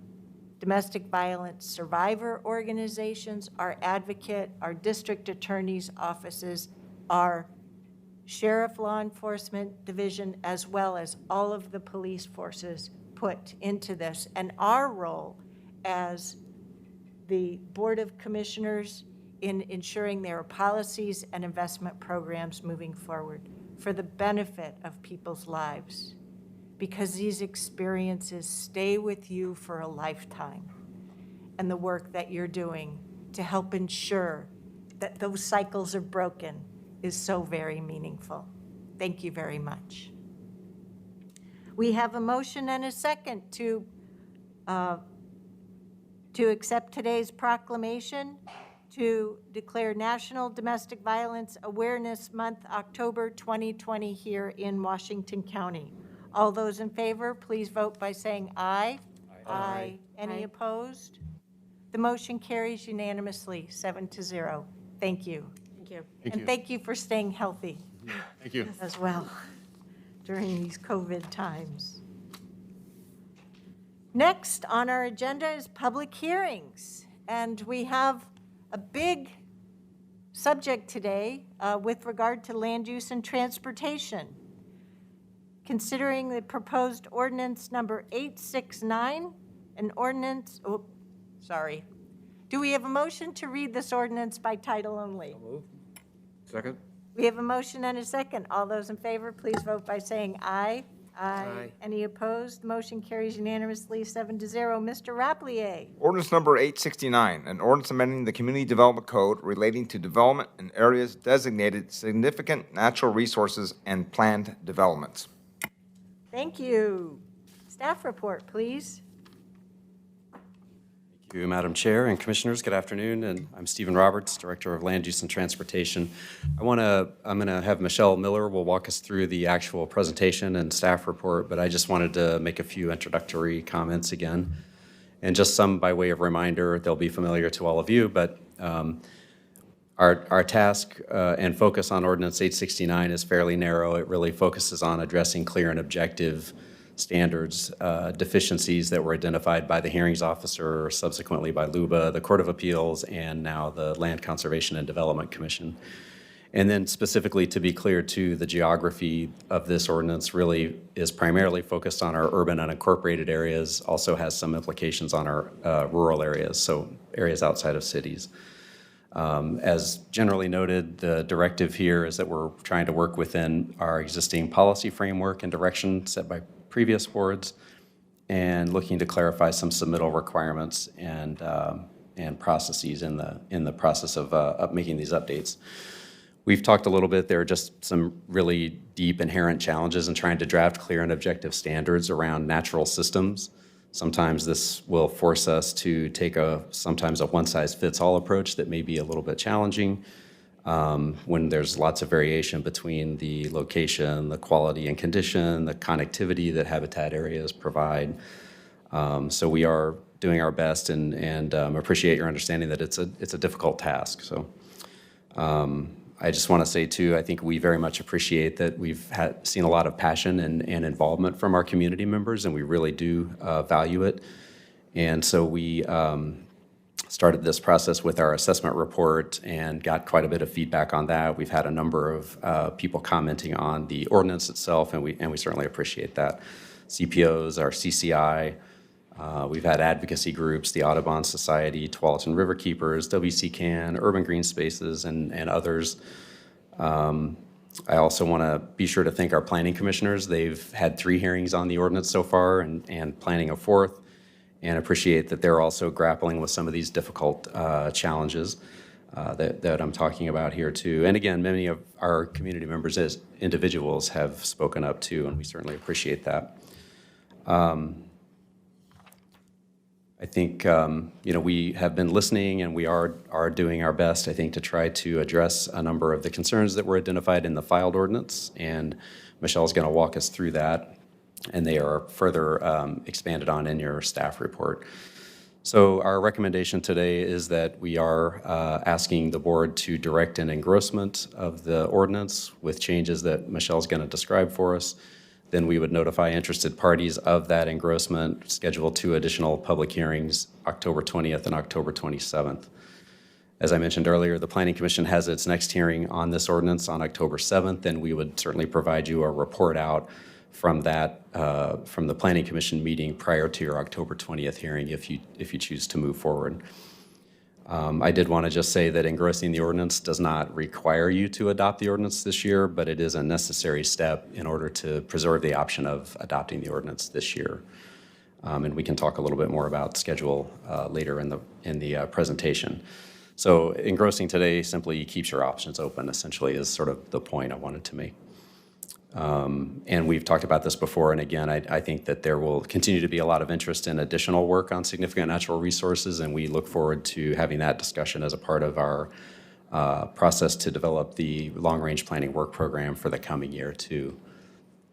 domestic violence survivor organizations, our advocate, our district attorney's offices, our sheriff law enforcement division, as well as all of the police forces put into this, and our role as the Board of Commissioners in ensuring there are policies and investment programs moving forward for the benefit of people's lives, because these experiences stay with you for a lifetime, and the work that you're doing to help ensure that those cycles are broken is so very meaningful. Thank you very much. We have a motion and a second to accept today's proclamation to declare National Domestic Violence Awareness Month, October 2020, here in Washington County. All those in favor, please vote by saying aye. Aye. Any opposed? The motion carries unanimously, 7-0. Thank you. Thank you. And thank you for staying healthy. Thank you. As well during these COVID times. Next on our agenda is public hearings, and we have a big subject today with regard to land use and transportation. Considering the proposed ordinance number 869, an ordinance, do we have a motion to read this ordinance by title only? Second? We have a motion and a second. All those in favor, please vote by saying aye. Aye. Any opposed? The motion carries unanimously, 7-0. Mr. Rapplier. Ordinance number 869, an ordinance amending the Community Development Code relating to development in areas designated significant natural resources and planned developments. Thank you. Staff report, please. Thank you, Madam Chair and Commissioners. Good afternoon, and I'm Stephen Roberts, Director of Land Use and Transportation. I'm going to have Michelle Miller will walk us through the actual presentation and staff report, but I just wanted to make a few introductory comments again. And just some by way of reminder, they'll be familiar to all of you, but our task and focus on Ordinance 869 is fairly narrow. It really focuses on addressing clear and objective standards, deficiencies that were identified by the hearings officer, subsequently by LUBA, the Court of Appeals, and now the Land Conservation and Development Commission. And then specifically, to be clear too, the geography of this ordinance really is primarily focused on our urban unincorporated areas, also has some implications on our rural areas, so areas outside of cities. As generally noted, the directive here is that we're trying to work within our existing policy framework and direction set by previous boards, and looking to clarify some submittal requirements and processes in the process of making these updates. We've talked a little bit, there are just some really deep inherent challenges in trying to draft clear and objective standards around natural systems. Sometimes this will force us to take sometimes a one-size-fits-all approach that may be a little bit challenging when there's lots of variation between the location, the quality and condition, the connectivity that habitat areas provide. So we are doing our best and appreciate your understanding that it's a difficult task. So. I just want to say too, I think we very much appreciate that we've seen a lot of passion and involvement from our community members, and we really do value it. And so we started this process with our assessment report and got quite a bit of feedback on that. We've had a number of people commenting on the ordinance itself, and we certainly appreciate that. CPOs, our CCI, we've had advocacy groups, the Audubon Society, Tualatin Riverkeepers, WCCAN, Urban Green Spaces, and others. I also want to be sure to thank our planning commissioners. They've had 3 hearings on the ordinance so far and planning a 4th, and appreciate that they're also grappling with some of these difficult challenges that I'm talking about here too. And again, many of our community members as individuals have spoken up too, and we certainly appreciate that. I think we have been listening, and we are doing our best, I think, to try to address a number of the concerns that were identified in the filed ordinance, and Michelle's going to walk us through that, and they are further expanded on in your staff report. So our recommendation today is that we are asking the board to direct an engrossment of the ordinance with changes that Michelle's going to describe for us. Then we would notify interested parties of that engrossment, schedule 2 additional public hearings, October 20th and October 27th. As I mentioned earlier, the Planning Commission has its next hearing on this ordinance on October 7th, and we would certainly provide you a report out from that, from the Planning Commission meeting prior to your October 20th hearing if you choose to move forward. I did want to just say that engrossing the ordinance does not require you to adopt the ordinance this year, but it is a necessary step in order to preserve the option of adopting the ordinance this year. And we can talk a little bit more about schedule later in the presentation. So engrossing today simply keeps your options open, essentially, is sort of the point I wanted to make. And we've talked about this before, and again, I think that there will continue to be a lot of interest in additional work on significant natural resources, and we look forward to having that discussion as a part of our process to develop the long-range planning work program for the coming year too.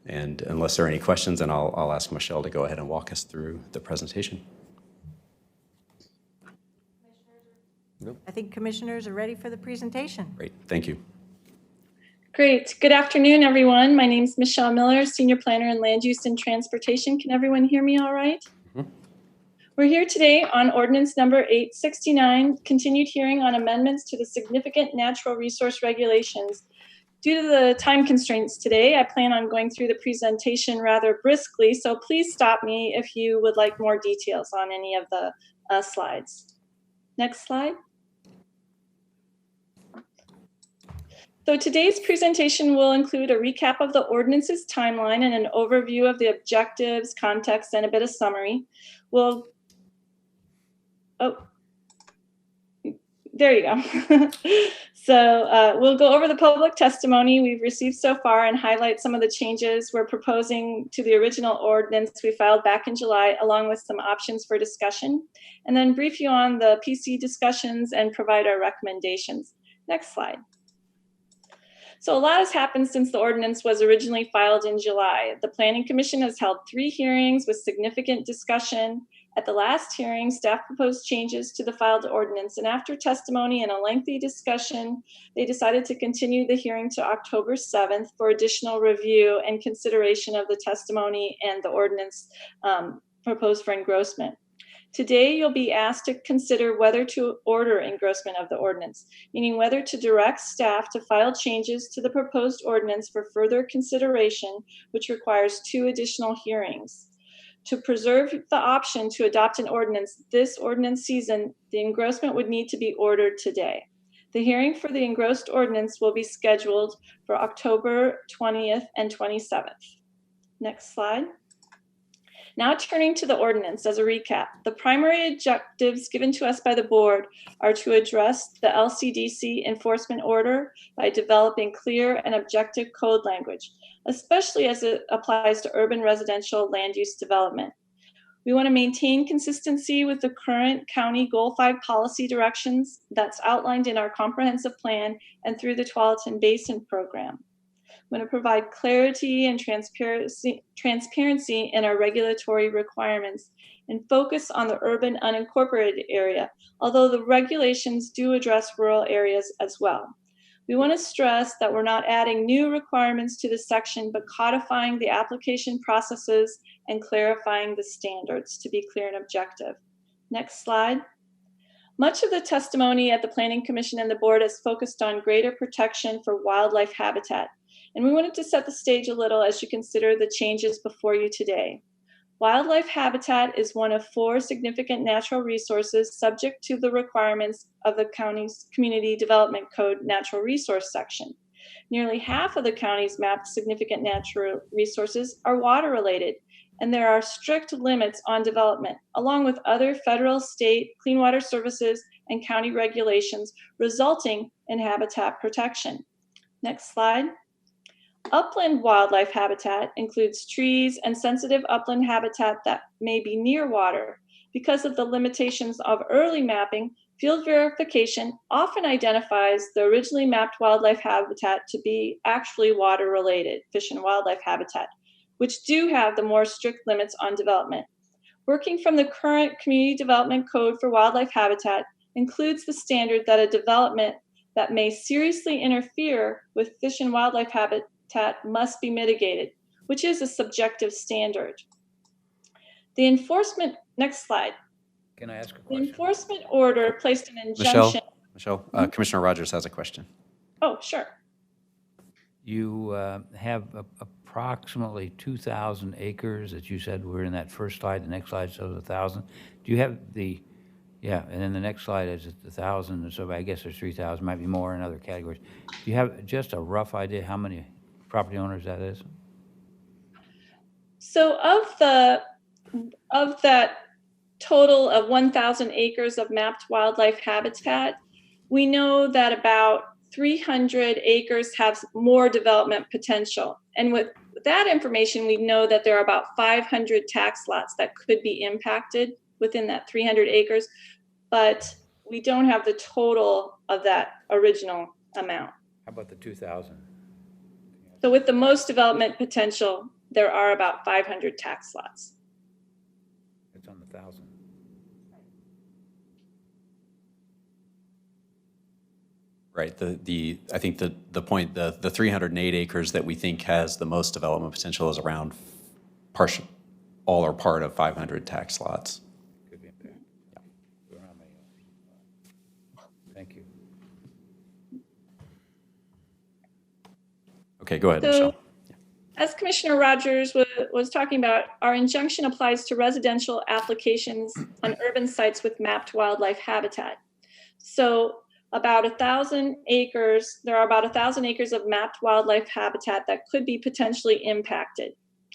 And unless there are any questions, then I'll ask Michelle to go ahead and walk us through the presentation. I think commissioners are ready for the presentation. Great, thank you. Great. Good afternoon, everyone. My name is Michelle Miller, Senior Planner in Land Use and Transportation. Can everyone hear me all right? Mm-hmm. We're here today on Ordinance Number 869, continued hearing on amendments to the significant natural resource regulations. Due to the time constraints today, I plan on going through the presentation rather briskly, so please stop me if you would like more details on any of the slides. Next slide. So today's presentation will include a recap of the ordinance's timeline and an overview of the objectives, context, and a bit of summary. There you go. So we'll go over the public testimony we've received so far and highlight some of the changes we're proposing to the original ordinance we filed back in July, along with some options for discussion, and then brief you on the PC discussions and provide our recommendations. Next slide. So a lot has happened since the ordinance was originally filed in July. The Planning Commission has held 3 hearings with significant discussion, At the last hearing, staff proposed changes to the filed ordinance, and after testimony and a lengthy discussion, they decided to continue the hearing to October 7th for additional review and consideration of the testimony and the ordinance proposed for engrossment. Today, you'll be asked to consider whether to order engrossment of the ordinance, meaning whether to direct staff to file changes to the proposed ordinance for further consideration, which requires 2 additional hearings. To preserve the option to adopt an ordinance this ordinance season, the engrossment would need to be ordered today. The hearing for the engrossed ordinance will be scheduled for October 20th and 27th. Next slide. Now turning to the ordinance as a recap, the primary objectives given to us by the board are to address the LCDC enforcement order by developing clear and objective code language, especially as it applies to urban residential land use development. We want to maintain consistency with the current County Goal 5 policy directions that's outlined in our comprehensive plan and through the Tualatin Basin program. We want to provide clarity and transparency in our regulatory requirements and focus on the urban unincorporated area, although the regulations do address rural areas as well. We want to stress that we're not adding new requirements to this section, but codifying the application processes and clarifying the standards to be clear and objective. Next slide. Much of the testimony at the Planning Commission and the board is focused on greater protection for wildlife habitat. And we wanted to set the stage a little as you consider the changes before you today. Wildlife habitat is one of 4 significant natural resources subject to the requirements of the county's Community Development Code Natural Resource section. Nearly half of the county's mapped significant natural resources are water related, and there are strict limits on development, along with other federal, state, clean water services, and county regulations resulting in habitat protection. Next slide. Upland wildlife habitat includes trees and sensitive upland habitat that may be near water. Because of the limitations of early mapping, field verification often identifies the originally mapped wildlife habitat to be actually water-related, fish and wildlife habitat, which do have the more strict limits on development. Working from the current Community Development Code for Wildlife Habitat includes the standard that a development that may seriously interfere with fish and wildlife habitat must be mitigated, which is a subjective standard. The enforcement, next slide. Can I ask a The question? enforcement order placed an injunction. Michelle, Commissioner Rogers has a question. Oh, sure. You have approximately 2,000 acres that you said were in that first slide. The next slide shows 1,000. Do you have the, yeah, and then the next slide is 1,000, so I guess there's 3,000, might be more in other categories. Do you have just a rough idea how many property owners that is? So of that total of 1,000 acres of mapped wildlife habitat, we know that about 300 acres have more development potential. And with that information, we know that there are about 500 tax lots that could be impacted within that 300 acres, but we don't have the total of that original amount. How about the 2,000? So with the most development potential, there are about 500 tax lots. It's on the 1,000. Right. I think the point, the 308 acres that we think has the most development potential is around partial, all or part of 500 tax lots. Could be impaired. Yeah. Thank you. Okay, go ahead, So, Michelle. as Commissioner Rogers was talking about, our injunction applies to residential applications on urban sites with mapped wildlife habitat. So about 1,000 acres, there are about 1,000 acres of mapped wildlife habitat that could be potentially impacted.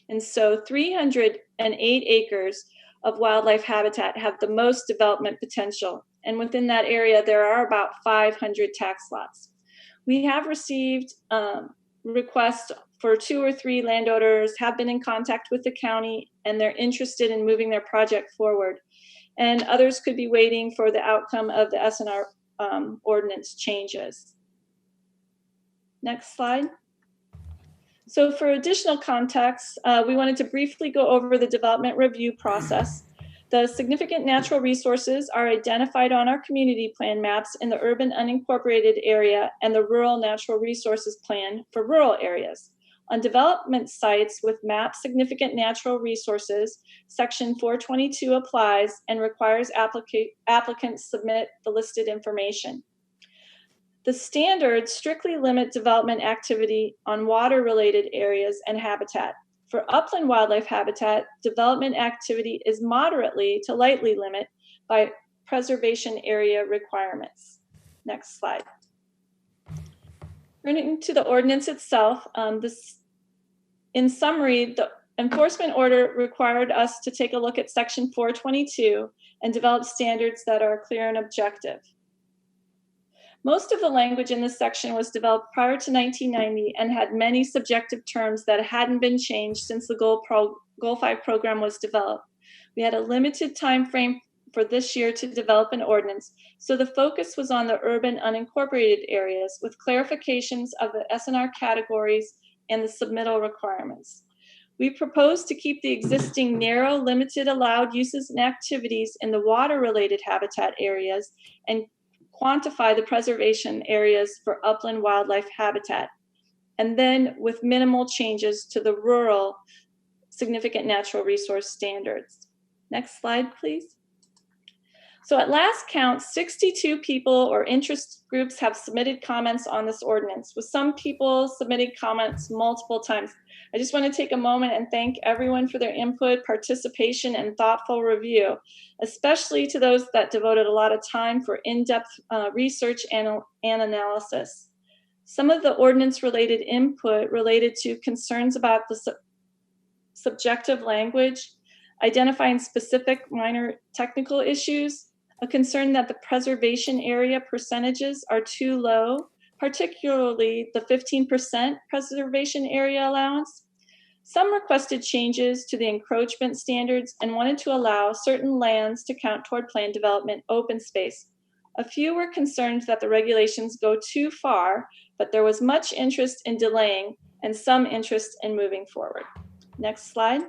And so 308 acres of wildlife habitat have the most development potential. And within that area, there are about 500 tax lots. We have received requests for 2 or 3 landowners have been in contact with the county and they're interested in moving their project forward. And others could be waiting for the outcome of the SNR ordinance changes. Next slide. So for additional context, we wanted to briefly go over the development review process. The significant natural resources are identified on our community plan maps in the urban unincorporated area and the rural natural resources plan for rural areas. On development sites with mapped significant natural resources, Section 422 applies and requires applicants submit the listed information. The standards strictly limit development activity on water-related areas and habitat. For upland wildlife habitat, development activity is moderately to lightly limited by preservation area requirements. Next slide. Turning to the ordinance itself, in summary, the enforcement order required us to take a look at Section 422 and develop standards that are clear and objective. Most of the language in this section was developed prior to 1990 and had many subjective terms that hadn't been changed since the Goal 5 program was developed. We had a limited time frame for this year to develop an ordinance, so the focus was on the urban unincorporated areas with clarifications of the SNR categories and the submittal requirements. We propose to keep the existing narrow, limited allowed uses and activities in the water-related habitat areas and quantify the preservation areas for upland wildlife habitat, and then with minimal changes to the rural significant natural resource standards. Next slide, please. So at last count, 62 people or interest groups have submitted comments on this ordinance, with some people submitting comments multiple times. I just want to take a moment and thank everyone for their input, participation, and thoughtful review, especially to those that devoted a lot of time for in-depth research and analysis. Some of the ordinance-related input related to concerns about the subjective language, identifying specific minor technical issues, a concern that the preservation area percentages are too low, particularly the 15% preservation area allowance. Some requested changes to the encroachment standards and wanted to allow certain lands to count toward planned development open space. A few were concerned that the regulations go too far, but there was much interest in delaying and some interest in moving forward. Next slide.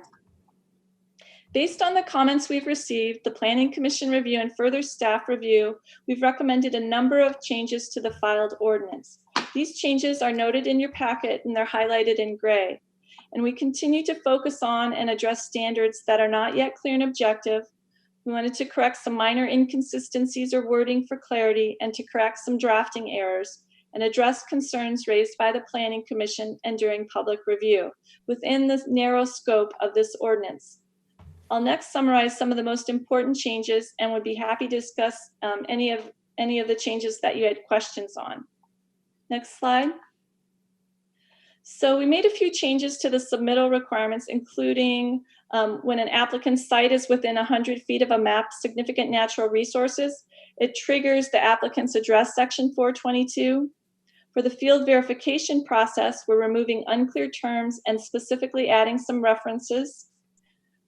Based on the comments we've received, the Planning Commission review and further staff review, we've recommended a number of changes to the filed ordinance. These changes are noted in your packet and they're highlighted in gray. And we continue to focus on and address standards that are not yet clear and objective. We wanted to correct some minor inconsistencies or wording for clarity and to correct some drafting errors and address concerns raised by the Planning Commission and during public review within the narrow scope of this ordinance. I'll next summarize some of the most important changes and would be happy to discuss any of the changes that you had questions on. Next slide. So we made a few changes to the submittal requirements, including when an applicant's site is within 100 feet of a mapped significant natural resources, it triggers the applicant's address section 422. For the field verification process, we're removing unclear terms and specifically adding some references.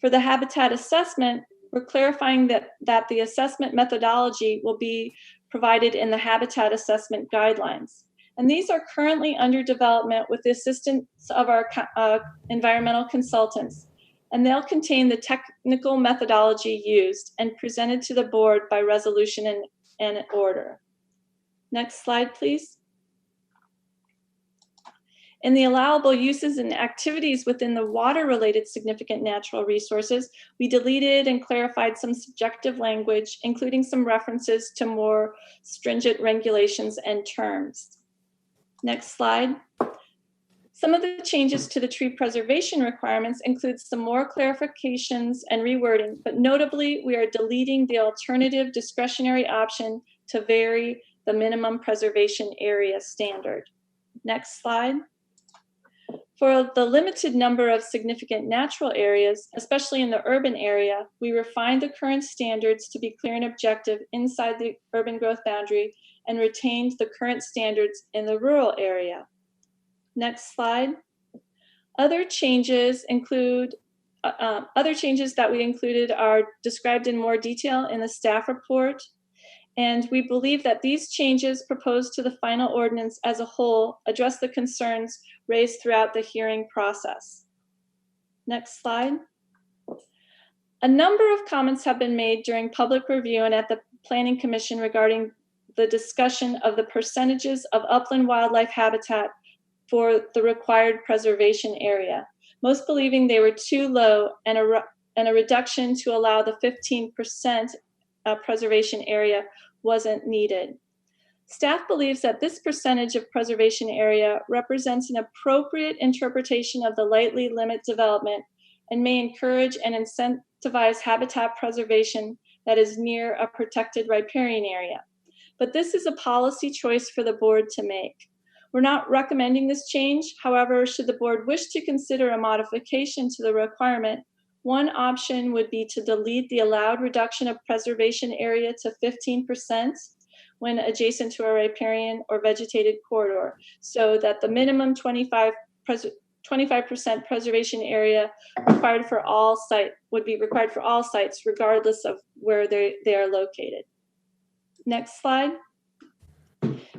For the habitat assessment, we're clarifying that the assessment methodology will be provided in the habitat assessment guidelines. And these are currently under development with the assistance of our environmental consultants. And they'll contain the technical methodology used and presented to the board by resolution and order. Next slide, please. In the allowable uses and activities within the water-related significant natural resources, we deleted and clarified some subjective language, including some references to more stringent regulations and terms. Next slide. Some of the changes to the tree preservation requirements include some more clarifications and rewording, but notably, we are deleting the alternative discretionary option to vary the minimum preservation area standard. Next slide. For the limited number of significant natural areas, especially in the urban area, we refined the current standards to be clear and objective inside the urban growth boundary and retained the current standards in the rural area. Next slide. Other changes that we included are described in more detail in the staff report. And we believe that these changes proposed to the final ordinance as a whole address the concerns raised throughout the hearing process. Next slide. A number of comments have been made during public review and at the Planning Commission regarding the discussion of the percentages of upland wildlife habitat for the required preservation area, most believing they were too low and a reduction to allow the 15% preservation area wasn't needed. Staff believes that this percentage of preservation area represents an appropriate interpretation of the lightly limit development and may encourage and incentivize habitat preservation that is near a protected riparian area. But this is a policy choice for the board to make. We're not recommending this change. However, should the board wish to consider a modification to the requirement, one option would be to delete the allowed reduction of preservation area to 15% when adjacent to a riparian or vegetated corridor, so that the minimum 25% preservation area required for all sites would be required for all sites, regardless of where they are located. Next slide.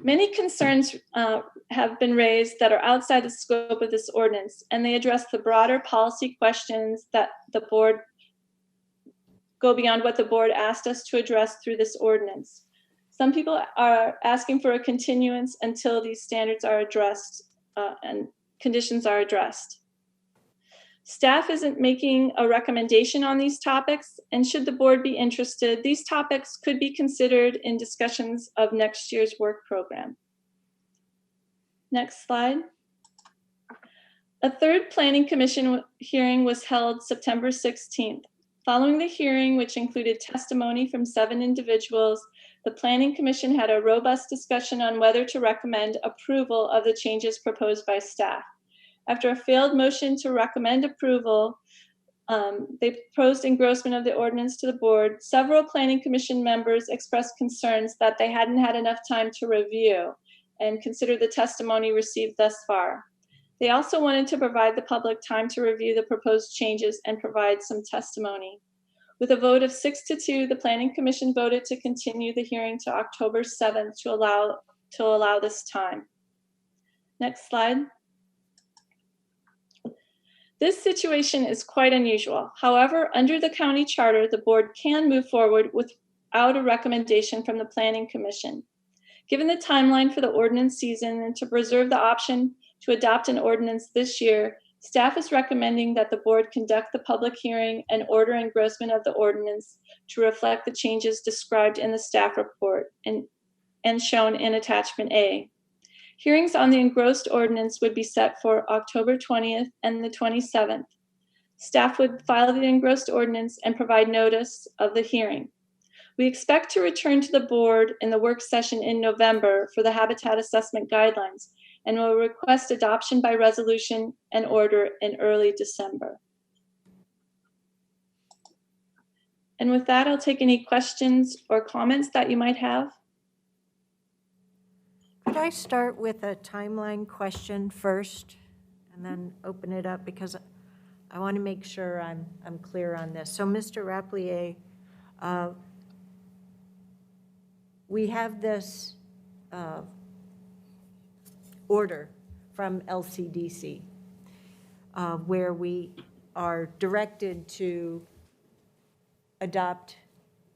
Many concerns have been raised that are outside the scope of this ordinance, and they address the broader policy questions that the board go beyond what the board asked us to address through this ordinance. Some people are asking for a continuance until these standards are addressed and conditions are addressed. Staff isn't making a recommendation on these topics, and should the board be interested, these topics could be considered in discussions of next year's work program. Next slide. A third Planning Commission hearing was held September 16th. Following the hearing, which included testimony from 7 individuals, the Planning Commission had a robust discussion on whether to recommend approval of the changes proposed by staff. After a failed motion to recommend approval, they proposed engrossment of the ordinance to the board. Several Planning Commission members expressed concerns that they hadn't had enough time to review and consider the testimony received thus far. They also wanted to provide the public time to review the proposed changes and provide some testimony. With a vote of 6-2, the Planning Commission voted to continue the hearing to October 7th to allow this time. Next slide. This situation is quite unusual. However, under the county charter, the board can move forward without a recommendation from the Planning Commission. Given the timeline for the ordinance season and to preserve the option to adopt an ordinance this year, staff is recommending that the board conduct the public hearing and order engrossment of the ordinance to reflect the changes described in the staff report and shown in attachment A. Hearings on the engrossed ordinance would be set for October 20th and the 27th. Staff would file the engrossed ordinance and provide notice of the hearing. We expect to return to the board in the work session in November for the habitat assessment guidelines and will request adoption by resolution and order in early December. And with that, I'll take any questions or comments that you might have. Could I start with a timeline question first and then open it up, because I want to make sure I'm clear on this. So Mr. Rapplier, we have this order from LCDC where we are directed to adopt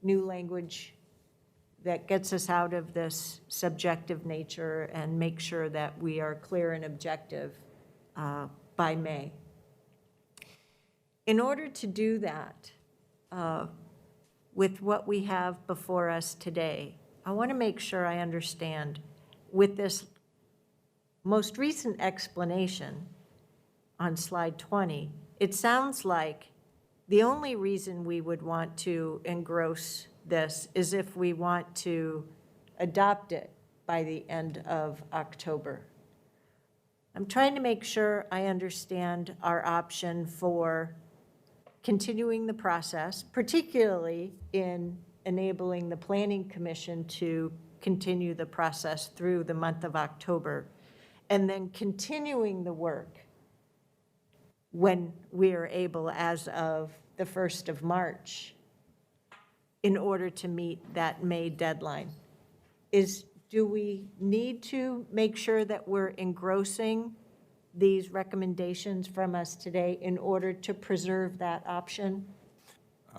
new language that gets us out of this subjective nature and make sure that we are clear and objective by May. In order to do that, with what we have before us today, I want to make sure I understand with this most recent explanation on slide 20, it sounds like the only reason we would want to engross this is if we want to adopt it by the end of October. I'm trying to make sure I understand our option for continuing the process, particularly in enabling the Planning Commission to continue the process through the month of October, and then continuing the work when we are able as of the 1st of March in order to meet that May deadline. Do we need to make sure that we're engrossing these recommendations from us today in order to preserve that option?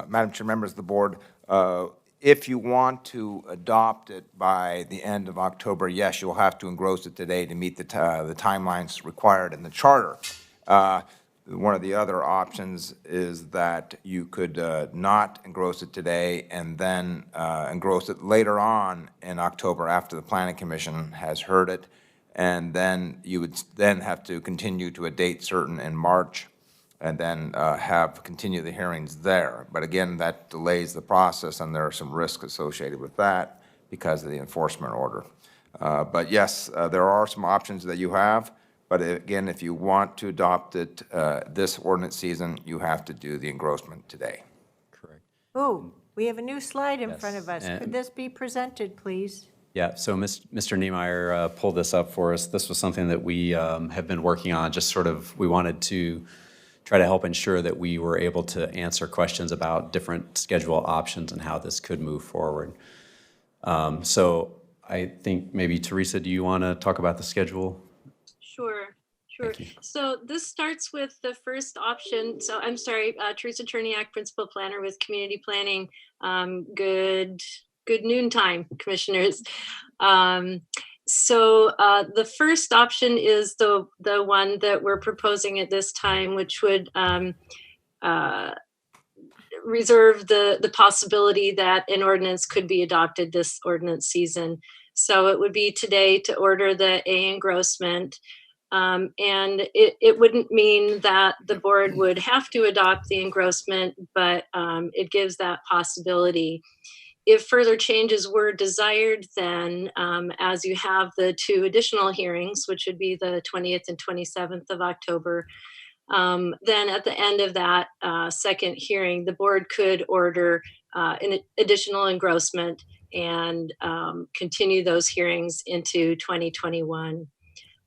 Madam Chair, members of the board, if you want to adopt it by the end of October, yes, you'll have to engross it today to meet the timelines required in the charter. One of the other options is that you could not engross it today and then engross it later on in October after the Planning Commission has heard it, and then you would then have to continue to a date certain in March and then continue the hearings there. But again, that delays the process, and there are some risks associated with that because of the enforcement order. But yes, there are some options that you have, but again, if you want to adopt it this ordinance season, you have to do the engrossment today. Oh, we have a new slide in front of us. and- Could this be presented, please? Yeah, so Mr. Niemeyer pulled this up for us. This was something that we have been working on, just sort of, we wanted to try to help ensure that we were able to answer questions about different schedule options and how this could move forward. So I think maybe, Teresa, do you want to talk about the schedule? Sure. So this starts with the first option. So I'm sorry, Teresa Cherniak, Principal Planner with Community Planning. Good noontime, commissioners. So the first option is the one that we're proposing at this time, which would reserve the possibility that an ordinance could be adopted this ordinance season. So it would be today to order the A engrossment. And it wouldn't mean that the board would have to adopt the engrossment, but it gives that possibility. If further changes were desired, then as you have the two additional hearings, which would be the 20th and 27th of October, then at the end of that second hearing, the board could order an additional engrossment and continue those hearings into 2021.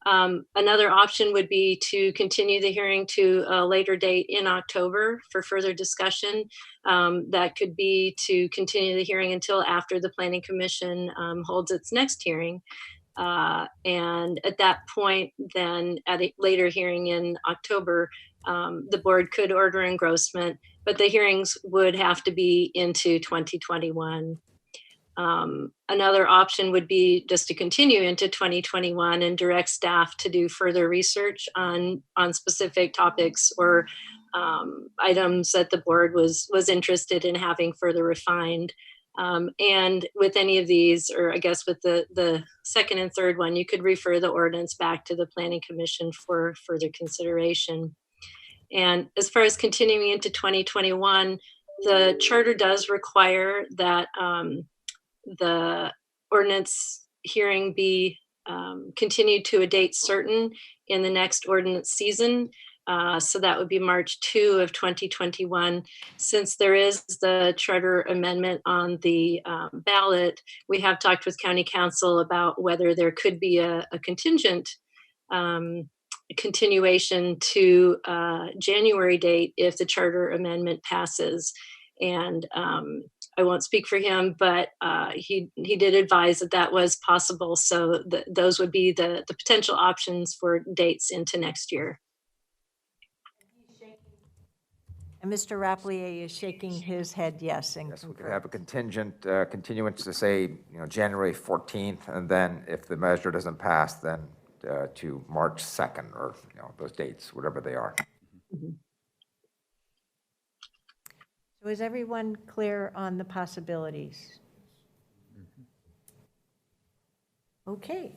Another option would be to continue the hearing to a later date in October for further discussion. That could be to continue the hearing until after the Planning Commission holds its next hearing. And at that point, then at a later hearing in October, the board could order engrossment, but the hearings would have to be into 2021. Another option would be just to continue into 2021 and direct staff to do further research on specific topics or items that the board was interested in having further refined. And with any of these, or I guess with the second and third one, you could refer the ordinance back to the Planning Commission for further consideration. And as far as continuing into 2021, the charter does require that the ordinance hearing be continued to a date certain in the next ordinance season. So that would be March 2 of 2021. Since there is the charter amendment on the ballot, we have talked with County Council about whether there could be a contingent continuation to January date if the charter amendment passes. And I won't speak for him, but he did advise that that was possible. So those would be the potential options for dates into next year. And Mr. Rapplier is shaking his head yes. And Yes, we could have a contingent continuance to say, January 14th, and then if the measure doesn't pass, then to March 2nd, or those dates, whatever they are. Mm-hmm. So is everyone clear on the possibilities? Okay.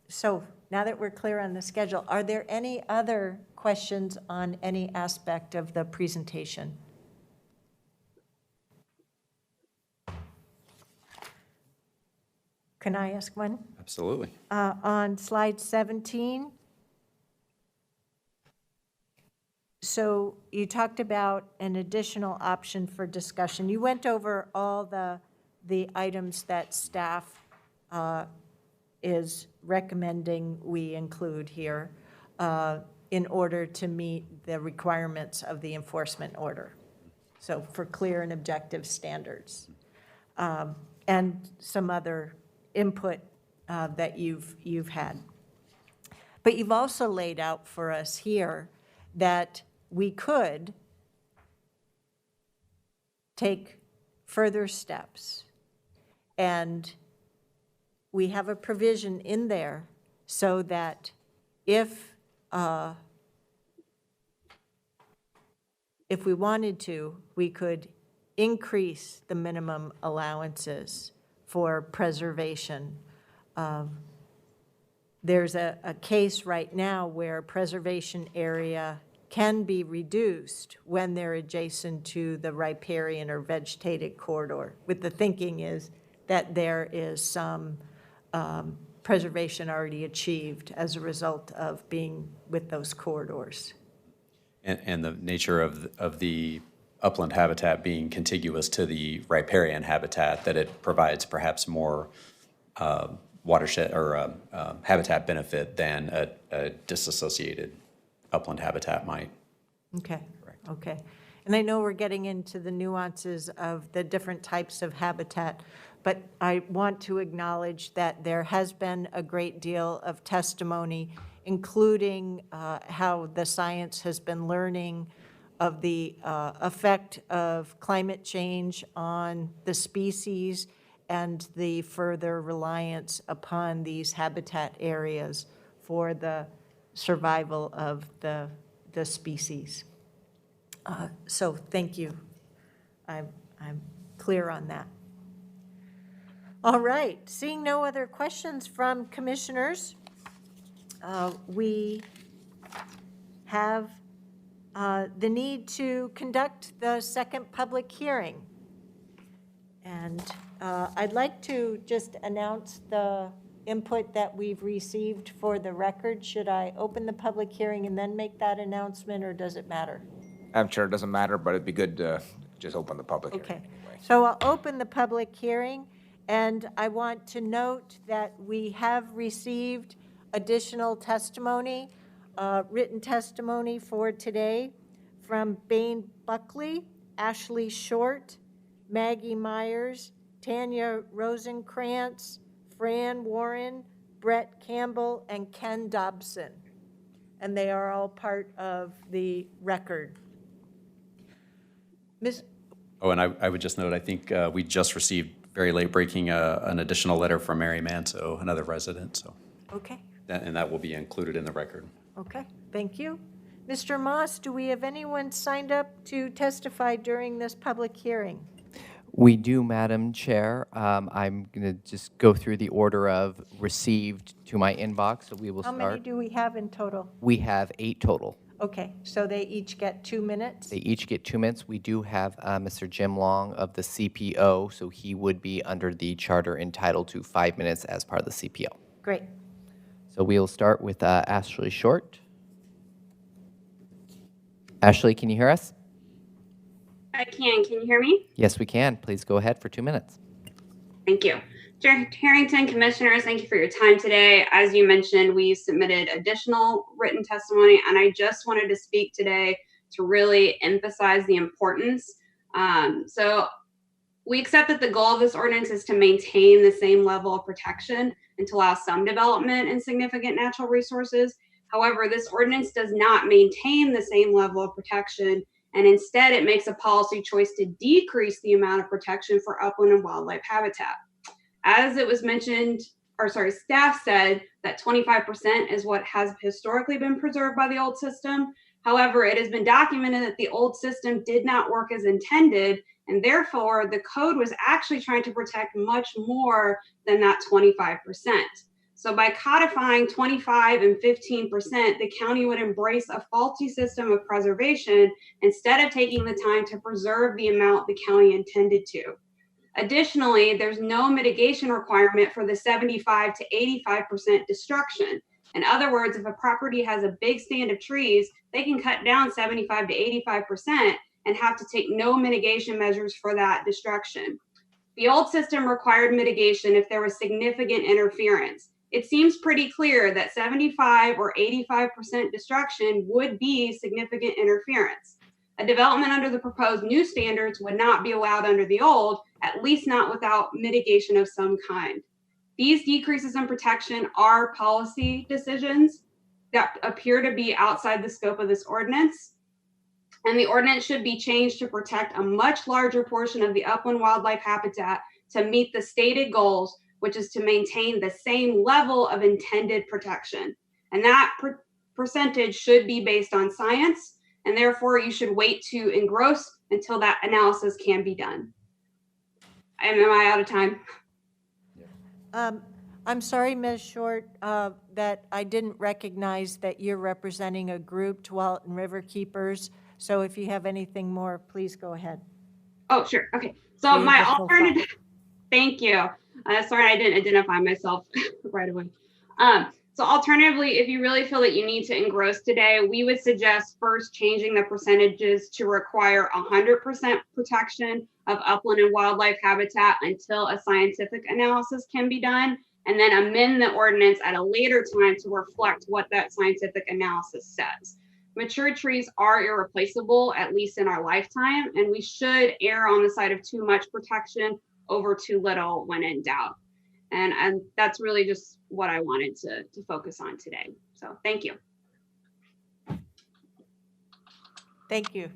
So now that we're clear on the schedule, are there any other questions on any aspect of the presentation? Can I ask one? Absolutely. On slide 17, so you talked about an additional option for discussion. You went over all the items that staff is recommending we include here in order to meet the requirements of the enforcement order. So for clear and objective standards. And some other input that you've had. But you've also laid out for us here that we could take further steps. And we have a provision in there so that if we wanted to, we could increase the minimum allowances for preservation. There's a case right now where preservation area can be reduced when they're adjacent to the riparian or vegetated corridor, with the thinking is that there is some preservation already achieved as a result of being with those corridors. And the nature of the upland habitat being contiguous to the riparian habitat, that it provides perhaps more watershed or habitat benefit than a disassociated upland habitat might. Okay. Correct. Okay. And I know we're getting into the nuances of the different types of habitat, but I want to acknowledge that there has been a great deal of testimony, including how the science has been learning of the effect of climate change on the species and the further reliance upon these habitat areas for the survival of the species. So thank you. I'm clear on that. All right, seeing no other questions from commissioners, we have the need to conduct the second public hearing. And I'd like to just announce the input that we've received for the record. Should I open the public hearing and then make that announcement, or does it matter? I'm sure it doesn't matter, but it'd be good to just open the public hearing. Okay, so I'll open the public hearing, and I want to note that we have received additional testimony, written testimony for today from Bain Buckley, Ashley Short, Maggie Myers, Tanya Rosenkrantz, Fran Warren, Brett Campbell, and Ken Dobson. And they are all part of the record. Oh, and I would just note, I think we just received very late breaking an additional letter from Mary Manso, another resident. So, okay. And that will be included in the record. Okay, thank you. Mr. Moss, do we have anyone signed up to testify during this public hearing? We do, Madam Chair. I'm going to just go through the order of received to my inbox. So we will How start. many do we have in total? We have 8 total. Okay, so they each get 2 minutes? They each get 2 minutes. We do have Mr. Jim Long of the CPO, so he would be under the charter entitled to 5 minutes as part of the CPO. Great. So we'll start with Ashley Short. Ashley, can you hear us? I can. Can you hear me? Yes, we can. Please go ahead for 2 minutes. Thank you. Chair Harrington, commissioners, thank you for your time today. As you mentioned, we submitted additional written testimony, and I just wanted to speak today to really emphasize the importance. So we accept that the goal of this ordinance is to maintain the same level of protection and to allow some development in significant natural resources. However, this ordinance does not maintain the same level of protection, and instead it makes a policy choice to decrease the amount of protection for upland and wildlife habitat. As it was mentioned, staff said that 25% is what has historically been preserved by the old system. However, it has been documented that the old system did not work as intended, and therefore the code was actually trying to protect much more than that 25%. So by codifying 25 and 15%, the county would embrace a faulty system of preservation instead of taking the time to preserve the amount the county intended to. Additionally, there's no mitigation requirement for the 75 to 85% destruction. In other words, if a property has a big stand of trees, they can cut down 75 to 85% and have to take no mitigation measures for that destruction. The old system required mitigation if there was significant interference. It seems pretty clear that 75 or 85% destruction would be significant interference. A development under the proposed new standards would not be allowed under the old, at least not without mitigation of some kind. These decreases in protection are policy decisions that appear to be outside the scope of this ordinance. And the ordinance should be changed to protect a much larger portion of the upland wildlife habitat to meet the stated goals, which is to maintain the same level of intended protection. And that percentage should be based on science, and therefore you should wait to engross until that analysis can be done. Am I out of time? I'm sorry, Ms. Short, that I didn't recognize that you're representing a group, Tualatin River Keepers. So if you have anything more, please go ahead. Oh, sure. Okay. So my alternative, thank you. Sorry, I didn't identify myself right away. So alternatively, if you really feel that you need to engross today, we would suggest first changing the percentages to require 100% protection of upland and wildlife habitat until a scientific analysis can be done, and then amend the ordinance at a later time to reflect what that scientific analysis says. Mature trees are irreplaceable, at least in our lifetime, and we should err on the side of too much protection over too little when in doubt. And that's really just what I wanted to focus on today. So thank you. Thank you.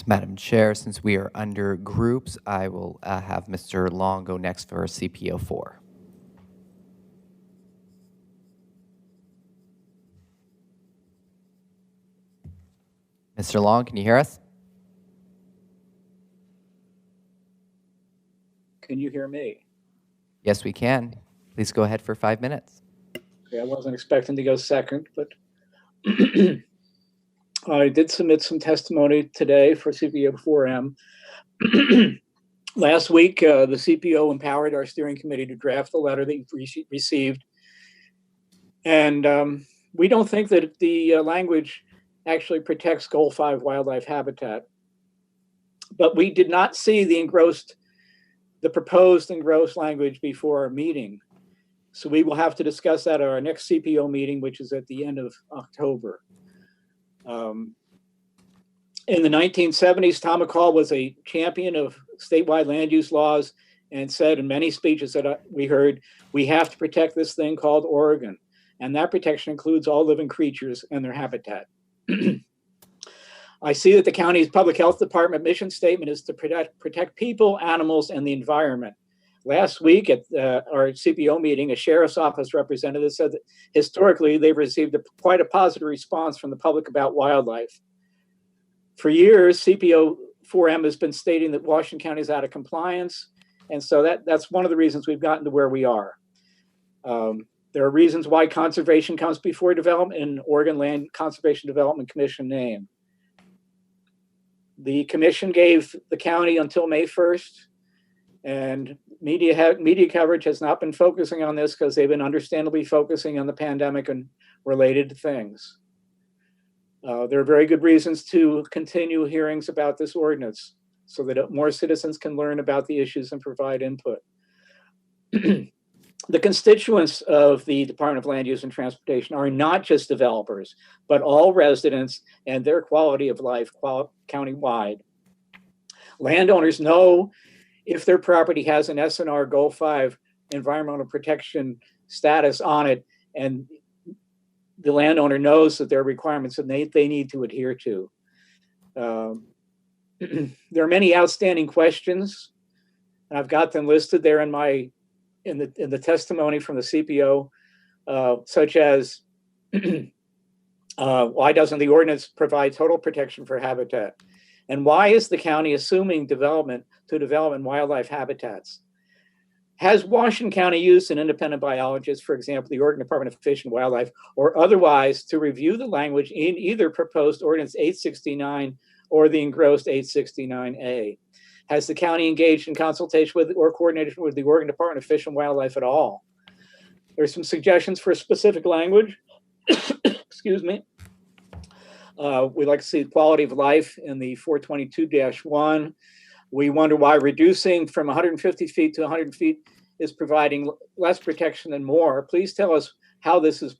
Madam Chair, since we are under groups, I will have Mr. Long go next for CPO 4. Mr. Long, can you hear us? Can you hear me? Yes, we can. Please go ahead for 5 minutes. Okay, I wasn't expecting to go second, but I did submit some testimony today for CPO 4M. Last week, the CPO empowered our steering committee to draft the letter that you received. And we don't think that the language actually protects Goal 5 wildlife habitat. But we did not see the proposed engrossed language before our meeting. So we will have to discuss that at our next CPO meeting, which is at the end of October. In the 1970s, Tom McCall was a champion of statewide land use laws and said in many speeches that we heard, we have to protect this thing called Oregon. And that protection includes all living creatures and their habitat. I see that the county's public health department mission statement is to protect people, animals, and the environment. Last week at our CPO meeting, a sheriff's office representative said that historically they've received quite a positive response from the public about wildlife. For years, CPO 4M has been stating that Washington County is out of compliance. And so that's one of the reasons we've gotten to where we are. There are reasons why conservation comes before development in Oregon Land Conservation Development Commission name. The commission gave the county until May 1st, and media coverage has not been focusing on this because they've been understandably focusing on the pandemic and related things. There are very good reasons to continue hearings about this ordinance so that more citizens can learn about the issues and provide input. The constituents of the Department of Land Use and Transportation are not just developers, but all residents and their quality of life countywide. Landowners know if their property has an SNR Goal 5 environmental protection status on it, and the landowner knows that there are requirements that they need to adhere to. There are many outstanding questions, and I've got them listed there in the testimony from the CPO, such as why doesn't the ordinance provide total protection for habitat? And why is the county assuming development to develop in wildlife habitats? Has Washington County used an independent biologist, for example, the Oregon Department of Fish and Wildlife, or otherwise to review the language in either proposed ordinance 869 or the engrossed 869A? Has the county engaged in consultation with or coordination with the Oregon Department of Fish and Wildlife at all? There's some suggestions for specific language. Excuse me. We'd like to see quality of life in the 422-1. We wonder why reducing from 150 feet to 100 feet is providing less protection than more. Please tell us how this is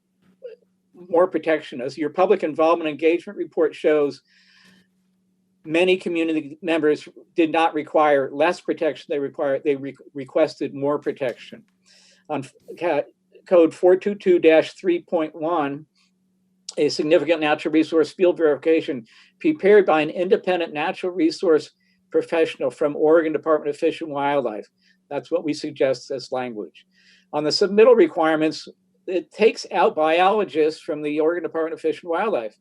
more protection. As your public involvement engagement report shows, many community members did not require less protection. They requested more protection. On code 422-3.1, a significant natural resource field verification prepared by an independent natural resource professional from Oregon Department of Fish and Wildlife. That's what we suggest as language. On the submittal requirements, it takes out biologists from the Oregon Department of Fish and Wildlife.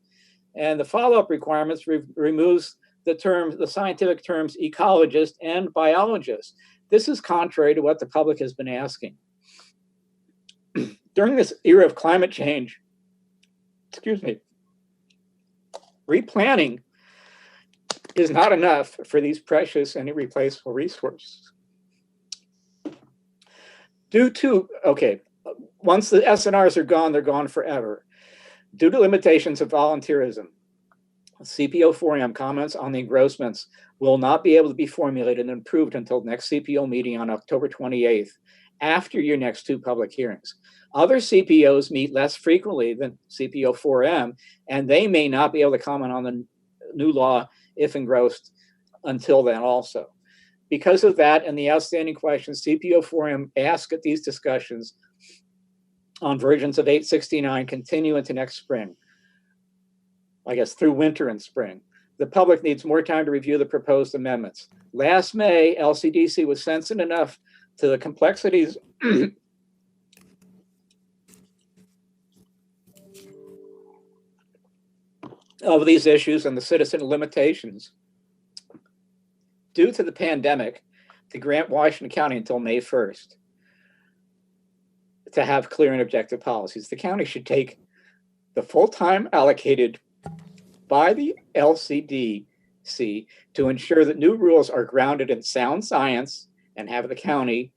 And the follow-up requirements removes the scientific terms ecologist and biologist. This is contrary to what the public has been asking. During this era of climate change, replanting is not enough for these precious and irreplaceable resources. Once the SNRs are gone, they're gone forever. Due to limitations of volunteerism, CPO 4M comments on the engrossments will not be able to be formulated and approved until next CPO meeting on October 28th, after your next two public hearings. Other CPOs meet less frequently than CPO 4M, and they may not be able to comment on the new law if engrossed until then also. Because of that and the outstanding questions, CPO 4M asked at these discussions on versions of 869 continue into next spring. I guess through winter and spring. The public needs more time to review the proposed amendments. Last May, LCDC was sensitive enough to the complexities of these issues and the citizen limitations due to the pandemic to grant Washington County until May 1st to have clear and objective policies. The county should take the full time allocated by the LCDC to ensure that new rules are grounded in sound science and have the county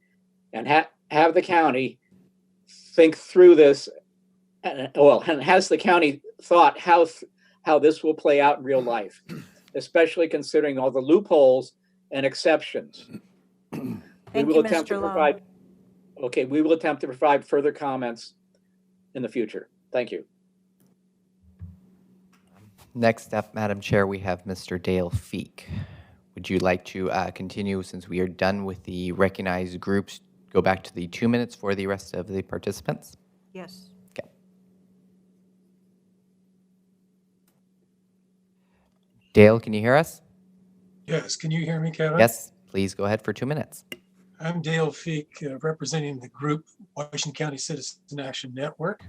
think through this. And has the county thought how this will play out in real life, especially considering all the loopholes and exceptions. Thank you, Mr. Long. We will attempt to provide further comments in the future. Thank you. Next up, Madam Chair, we have Mr. Dale Feek. Would you like to continue, since we are done with the recognized groups, go back to the 2 minutes for the rest of the participants? Yes. Okay. Dale, can you hear us? Yes, can you hear me, Kevin? Yes, please go ahead for 2 minutes. I'm Dale Feek, representing the group Washington County Citizen Action Network.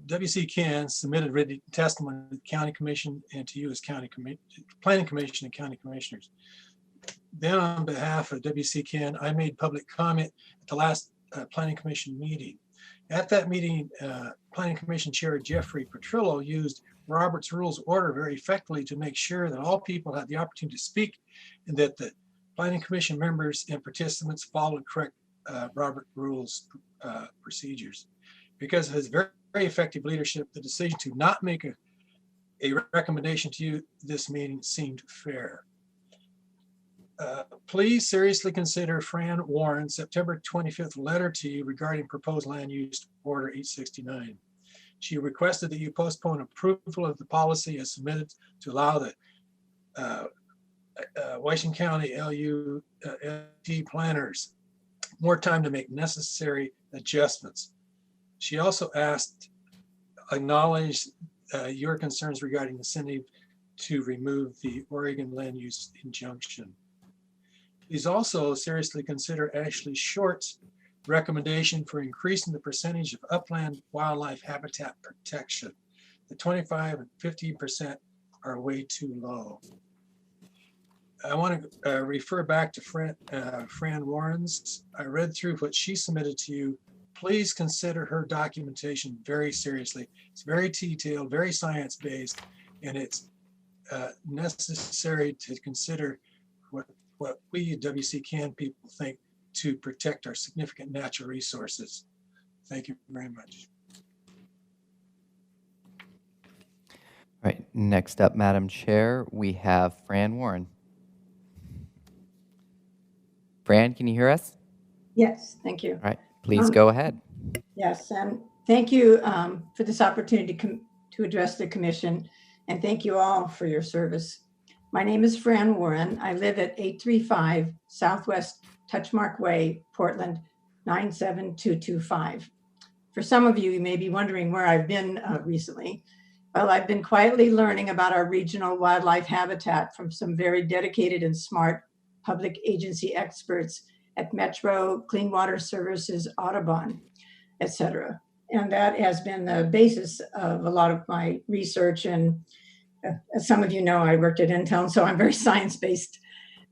WCCAN submitted written testimony to the County Commission and to you as Planning Commission and County Commissioners. Then on behalf of WCCAN, I made public comment at the last Planning Commission meeting. At that meeting, Planning Commission Chair Jeffrey Petrillo used Robert's Rules of Order very effectively to make sure that all people had the opportunity to speak and that the Planning Commission members and participants followed correct Robert Rules procedures. Because of his very, very effective leadership, the decision to not make a recommendation to you this meeting seemed fair. Please seriously consider Fran Warren's September 25th letter to you regarding proposed land use order 869. She requested that you postpone approval of the policy as submitted to allow the Washington County LUT planners more time to make necessary adjustments. She also acknowledged your concerns regarding incentive to remove the Oregon land use injunction. Please also seriously consider Ashley Short's recommendation for increasing the percentage of upland wildlife habitat protection. The 25 and 15% are way too low. I want to refer back to Fran Warren's. I read through what she submitted to you. Please consider her documentation very seriously. It's very detailed, very science-based, and it's necessary to consider what we at WCCAN people think to protect our significant natural resources. Thank you very much. All right, next up, Madam Chair, we have Fran Warren. Fran, can you hear us? Yes, thank you. All right, please go ahead. Yes, and thank you for this opportunity to address the commission, and thank you all for your service. My name is Fran Warren. I live at 835 Southwest Touchmark Way, Portland, 97225. For some of you, you may be wondering where I've been recently. Well, I've been quietly learning about our regional wildlife habitat from some very dedicated and smart public agency experts at Metro, Clean Water Services, Audubon, et cetera. And that has been the basis of a lot of my research. And as some of you know, I worked at Intel, so I'm very science-based.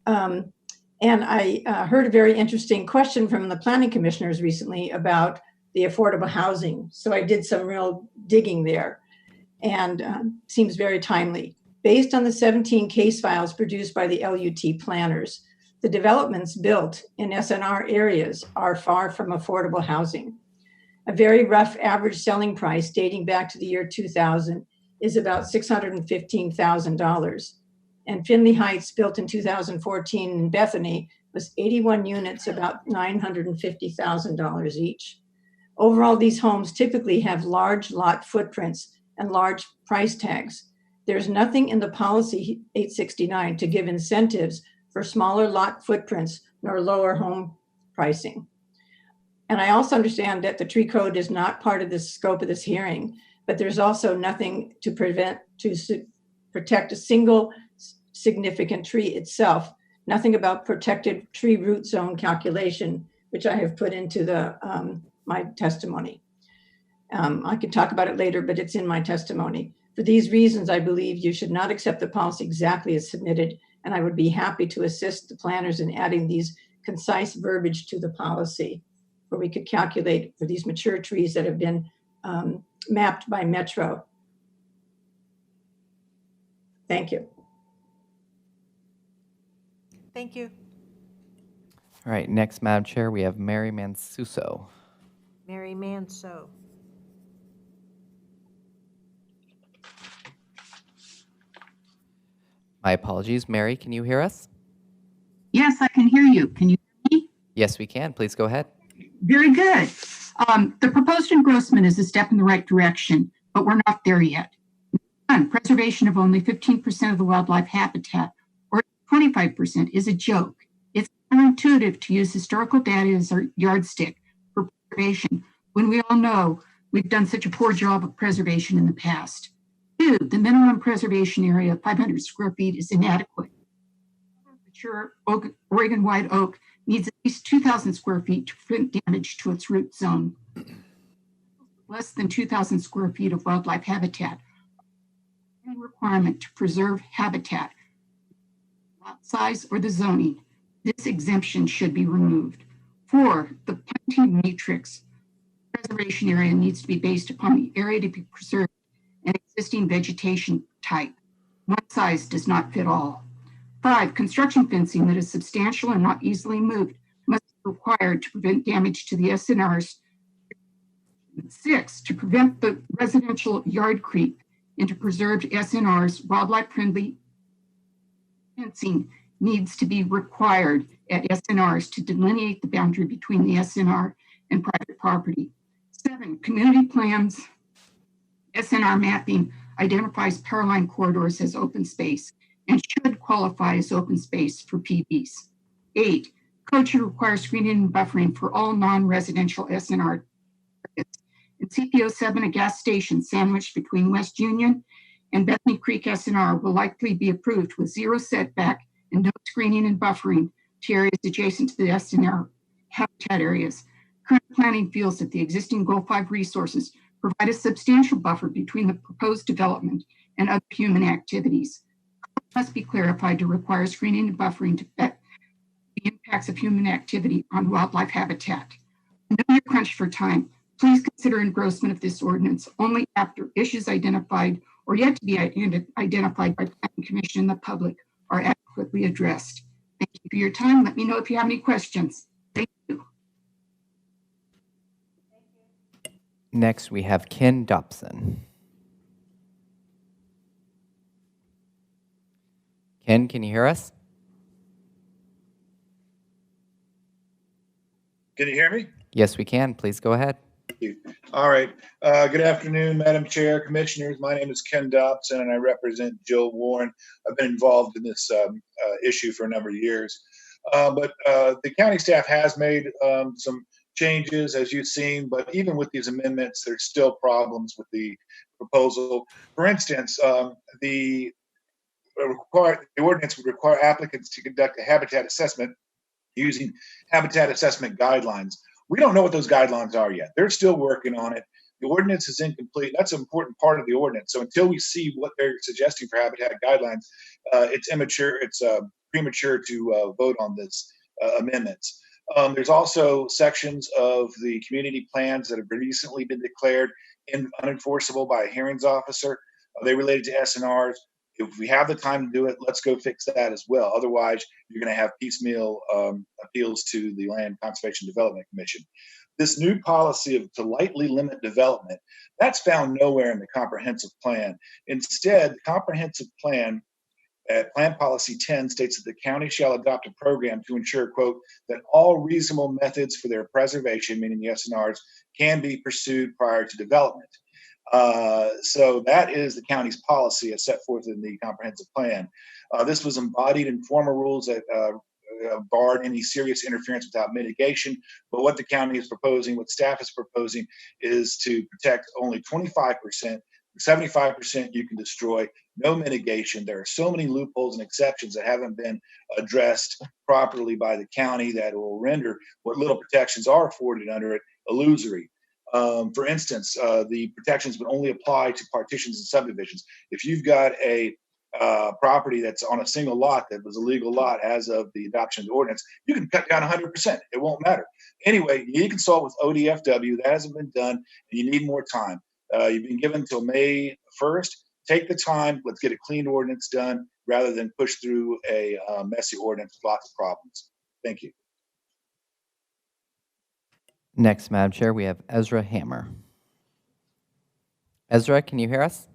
And I heard a very interesting question from the planning commissioners recently about the affordable housing. So I did some real digging there, and seems very timely. Based on the 17 case files produced by the LUT planners, the developments built in SNR areas are far from affordable housing. A very rough average selling price dating back to the year 2000 is about $615,000. And Finley Heights, built in 2014 in Bethany, was 81 units, about $950,000 each. Overall, these homes typically have large lot footprints and large price tags. There's nothing in the policy 869 to give incentives for smaller lot footprints nor lower home pricing. And I also understand that the tree code is not part of the scope of this hearing, but there's also nothing to protect a single significant tree itself, nothing about protected tree root zone calculation, which I have put into the my testimony. I could talk about it later, but it's in my testimony. For these reasons, I believe you should not accept the policy exactly as submitted, and I would be happy to assist the planners in adding these concise verbiage to the policy, where we could calculate for these mature trees that have been mapped by Metro. Thank you. Thank you. All right, next, Madam Chair, we have Mary Mansuso. Mary Manso. My apologies. Mary, can you hear us? Yes, I can hear you. Can you hear me? Yes, we can. Please go ahead. Very good. The proposed engrossment is a step in the right direction, but we're not there yet. One, preservation of only 15% of the wildlife habitat, or 25%, is a joke. It's counterintuitive to use historical data as our yardstick for preservation when we all know we've done such a poor job of preservation in the past. Two, the minimum preservation area of 500 square feet is inadequate. Mature Oregon-wide oak needs at least 2,000 square feet to prevent damage to its root zone. Less than 2,000 square feet of wildlife habitat. Any requirement to preserve habitat, lot size, or the zoning, this exemption should be removed. Four, the planting matrix preservation area needs to be based upon the area to be preserved and existing vegetation type. One size does not fit all. Five, construction fencing that is substantial and not easily moved must be required to prevent damage to the SNRs. Six, to prevent the residential yard creep into preserved SNRs, wildlife-friendly fencing needs to be required at SNRs to delineate the boundary between the SNR and private property. Seven, community plans, SNR mapping identifies power line corridors as open space and should qualify as open space for PDs. Eight, code should require screening and buffering for all non-residential SNR targets. In CPO 7, a gas station sandwiched between West Union and Bethany Creek SNR will likely be approved with zero setback and no screening and buffering to areas adjacent to the SNR habitat areas. Current planning feels that the existing Goal 5 resources provide a substantial buffer between the proposed development and other human activities. It must be clarified to require screening and buffering to vet the impacts of human activity on wildlife habitat. I know you're crunched for time. Please consider engrossment of this ordinance only after issues identified or yet to be identified by Planning Commission and the public are adequately addressed. Thank you for your time. Let me know if you have any questions. Thank you. Next, we have Ken Dobson. Ken, can you hear us? Can you hear me? Yes, we can. Please go ahead. Thank you. All right. Good afternoon, Madam Chair, Commissioners. My name is Ken Dobson, and I represent Jill Warren. I've been involved in this issue for a number of years. But the county staff has made some changes, as you've seen, but even with these amendments, there's still problems with the proposal. For instance, the ordinance would require applicants to conduct a habitat assessment using habitat assessment guidelines. We don't know what those guidelines are yet. They're still working on it. The ordinance is incomplete. That's an important part of the ordinance. So until we see what they're suggesting for habitat guidelines, it's immature. It's premature to vote on this amendments. There's also sections of the community plans that have recently been declared unenforceable by a hearings officer. Are they related to SNRs? If we have the time to do it, let's go fix that as well. Otherwise, you're going to have piecemeal appeals to the Land Conservation Development Commission. This new policy to lightly limit development, that's found nowhere in the comprehensive plan. Instead, the comprehensive plan, Plan Policy 10 states that the county shall adopt a program to ensure, quote, that all reasonable methods for their preservation, meaning the SNRs, can be pursued prior to development. So that is the county's policy as set forth in the comprehensive plan. This was embodied in former rules that barred any serious interference without mitigation. But what the county is proposing, what staff is proposing, is to protect only 25%. 75% you can destroy, no mitigation. There are so many loopholes and exceptions that haven't been addressed properly by the county that will render what little protections are afforded under it illusory. For instance, the protections would only apply to partitions and subdivisions. If you've got a property that's on a single lot that was a legal lot as of the adoption of the ordinance, you can cut down 100%. It won't matter. Anyway, you need to consult with ODFW. That hasn't been done, and you need more time. You've been given until May 1st. Take the time. Let's get a clean ordinance done rather than push through a messy ordinance with lots of problems. Thank you. Next, Madam Chair, we have Ezra Hammer. Ezra, can you hear us?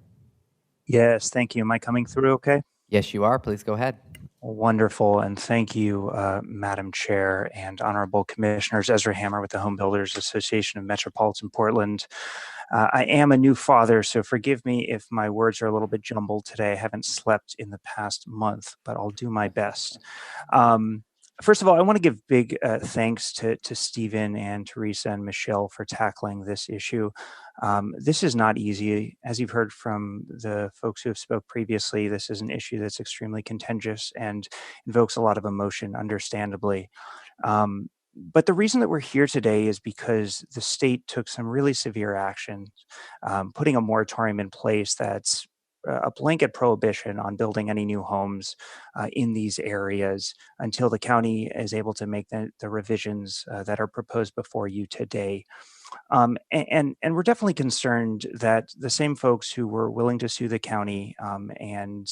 Yes, thank you. Am I coming through okay? Yes, you are. Please go ahead. Wonderful, and thank you, Madam Chair and Honorable Commissioners. Ezra Hammer with the Home Builders Association of Metropolitan Portland. I am a new father, so forgive me if my words are a little bit jumbled today. I haven't slept in the past month, but I'll do my best. First of all, I want to give big thanks to Stephen and Teresa and Michelle for tackling this issue. This is not easy. As you've heard from the folks who have spoke previously, this is an issue that's extremely contentious and invokes a lot of emotion, understandably. But the reason that we're here today is because the state took some really severe action, putting a moratorium in place that's a blanket prohibition on building any new homes in these areas until the county is able to make the revisions that are proposed before you today. And we're definitely concerned that the same folks who were willing to sue the county and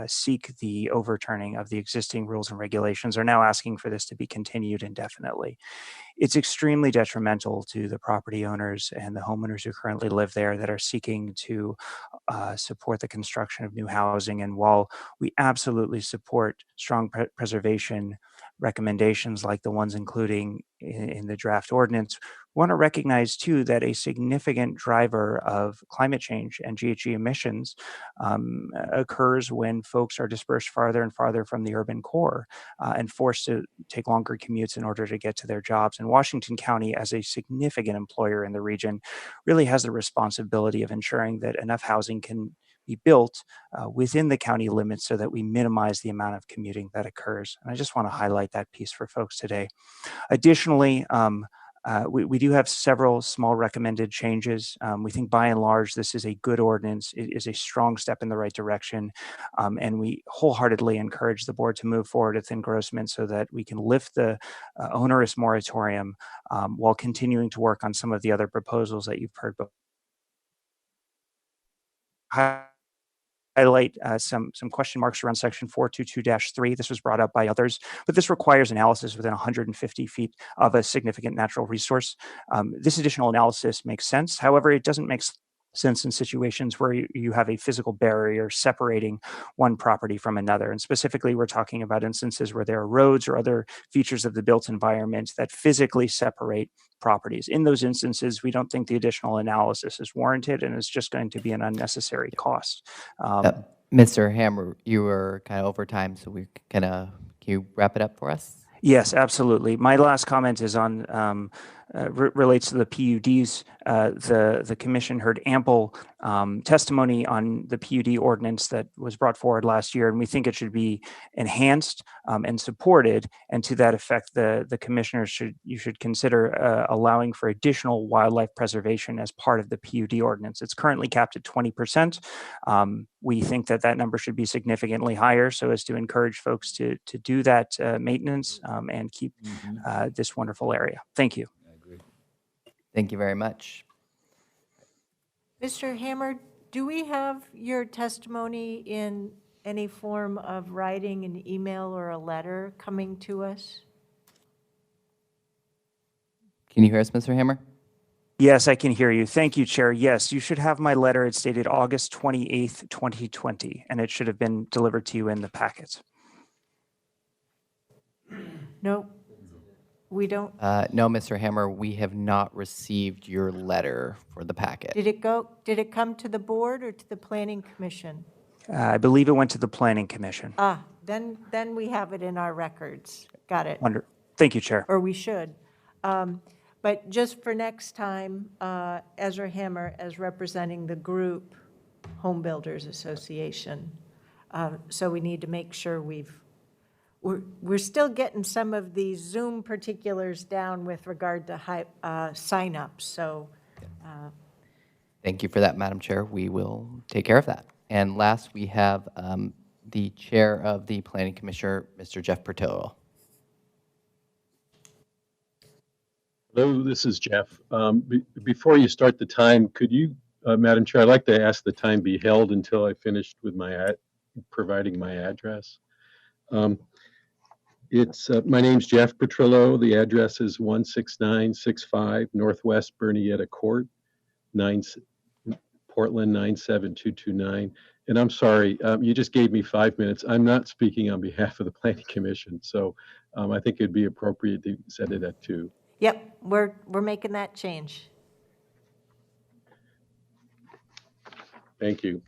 seek the overturning of the existing rules and regulations are now asking for this to be continued indefinitely. It's extremely detrimental to the property owners and the homeowners who currently live there that are seeking to support the construction of new housing. And while we absolutely support strong preservation recommendations like the ones including in the draft ordinance, we want to recognize too that a significant driver of climate change and GHG emissions occurs when folks are dispersed farther and farther from the urban core and forced to take longer commutes in order to get to their jobs. And Washington County, as a significant employer in the region, really has the responsibility of ensuring that enough housing can be built within the county limits so that we minimize the amount of commuting that occurs. And I just want to highlight that piece for folks today. Additionally, we do have several small recommended changes. We think by and large, this is a good ordinance. It is a strong step in the right direction. And we wholeheartedly encourage the board to move forward with engrossment so that we can lift the onerous moratorium while continuing to work on some of the other proposals that you've heard before. Highlight some question marks around section 422-3. This was brought up by others, but this requires analysis within 150 feet of a significant natural resource. This additional analysis makes sense. However, it doesn't make sense in situations where you have a physical barrier separating one property from another. And specifically, we're talking about instances where there are roads or other features of the built environment that physically separate properties. In those instances, we don't think the additional analysis is warranted and it's just going to be an unnecessary cost. Mr. Hammer, you were kind of over time, so we can you wrap it up for us? Yes, absolutely. My last comment is on relates to the PUDs. The commission heard ample testimony on the PUD ordinance that was brought forward last year, and we think it should be enhanced and supported. And to that effect, the commissioners should consider allowing for additional wildlife preservation as part of the PUD ordinance. It's currently capped at 20%. We think that number should be significantly higher, so as to encourage folks to do that maintenance and keep this wonderful area. Thank you. Thank you very much. Mr. Hammer, do we have your testimony in any form of writing, an email or a letter coming to us? Can you hear us, Mr. Hammer? Yes, I can hear you. Thank you, Chair. Yes, you should have my letter. It's dated August 28th, 2020, and it should have been delivered to you in the packet. No, we don't. No, Mr. Hammer, we have not received your letter for the packet. Did it come to the board or to the Planning Commission? I believe it went to the Planning Commission. Then we have it in our records. Got it. Thank you, Chair. Or we should. But just for next time, Ezra Hammer as representing the group Home Builders Association. So we need to make sure we're still getting some of these Zoom particulars down with regard to signups. So. Thank you for that, Madam Chair. We will take care of that. And last, we have the Chair of the Planning Commissioner, Mr. Jeff Portillo. Hello, this is Jeff. Before you start the time, could you, Madam Chair, I'd like to ask the time be held until I finished with providing my address. My name's Jeff Petrillo. The address is 16965 Northwest Bernietta Court, Portland 97229. And I'm sorry, you just gave me 5 minutes. I'm not speaking on behalf of the Planning Commission, so I think it'd be appropriate to set it at 2. Yep, we're making that change. Thank you.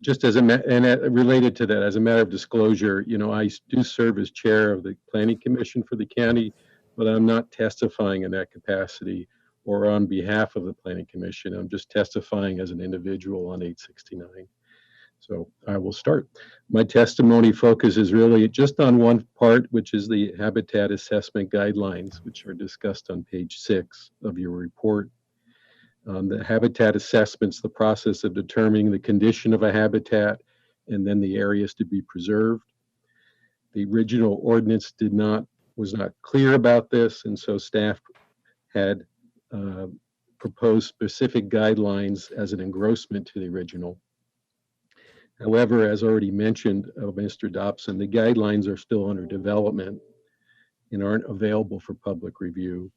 Just as related to that, as a matter of disclosure, I do serve as chair of the Planning Commission for the county, but I'm not testifying in that capacity or on behalf of the Planning Commission. I'm just testifying as an individual on 869. So I will start. My testimony focuses really just on one part, which is the habitat assessment guidelines, which are discussed on page 6 of your report. The habitat assessment's the process of determining the condition of a habitat and then the areas to be preserved. The original ordinance was not clear about this, and so staff had proposed specific guidelines as an engrossment to the original. However, as already mentioned of Mr. Dobson, the guidelines are still under development and aren't available for public review.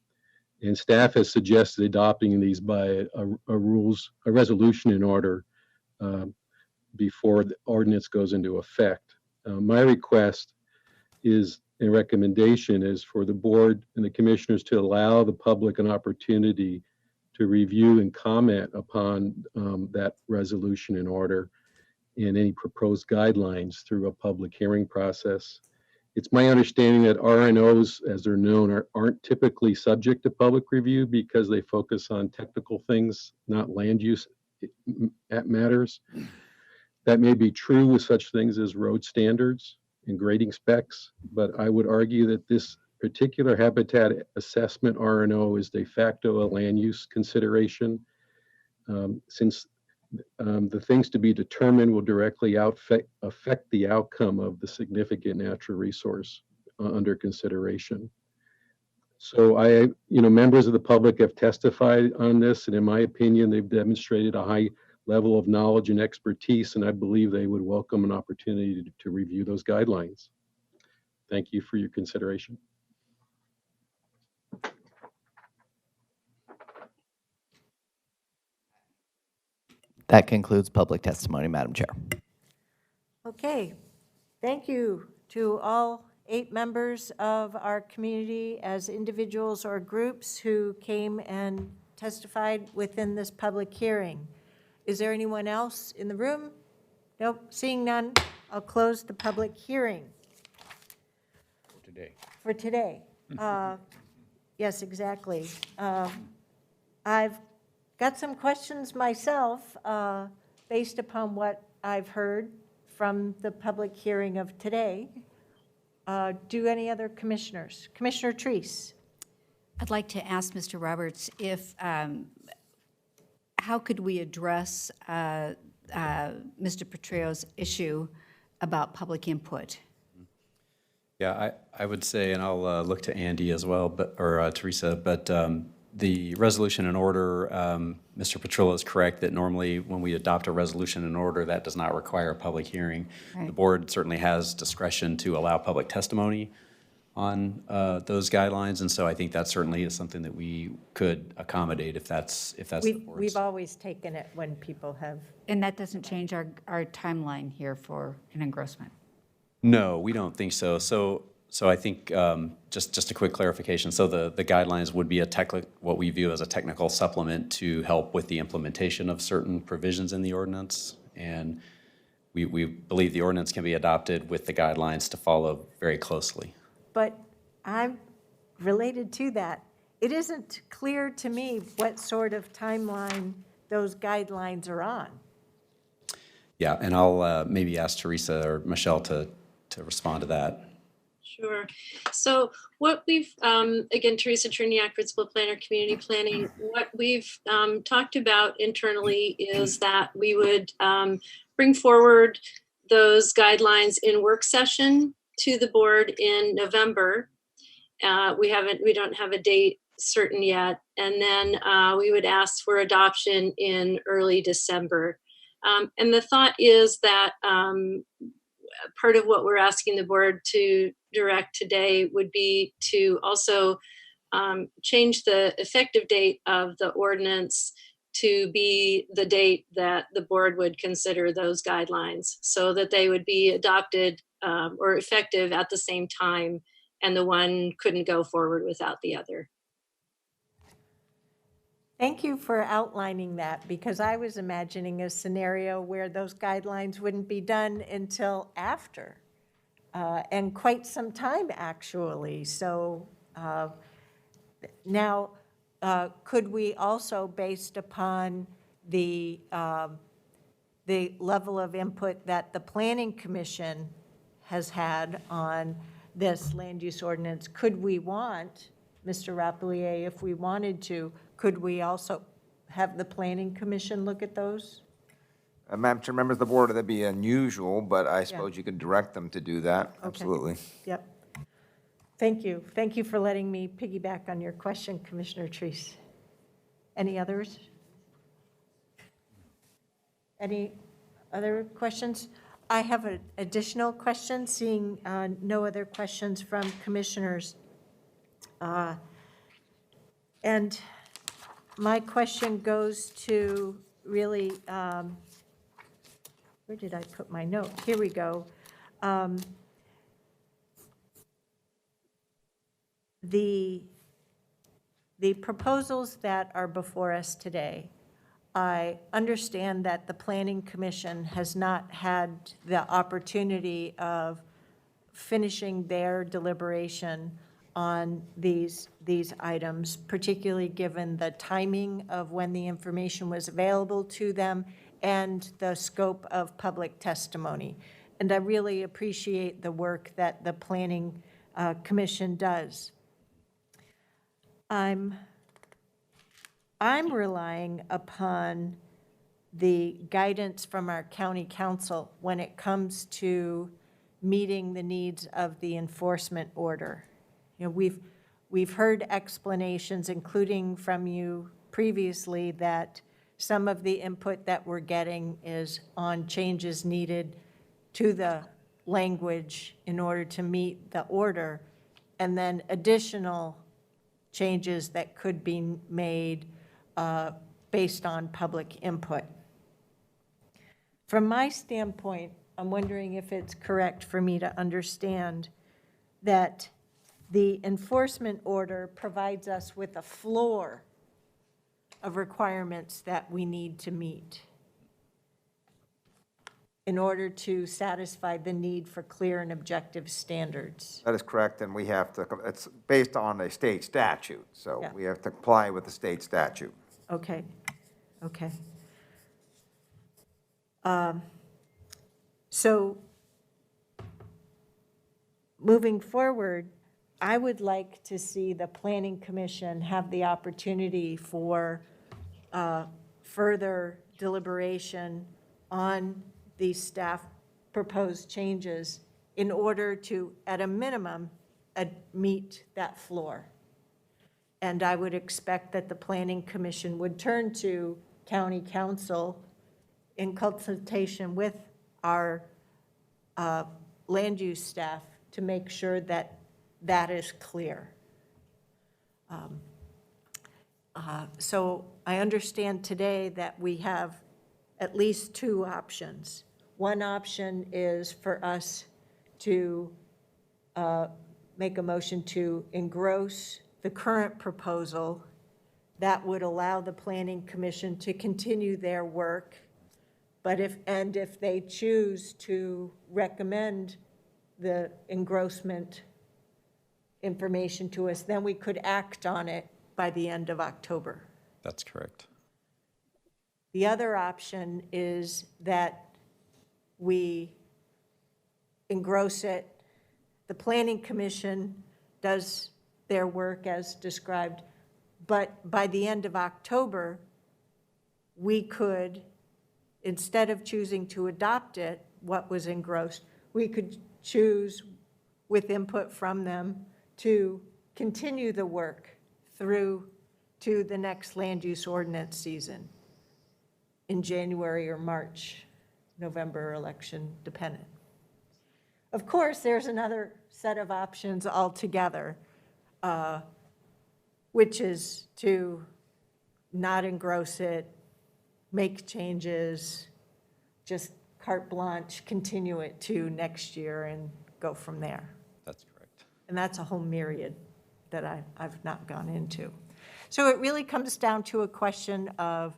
And staff has suggested adopting these by a resolution in order before the ordinance goes into effect. My request is, a recommendation is for the board and the commissioners to allow the public an opportunity to review and comment upon that resolution in order and any proposed guidelines through a public hearing process. It's my understanding that RNOs, as they're known, aren't typically subject to public review because they focus on technical things, not land use matters. That may be true with such things as road standards and grading specs, but I would argue that this particular habitat assessment RNO is de facto a land use consideration, since the things to be determined will directly affect the outcome of the significant natural resource under consideration. So members of the public have testified on this, and in my opinion, they've demonstrated a high level of knowledge and expertise, and I believe they would welcome an opportunity to review those guidelines. Thank you for your consideration. That concludes public testimony, Madam Chair. Okay, thank you to all 8 members of our community as individuals or groups who came and testified within this public hearing. Is there anyone else in the room? Nope, seeing none, I'll close the public hearing. Today. For today. Yes, exactly. I've got some questions myself based upon what I've heard from the public hearing of today. Do any other commissioners? Commissioner Treese. I'd like to ask Mr. Roberts if, how could we address Mr. Petrio's issue about public input? Yeah, I would say, and I'll look to Andy as well, or Teresa, but the resolution and order, Mr. Petrillo is correct that normally when we adopt a resolution and order, that does not require a public hearing. Right. The board certainly has discretion to allow public testimony on those guidelines, and so I think that certainly is something that we could accommodate if that's the board's. We've always taken it when people have. And that doesn't change our timeline here for an engrossment? No, we don't think so. So I think just a quick clarification. So the guidelines would be what we view as a technical supplement to help with the implementation of certain provisions in the ordinance. And we believe the ordinance can be adopted with the guidelines to follow very closely. But I'm related to that. It isn't clear to me what sort of timeline those guidelines are on. Yeah, and I'll maybe ask Teresa or Michelle to respond to that. Sure. So what we've, again, Teresa Cherniak, Principal Planner, Community Planning, what we've talked about internally is that we would bring forward those guidelines in work session to the board in November. We don't have a date certain yet. And then we would ask for adoption in early December. And the thought is that part of what we're asking the board to direct today would be to also change the effective date of the ordinance to be the date that the board would consider those guidelines, so that they would be adopted or effective at the same time, and the one couldn't go forward without the other. Thank you for outlining that, because I was imagining a scenario where those guidelines wouldn't be done until after, and quite some time, actually. So now, could we also, based upon the level of input that the Planning Commission has had on this land use ordinance, could we want, Mr. Rapelier, if we wanted to, could we also have the Planning Commission look at those? Madam Chair, members of the board, that'd be unusual, but I suppose you could direct them to do that. Okay. Absolutely. Yep. Thank you. Thank you for letting me piggyback on your question, Commissioner Treese. Any others? Any other questions? I have an additional question, seeing no other questions from commissioners. And my question goes to really, where did I put my note? Here we go. The proposals that are before us today, I understand that the Planning Commission has not had the opportunity of finishing their deliberation on these items, particularly given the timing of when the information was available to them and the scope of public testimony. And I really appreciate the work that the Planning Commission does. I'm relying upon the guidance from our county council when it comes to meeting the needs of the enforcement order. You know, we've heard explanations, including from you previously, that some of the input that we're getting is on changes needed to the language in order to meet the order, and then additional changes that could be made based on public input. From my standpoint, I'm wondering if it's correct for me to understand that the enforcement order provides us with a floor of requirements that we need to meet. in order to satisfy the need for clear and objective standards. That is correct, and we have to, it's based on a state statute, so Yeah. we have to comply with the state statute. Okay, okay. So moving forward, I would like to see the Planning Commission have the opportunity for further deliberation on these staff proposed changes in order to, at a minimum, meet that floor. And I would expect that the Planning Commission would turn to County Council in consultation with our land use staff to make sure that that is clear. So I understand today that we have at least two options. One option is for us to make a motion to engross the current proposal that would allow the Planning Commission to continue their work. But if they choose to recommend the engrossment information to us, then we could act on it by the end of October. That's correct. The other option is that we engross it. The Planning Commission does their work as described, but by the end of October, we could, instead of choosing to adopt it, what was engrossed, we could choose, with input from them, to continue the work through to the next land use ordinance season in January or March, November election dependent. Of course, there's another set of options altogether, which is to not engross it, make changes, just carte blanche, continue it to next year and go from there. That's correct. And that's a whole myriad that I've not gone into. So it really comes down to a question of,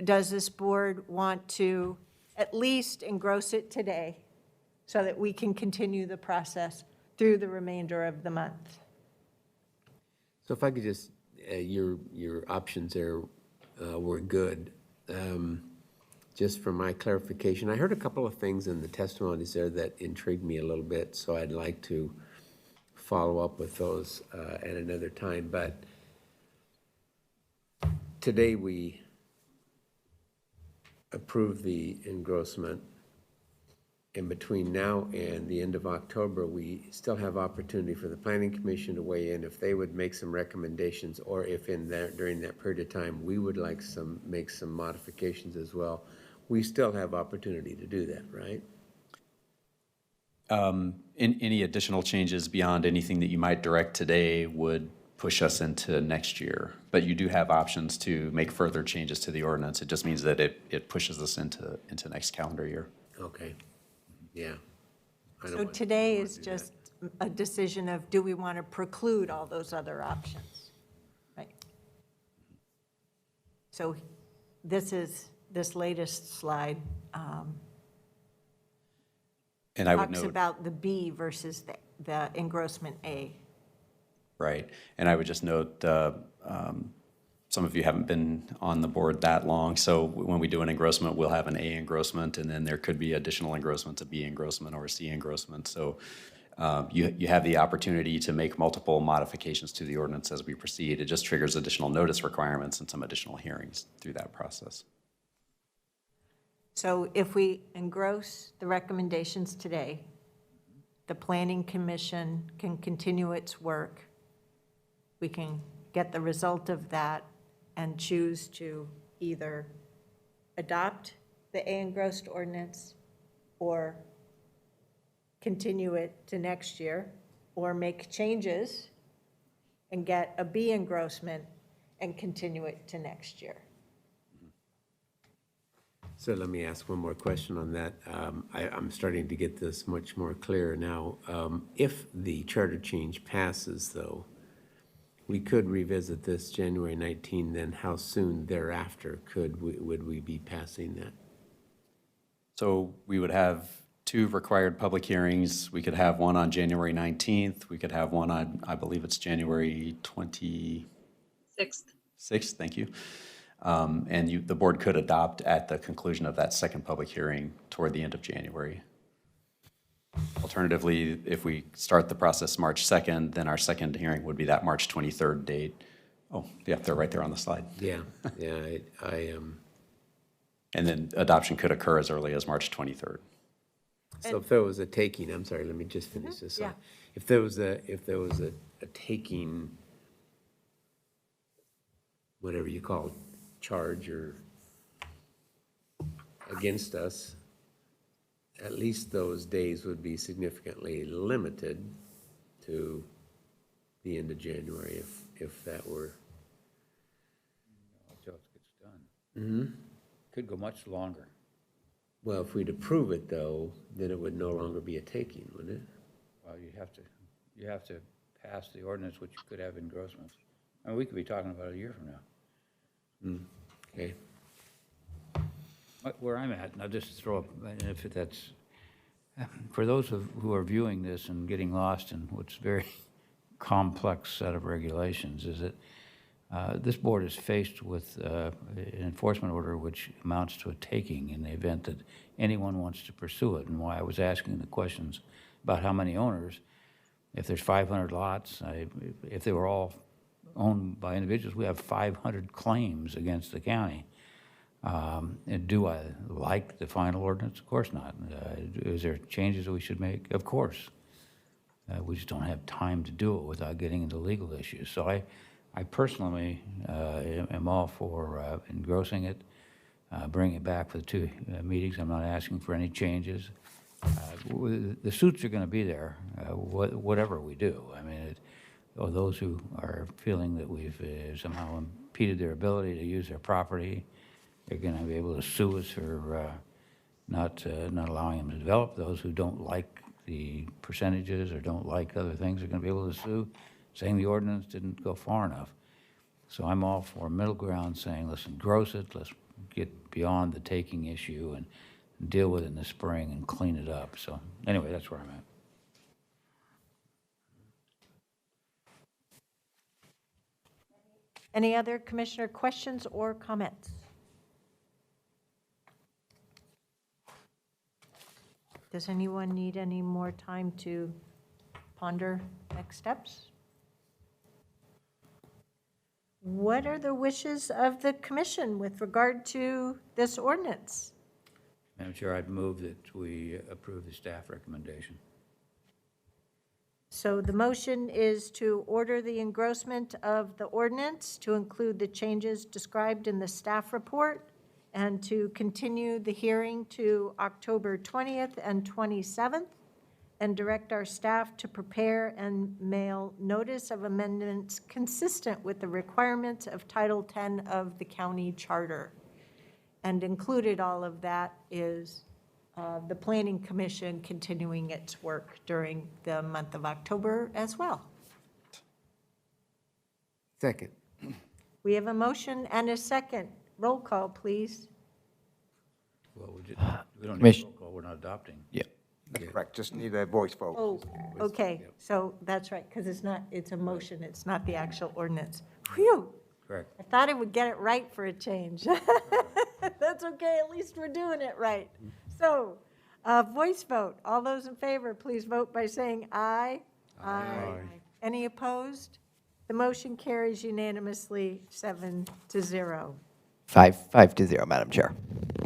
does this board want to at least engross it today so that we can continue the process through the remainder of the month? So if I could just, your options there were good. Just for my clarification, I heard a couple of things in the testimonies there that intrigued me a little bit, so I'd like to follow up with those at another time. But today we approved the engrossment. In between now and the end of October, we still have opportunity for the Planning Commission to weigh in if they would make some recommendations, or if during that period of time we would like make some modifications as well. We still have opportunity to do that, right? Any additional changes beyond anything that you might direct today would push us into next year. But you do have options to make further changes to the ordinance. It just means that it pushes us into next calendar year. Okay. Yeah. So today is just a decision of, do we want to preclude all those other options? Right. So this latest slide And I would talks note, about the B versus the engrossment A. right, and I would just note, some of you haven't been on the board that long, so when we do an engrossment, we'll have an A engrossment, and then there could be additional engrossments, a B engrossment or a C engrossment. So you have the opportunity to make multiple modifications to the ordinance as we proceed. It just triggers additional notice requirements and some additional hearings through that process. So if we engross the recommendations today, the Planning Commission can continue its work. We can get the result of that and choose to either adopt the A engrossed ordinance or continue it to next year, or make changes and get a B engrossment and continue it to next year. So let me ask one more question on that. I'm starting to get this much more clear now. If the charter change passes, though, we could revisit this January 19, then how soon thereafter would we be passing that? So we would have 2 required public hearings. We could have one on January 19th. We could have one on, I believe it's January 26th. 6th, thank you. And the board could adopt at the conclusion of that second public hearing toward the end of January. Alternatively, if we start the process March 2nd, then our second hearing would be that March 23rd date. Oh, yeah, they're right there on the slide. Yeah, I And then adoption could occur as early as March 23rd. So if there was a taking, I'm sorry, let me just finish this yeah. off. If there was a taking, whatever you call it, charge or against us, at least those days would be significantly limited to the end of January if that were. Until it gets done. Could go much longer. Well, if we'd approve it though, then it would no longer be a taking, wouldn't it? Well, you have to pass the ordinance, which could have engrossments. I mean, we could be talking about a year from now. Okay. Where I'm at, and I'll just throw up, and if that's, for those who are viewing this and getting lost in what's very complex set of regulations, is that this board is faced with an enforcement order which amounts to a taking in the event that anyone wants to pursue it. And why I was asking the questions about how many owners, if there's 500 lots, if they were all owned by individuals, we have 500 claims against the county. And do I like the final ordinance? Of course not. Is there changes that we should make? Of course. We just don't have time to do it without getting into legal issues. So I personally am all for engrossing it, bringing it back for the 2 meetings. I'm not asking for any changes. The suits are going to be there, whatever we do. I mean, those who are feeling that we've somehow impeded their ability to use their property, they're going to be able to sue us for not allowing them to develop. Those who don't like the percentages or don't like other things are going to be able to sue, saying the ordinance didn't go far enough. So I'm all for middle ground, saying, let's engross it, let's get beyond the taking issue and deal with it in the spring and clean it up. So anyway, that's where I'm at. Any other commissioner questions or comments? Does anyone need any more time to ponder next steps? What are the wishes of the commission with regard to this ordinance? Madam Chair, I'd move that we approve the staff recommendation. So the motion is to order the engrossment of the ordinance to include the changes described in the staff report and to continue the hearing to October 20th and 27th and direct our staff to prepare and mail notice of amendments consistent with the requirements of Title 10 of the county charter. And included all of that is the Planning Commission continuing its work during the month of October as well. Second. We have a motion and a second. Roll call, please. Well, we don't need a roll call, we're not adopting. Yeah. Correct, just need a voice vote. Oh, okay, so that's right, because it's a motion, it's not the actual ordinance. Phew, Correct. I thought I would get it right for a change. That's okay, at least we're doing it right. So, voice vote, all those in favor, please vote by saying aye. Aye. Any opposed? The motion carries unanimously 7-0. 5-0, Madam Chair.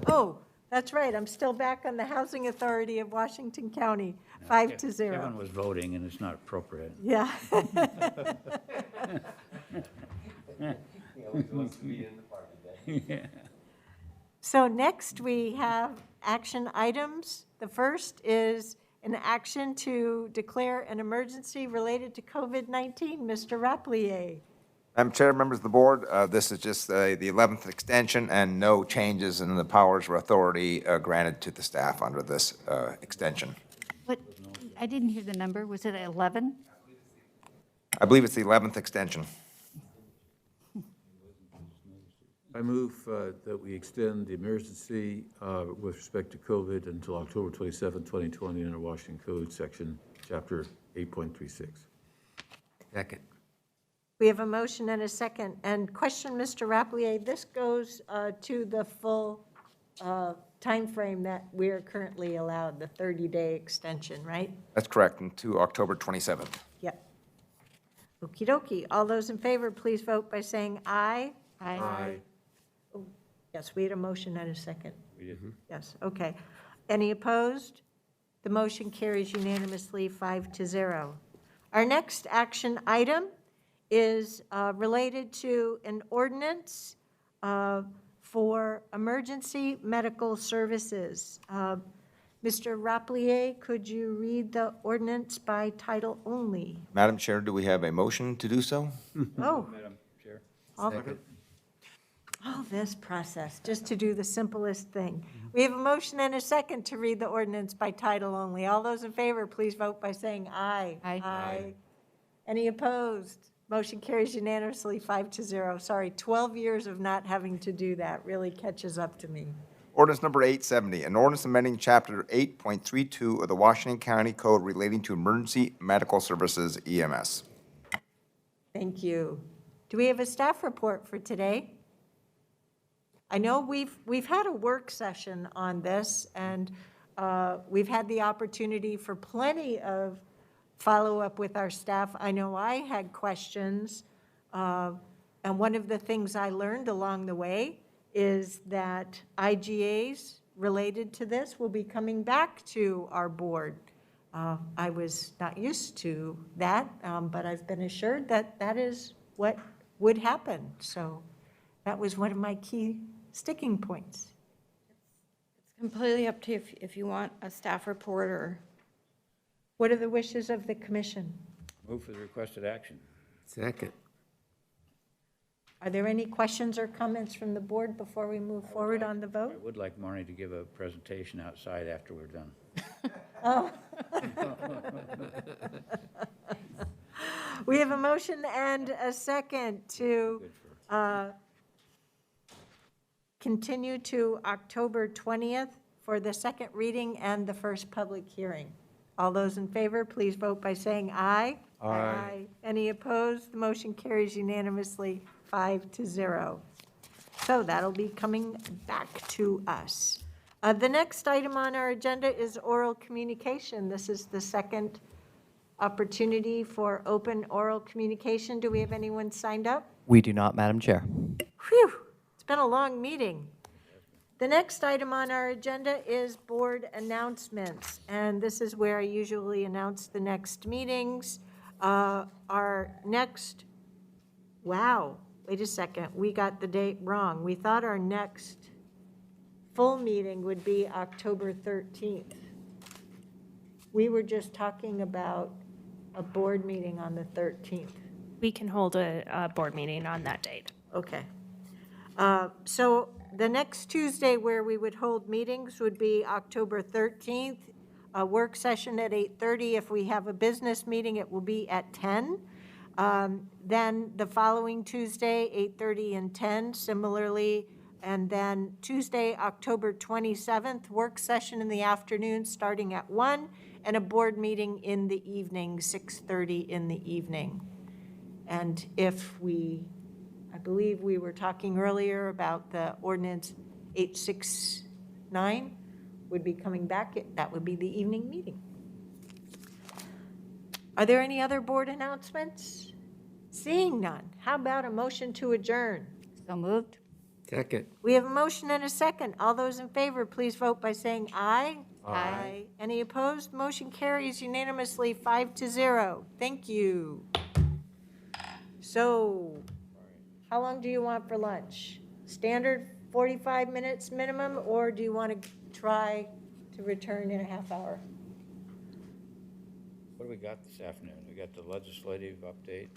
Oh, that's right, I'm still back on the Housing Authority of Washington County, 5-0. Kevin was voting, and it's not appropriate. Yeah. So next we have action items. The first is an action to declare an emergency related to COVID-19. Mr. Rapplier. Madam Chair, members of the board, this is just the 11th extension and no changes in the powers or authority granted to the staff under this extension. What, I didn't hear the number. Was it 11? I believe it's the 11th extension. I move that we extend the emergency with respect to COVID until October 27, 2020 under Washington Code, Section Chapter 8.36. Second. We have a motion and a second. And question, Mr. Rapplier, this goes to the full timeframe that we are currently allowed, the 30-day extension, right? That's correct, to October 27th. Yep. Okey dokey. All those in favor, please vote by saying aye. Aye. Oh, yes, we had a motion and a second. We did. Yes, okay. Any opposed? The motion carries unanimously 5-0. Our next action item is related to an ordinance for emergency medical services. Mr. Rapplier, could you read the ordinance by title only? Madam Chair, do we have a motion to do so? Oh. Madam Chair. All this process, just to do the simplest thing. We have a motion and a second to read the ordinance by title only. All those in favor, please vote by saying aye. Aye. Any opposed? Motion carries unanimously 5-0. Sorry, 12 years of not having to do that really catches up to me. Ordinance number 870, an ordinance amending Chapter 8.32 of the Washington County Code relating to emergency medical services, EMS. Thank you. Do we have a staff report for today? I know we've had a work session on this, and we've had the opportunity for plenty of follow-up with our staff. I know I had questions, and one of the things I learned along the way is that IGAs related to this will be coming back to our board. I was not used to that, but I've been assured that that is what would happen. So that was one of my key sticking points. It's completely up to you if you want a staff report or. What are the wishes of the commission? Move for the requested action. Second. Are there any questions or comments from the board before we move forward on the vote? I would like Marnie to give a presentation outside after we're done. Oh. We have a motion and a second to continue to October 20th for the second reading and the first public hearing. All those in favor, please vote by saying aye. Aye. Any opposed? The motion carries unanimously 5-0. So that'll be coming back to us. The next item on our agenda is oral communication. This is the second opportunity for open oral communication. Do we have anyone signed up? We do not, Madam Chair. Phew, it's been a long meeting. The next item on our agenda is board announcements, and this is where I usually announce the next meetings. Our next, wow, wait a second, we got the date wrong. We thought our next full meeting would be October 13th. We were just talking about a board meeting on the 13th. We can hold a board meeting on that date. Okay. So the next Tuesday where we would hold meetings would be October 13th, a work session at 8:30. If we have a business meeting, it will be at 10. Then the following Tuesday, 8:30 and 10, similarly. And then Tuesday, October 27th, work session in the afternoon starting at 1, and a board meeting in the evening, 6:30 in the evening. And if I believe we were talking earlier about the ordinance 869 would be coming back, that would be the evening meeting. Are there any other board announcements? Seeing none, how about a motion to adjourn? So moved. Second. We have a motion and a second. All those in favor, please vote by saying aye. Aye. Any opposed? Motion carries unanimously 5-0. Thank you. So, how long do you want for lunch? Standard 45 minutes minimum, or do you want to try to return in a half hour? What do we got this afternoon? We got the legislative update.